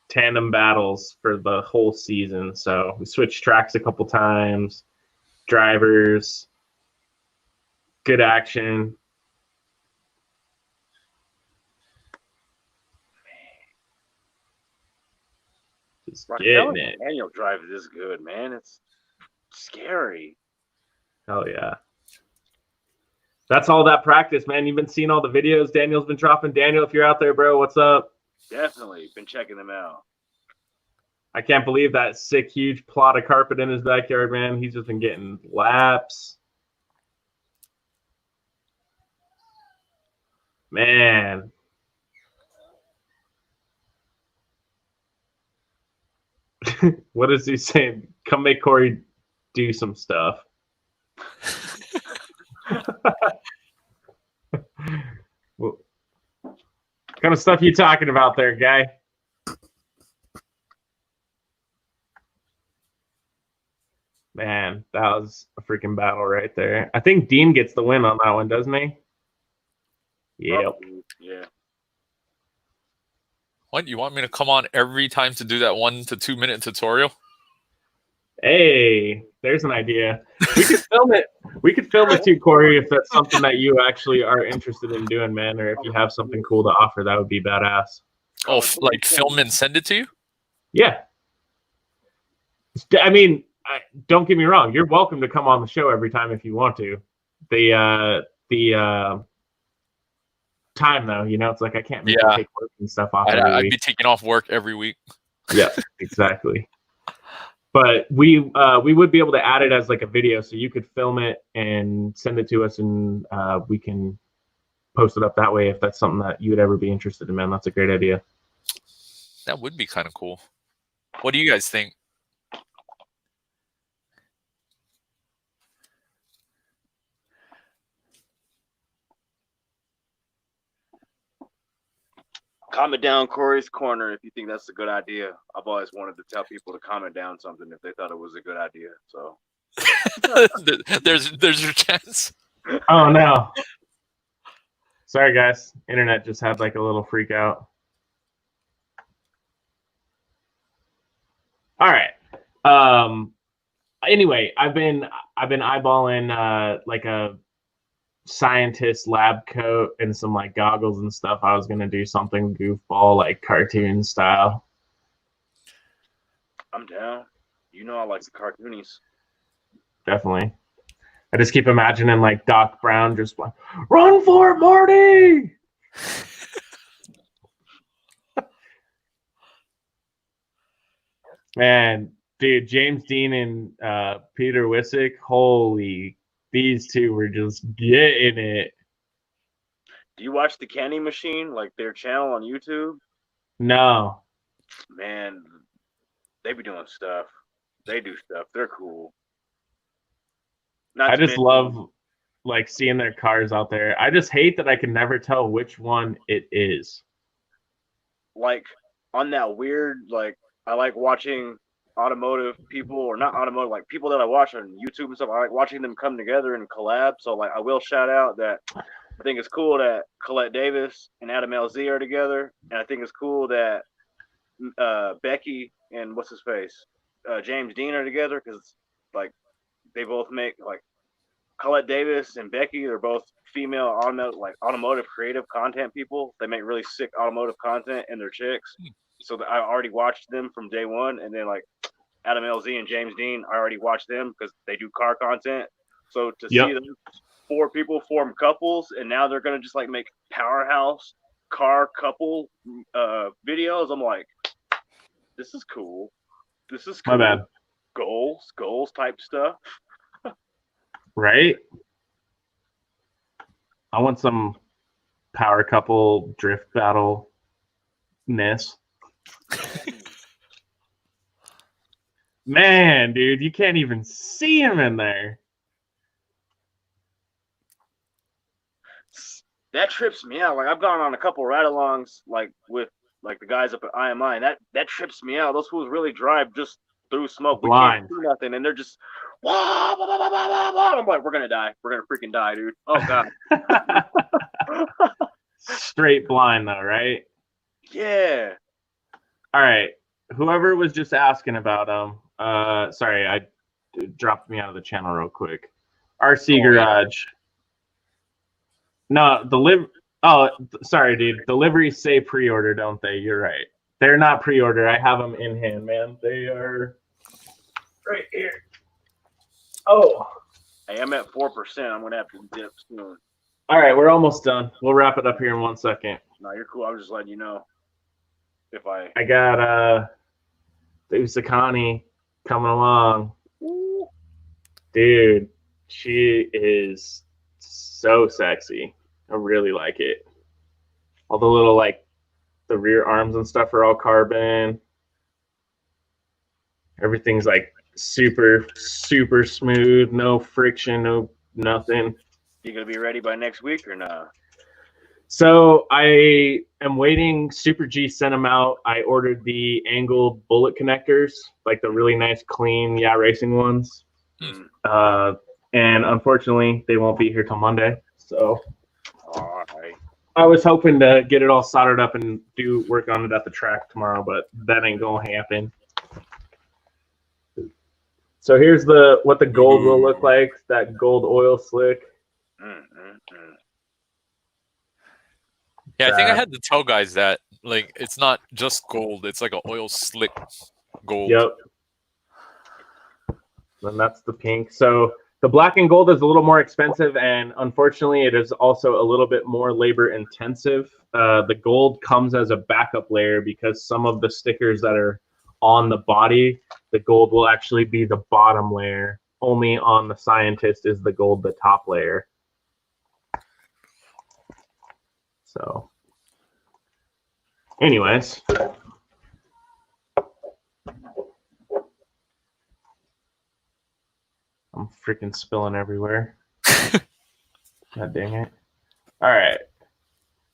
tandem battles for the whole season. So we switched tracks a couple times, drivers, good action. Just getting it. Manual drive is good, man. It's scary. Hell yeah. That's all that practice, man. You've been seeing all the videos Daniel's been dropping. Daniel, if you're out there, bro, what's up? Definitely been checking them out. I can't believe that sick, huge plot of carpet in his backyard, man. He's just been getting laps. Man. What is he saying? Come make Cory do some stuff. What kind of stuff you talking about there, guy? Man, that was a freaking battle right there. I think Dean gets the win on that one, doesn't he? Yep. Yeah. What, you want me to come on every time to do that 1 to 2 minute tutorial? Hey, there's an idea. We could film it. We could film it too, Cory, if that's something that you actually are interested in doing, man, or if you have something cool to offer, that would be badass. Oh, like film and send it to you? Yeah. I mean, don't get me wrong. You're welcome to come on the show every time if you want to. The time though, you know, it's like I can't make you take work and stuff off. I'd be taking off work every week. Yeah, exactly. But we would be able to add it as like a video, so you could film it and send it to us, and we can post it up that way if that's something that you would ever be interested in, man. That's a great idea. That would be kind of cool. What do you guys think? Comment down Cory's corner if you think that's a good idea. I've always wanted to tell people to comment down something if they thought it was a good idea. So there's your chance. Oh no. Sorry guys. Internet just had like a little freak out. All right. Anyway, I've been eyeballing like a scientist lab coat and some like goggles and stuff. I was gonna do something goofball like cartoon style. I'm down. You know I like the cartoonies. Definitely. I just keep imagining like Doc Brown just like, run for it, Marty! Man, dude, James Dean and Peter Wissick, holy, these two were just getting it. Do you watch the Candy Machine, like their channel on YouTube? No. Man, they be doing stuff. They do stuff. They're cool. I just love like seeing their cars out there. I just hate that I can never tell which one it is. Like on that weird, like I like watching automotive people, or not automotive, like people that I watch on YouTube and stuff. I like watching them come together and collab. So like I will shout out that I think it's cool that Colette Davis and Adam LZ are together, and I think it's cool that Becky and what's his face, James Dean are together, because like they both make like Colette Davis and Becky. They're both female automotive creative content people. They make really sick automotive content, and they're chicks. So I already watched them from day one, and then like Adam LZ and James Dean, I already watched them because they do car content. So to see them, 4 people form couples, and now they're gonna just like make powerhouse car couple videos. I'm like, this is cool. This is cool. My bad. Goals type stuff. Right? I want some power couple drift battle-ness. Man, dude, you can't even see him in there. That trips me out. Like I've gone on a couple ride-alongs, like with like the guys up at IMI, and that trips me out. Those fools really drive just through smoke. Blind. We can't do nothing, and they're just wah, wah, wah, wah, wah, wah. I'm like, we're gonna die. We're gonna freaking die, dude. Oh god. Straight blind though, right? Yeah. All right. Whoever was just asking about them, sorry, I dropped me out of the channel real quick. RC Garage. No, sorry, dude. Deliveries say pre-order, don't they? You're right. They're not pre-order. I have them in hand, man. They are right here. Oh. Hey, I'm at 4%. I'm gonna have to dip soon. All right, we're almost done. We'll wrap it up here in 1 second. No, you're cool. I was just letting you know. If I got Usakani coming along. Dude, she is so sexy. I really like it. All the little like the rear arms and stuff are all carbon. Everything's like super smooth, no friction, no nothing. You gonna be ready by next week or not? So I am waiting. Super G sent them out. I ordered the angled bullet connectors, like the really nice, clean, racing ones. And unfortunately, they won't be here till Monday. So all right. I was hoping to get it all soldered up and do work on it at the track tomorrow, but that ain't gonna happen. So here's what the gold will look like. That gold oil slick. Yeah, I think I had to tell guys that like it's not just gold; it's like an oil slick gold. Yep. And that's the pink. So the black and gold is a little more expensive, and unfortunately, it is also a little bit more labor intensive. The gold comes as a backup layer because some of the stickers that are on the body, the gold will actually be the bottom layer. Only on the Scientist is the gold the top layer. So, anyways. I'm freaking spilling everywhere. God dang it. All right.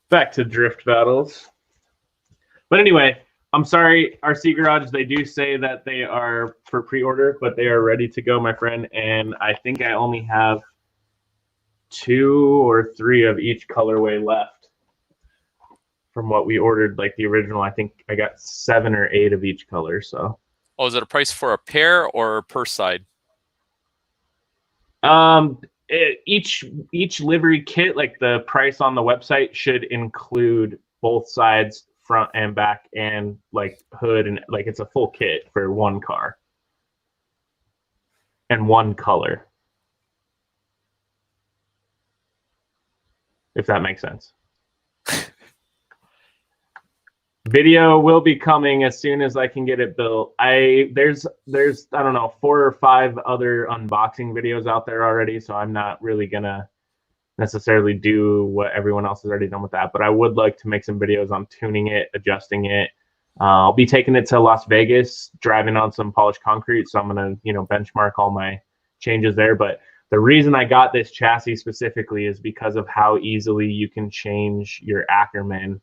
Back to drift battles. But anyway, I'm sorry, RC Garage, they do say that they are for pre-order, but they are ready to go, my friend. And I think I only have 2 or 3 of each colorway left from what we ordered, like the original. I think I got 7 or 8 of each color. So. Oh, is it a price for a pair or per side? each livery kit, like the price on the website, should include both sides, front and back, and like hood, and like it's a full kit for one car and one color. If that makes sense. Video will be coming as soon as I can get it built. There's I don't know, 4 or 5 other unboxing videos out there already, so I'm not really gonna necessarily do what everyone else has already done with that. But I would like to make some videos on tuning it, adjusting it. I'll be taking it to Las Vegas, driving on some polished concrete, so I'm gonna benchmark all my changes there. But the reason I got this chassis specifically is because of how easily you can change your Ackerman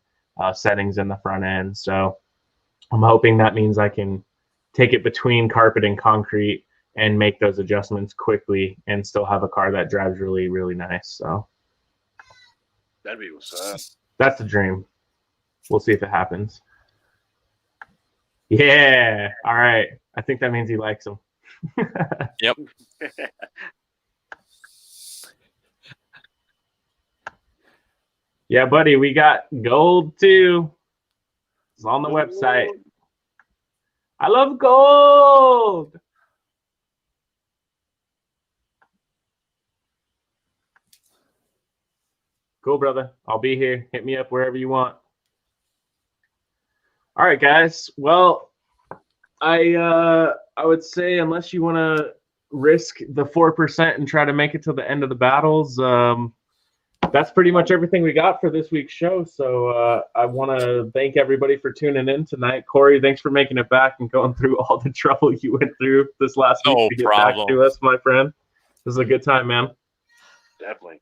settings in the front end. So I'm hoping that means I can take it between carpet and concrete and make those adjustments quickly and still have a car that drives really, really nice. So that'd be what's up. That's the dream. We'll see if it happens. Yeah. All right. I think that means he likes them. Yep. Yeah, buddy, we got gold too. It's on the website. I love gold. Cool, brother. I'll be here. Hit me up wherever you want. All right, guys. Well, I would say unless you want to risk the 4% and try to make it to the end of the battles, that's pretty much everything we got for this week's show. So I want to thank everybody for tuning in tonight. Cory, thanks for making it back and going through all the trouble you went through this last week to get back to us, my friend. This is a good time, man. Definitely.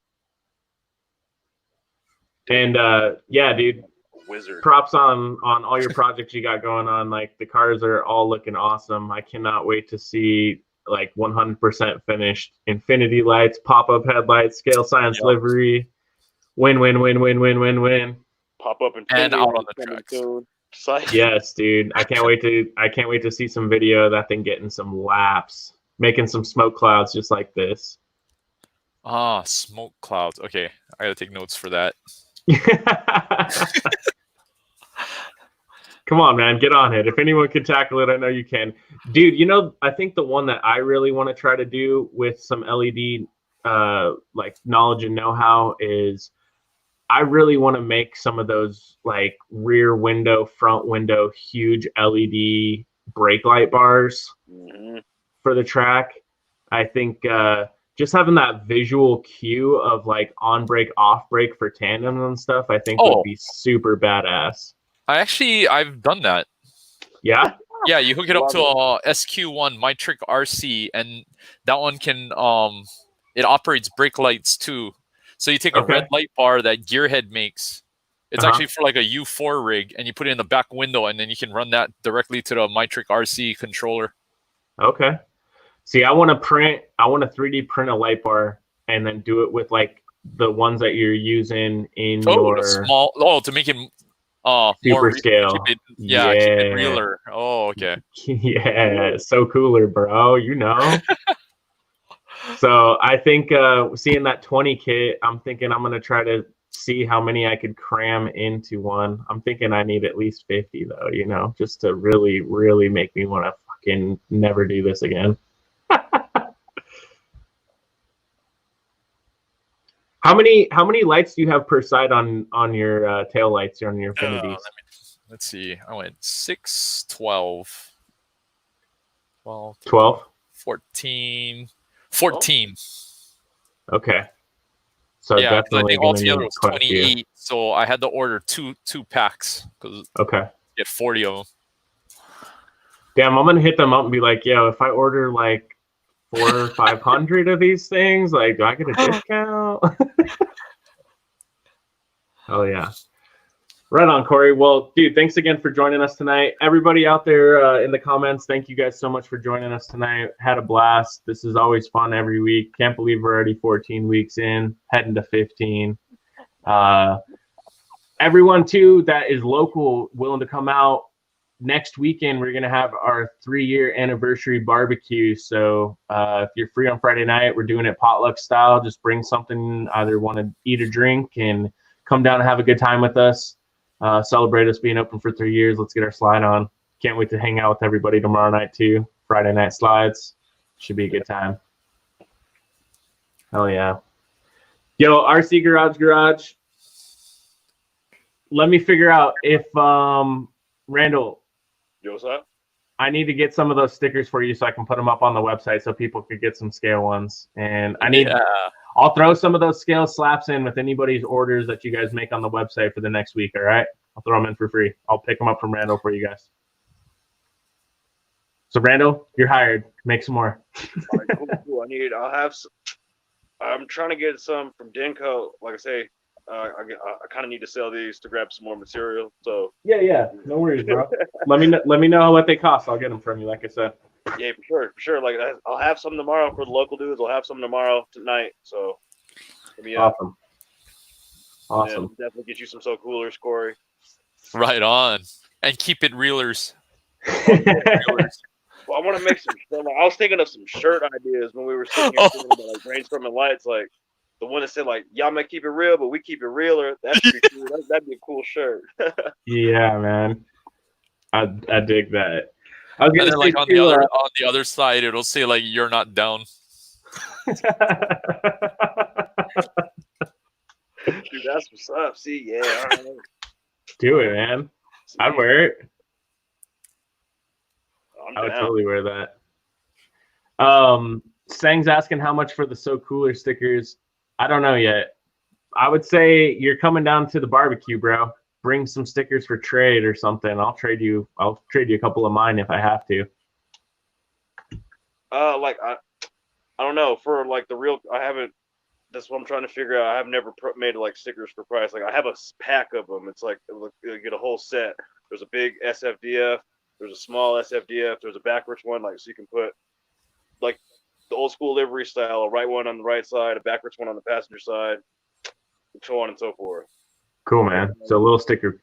And yeah, dude, wizard. Props on all your projects you got going on. Like the cars are all looking awesome. I cannot wait to see like 100% finished Infiniti lights, pop-up headlights, scale science livery. Win. Pop up and out on the tracks. Yes, dude. I can't wait to see some video of that thing getting some laps, making some smoke clouds just like this. Ah, smoke clouds. Okay, I gotta take notes for that. Come on, man, get on it. If anyone can tackle it, I know you can. Dude, I think the one that I really want to try to do with some LED like knowledge and know-how is I really want to make some of those like rear window, front window, huge LED brake light bars for the track. I think just having that visual cue of like on brake, off brake for tandem and stuff, I think would be super badass. I've done that. Yeah? Yeah, you hook it up to a SQ1 Mitric RC, and that one can it operates brake lights too. So you take a red light bar that Gearhead makes. It's actually for like a U4 rig, and you put it in the back window, and then you can run that directly to the Mitric RC controller. Okay. See, I want to 3D print a light bar and then do it with like the ones that you're using in your small. To make it super more scale. Keep it realer. Oh, okay. Yeah, so cooler, bro. So I think seeing that 20 kit, I'm thinking I'm gonna try to see how many I could cram into one. I'm thinking I need at least 50 though, just to really, really make me want to fucking never do this again. How many lights do you have per side on your tail lights on your Infinitis? Let's see. I went 6, 12, 14. 14. Okay. So yeah, definitely I think altogether was 28. So I had to order two packs because get 40 of them. Damn, I'm gonna hit them up and be like, yo, if I order like 400 or 500 of these things, like, do I get a discount? Oh yeah. Right on, Cory. Well, dude, thanks again for joining us tonight. Everybody out there in the comments, thank you guys so much for joining us tonight. Had a blast. This is always fun every week. Can't believe we're already 14 weeks in, heading to 15. Everyone, too, that is local, willing to come out, next weekend we're gonna have our 3-year anniversary barbecue. So if you're free on Friday night, we're doing it potluck style. Just bring something, either want to eat or drink, and come down and have a good time with us. Celebrate us being open for 3 years. Let's get our slide on. Can't wait to hang out with everybody tomorrow night too. Friday night slides. Should be a good time. Hell yeah. Yo, RC Garage. Let me figure out if Randall. Yo, what's up? I need to get some of those stickers for you so I can put them up on the website so people could get some scale ones. And I'll throw some of those scale slaps in with anybody's orders that you guys make on the website for the next week. All right, I'll throw them in for free. I'll pick them up from Randall for you guys. So Randall, you're hired. Make some more. All right, cool. I'm trying to get some from Denco. Like I say, I kind of need to sell these to grab some more material. So yeah, no worries, bro. let me know what they cost. I'll get them from you, like I said. Yeah, for sure. Like I'll have some tomorrow for the local dudes. I'll have some tomorrow tonight. So awesome. Yeah, definitely get you some so coolers, Cory. Right on, and keep it reelers. Well, I want to make some. I was thinking of some shirt ideas when we were sitting here like brainstorming lights, like the one that said like "Y'all may keep it real, but we keep it realer." That'd be cool. That'd be a cool shirt. Yeah, man. I dig that. I was gonna say like on the other side, it'll say like "You're not down." Dude, that's what's up. See, yeah. All right. Do it, man. I'd wear it. I would down. totally wear that. Sang's asking how much for the So Cooler stickers. I don't know yet. I would say you're coming down to the barbecue, bro. Bring some stickers for trade or something. I'll trade you a couple of mine if I have to. Like I don't know, for like the real, I haven't. That's what I'm trying to figure out. I have never made like stickers for price. Like I have a pack of them. It's like you get a whole set. There's a big SFDF. There's a small SFDF. There's a backwards one, like so you can put like the old school livery style, a right one on the right side, a backwards one on the passenger side, and so on and so forth. Cool, man. So a little sticker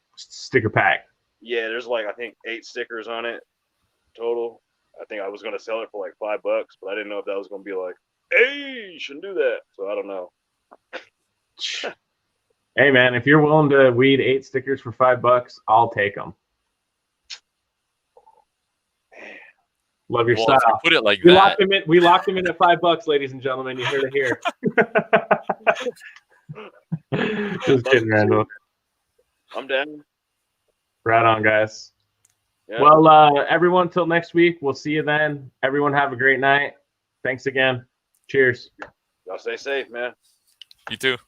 pack. Yeah, there's like I think 8 stickers on it total. I think I was gonna sell it for like $5, but I didn't know if that was gonna be like, hey, you shouldn't do that. So I don't know. Hey, man, if you're willing to weed 8 stickers for $5, I'll take them. Love your style. If you put it like that. We locked them in at $5, ladies and gentlemen. You heard it here. Just kidding, Randall. I'm down. Right on, guys. Yeah. Well, everyone, till next week. We'll see you then. Everyone have a great night. Thanks again. Cheers. Y'all stay safe, man. You too.